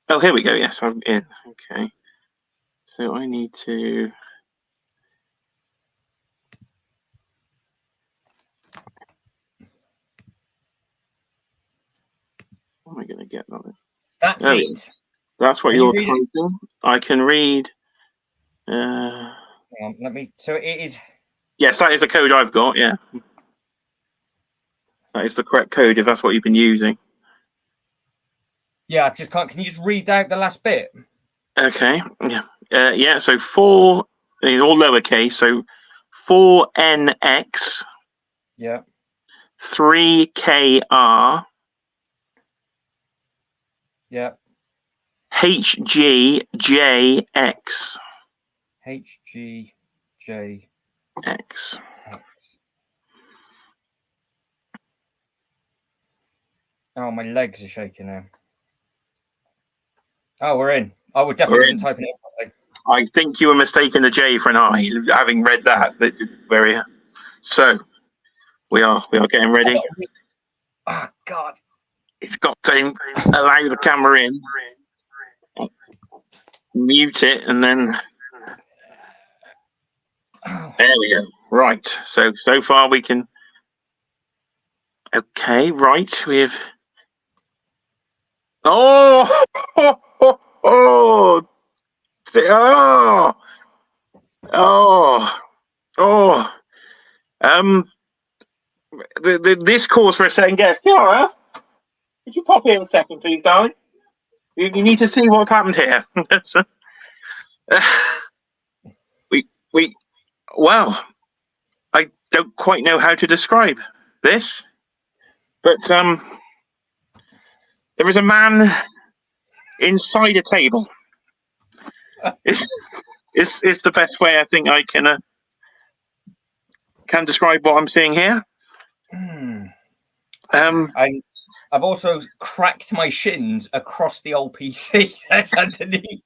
Oh, here we go. Yes, I'm in. Okay. So I need to. How am I going to get that? That's Oh, it. That's what Can you you're read it? typing. I can read. Hang on, let me. So it is. Yes, that is the code I've got. Yeah, that is the correct code if that's what you've been using. Yeah, I just can't. Can you just read out the last bit? Okay. Yeah. Yeah. So 4 in all lowercase. So 4NX Yeah. 3KR Yeah. HGJX HGJX. X. Oh, my legs are shaking now. Oh, we're in. Oh, we definitely wasn't typing it properly. I think you were mistaking the J for an I, having read that. Very. So we are getting ready. Oh God. It's got to allow the camera in, mute it, and then there we go. Right. So far we can. Okay. Right. We've. Oh. Oh. Oh. Oh. Oh. This calls for a second guess. Kiara, could you pop here a second, please, darling? You need to see what's happened here. So, well, I don't quite know how to describe this, but there is a man inside a table. It's the best way I think I can describe what I'm seeing here. I've also cracked my shins across the old PC that's underneath.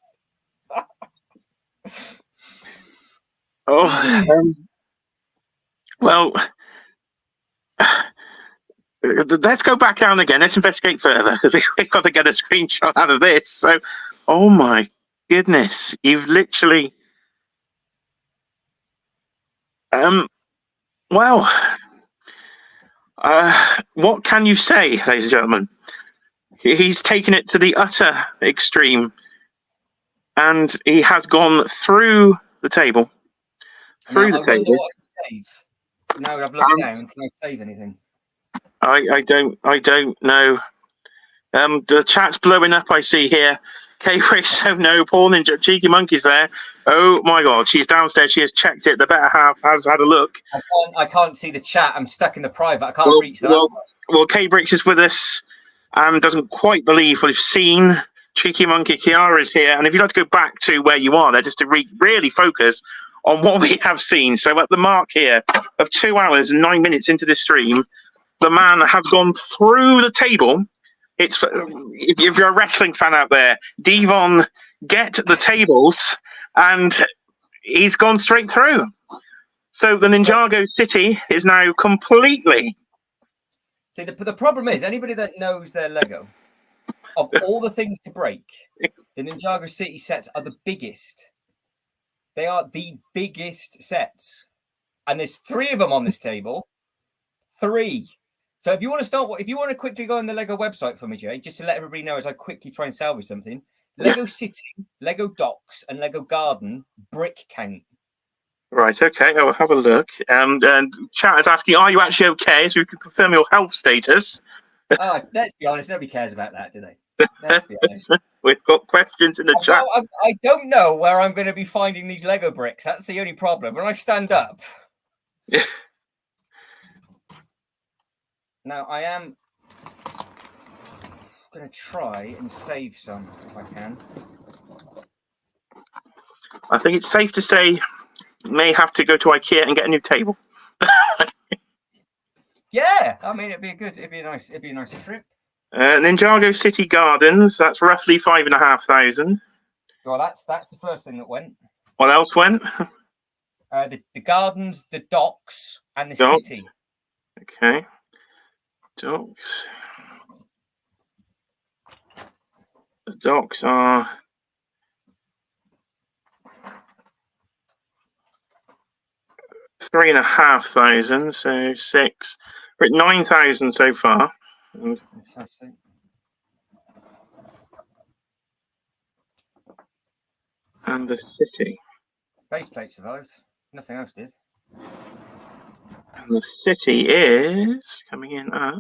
Well, let's go back down again. Let's investigate further because we've got to get a screenshot out of this. So, oh my goodness, you've literally. Well, what can you say, ladies and gentlemen? He's taken it to the utter extreme, and he has gone through the table. Now, I wonder what I can save. Now I've looked down, can I save anything? I don't know. The chat's blowing up. I see here. K-Race, no, Paul Ninja, Cheeky Monkey's there. Oh my God, she's downstairs. She has checked it. The better half has had a look. I can't see the chat. I'm stuck in the private. I can't reach that. Well, K-Bricks is with us and doesn't quite believe what we've seen. Cheeky Monkey Kiara is here. And if you'd like to go back to where you are there, just to really focus on what we have seen. So at the mark here of 2 hours and 9 minutes into the stream, the man has gone through the table. It's if you're a wrestling fan out there, Devon, get the tables and he's gone straight through. So the Ninjago city is now completely. See, the problem is anybody that knows their Lego, of all the things to break, the Ninjago city sets are the biggest. They are the biggest sets, and there's 3 of them on this table. 3. So if you want to quickly go on the Lego website for me, Jay, just to let everybody know as I quickly try and salvage something. Lego City, Lego Docks, and Lego Garden brick count. Right, okay, I'll have a look. And chat is asking, are you actually okay? So we can confirm your health status. Let's be honest, nobody cares about that, do they? Let's be honest. We've got questions in the chat. Well, I don't know where I'm going to be finding these Lego bricks. That's the only problem. When I stand up. Now, I am going to try and save some if I can. I think it's safe to say you may have to go to IKEA and get a new table. Yeah, I mean, it'd be a nice trip. Ninjago City Gardens, that's roughly 5,500. Well, that's the first thing that went. What else went? The gardens, the docks, and the city. Okay. Docks. The docks are 3,500, so 6. We're at 9,000 so far. And the city. Base plate survived. Nothing else did. And the city is coming in at.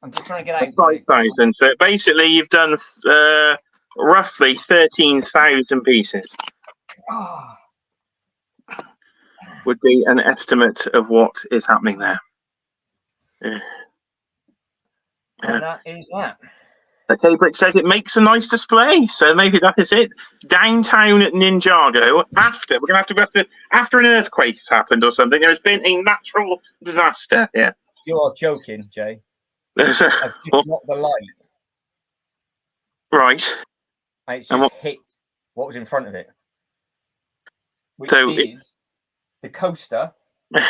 I'm just trying to get out. 5,000. So basically, you've done roughly 13,000 pieces. Would be an estimate of what is happening there. And that is that. Okay, Brick says it makes a nice display, so maybe that is it. Downtown at Ninjago, after an earthquake has happened or something, there has been a natural disaster here. You're joking, Jay. I've just knocked the light. Right. And it's just hit what was in front of it. Which is the coaster, the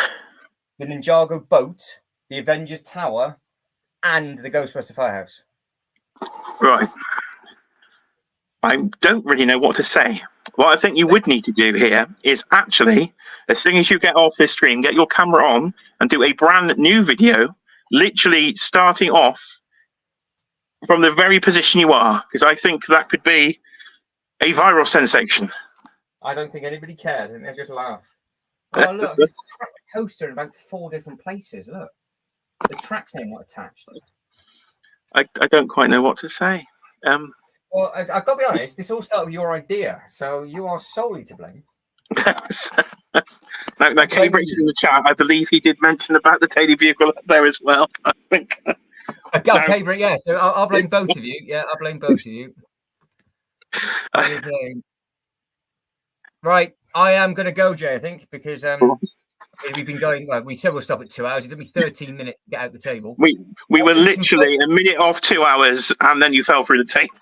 Ninjago boat, the Avengers Tower, and the Ghostbuster Firehouse. Right. I don't really know what to say. What I think you would need to do here is actually, as soon as you get off this stream, get your camera on and do a brand new video, literally starting off from the very position you are, because I think that could be a viral sensation. I don't think anybody cares. I think they just laugh. Oh, look, it's a coaster in about 4 different places. Look, the track's name not attached. I don't quite know what to say. Well, I've got to be honest, this all started with your idea, so you are solely to blame. now Cambridge in the chat, I believe he did mention about the Daily Bugle up there as well. I think. Okay, but yeah, so I'll blame both of you. Yeah, I'll blame both of you. Right, I am going to go, Jay, I think, because we've been going, we said we'll stop at 2 hours. It took me 13 minutes to get out the table. We were literally a minute off 2 hours, and then you fell through the table.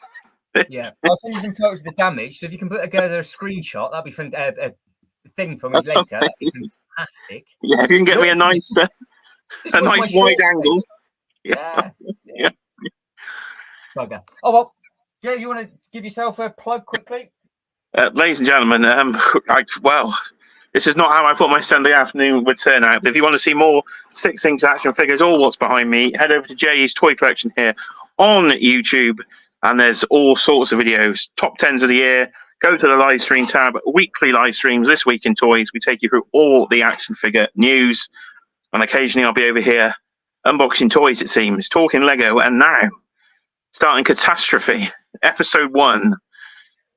Yeah, I'll send you some photos of the damage. So if you can put together a screenshot, that'd be fun. A thing for me later. That'd be fantastic. Yeah, if you can get me a nice wide angle. Yeah. Bugger. Oh well, Jay, you want to give yourself a plug quickly? Ladies and gentlemen, this is not how I thought my Sunday afternoon would turn out. But if you want to see more 6 Inch action figures, all what's behind me, head over to Jay's Toy Collection here on YouTube. And there's all sorts of videos, top 10s of the year. Go to the live stream tab, weekly live streams, This Week in Toys. We take you through all the action figure news. And occasionally I'll be over here unboxing toys, it seems, talking Lego. And now, starting Catastrophe, episode 1,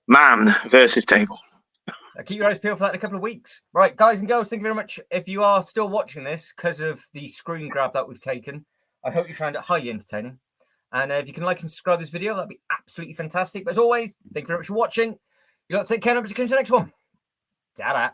Man versus Table. Keep your eyes peeled for that in a couple of weeks. Right, guys and girls, thank you very much. If you are still watching this because of the screen grab that we've taken, I hope you found it highly entertaining. And if you can like and subscribe this video, that'd be absolutely fantastic. But as always, thank you very much for watching. You lot take care and I'll see you in the next one. Ta-da.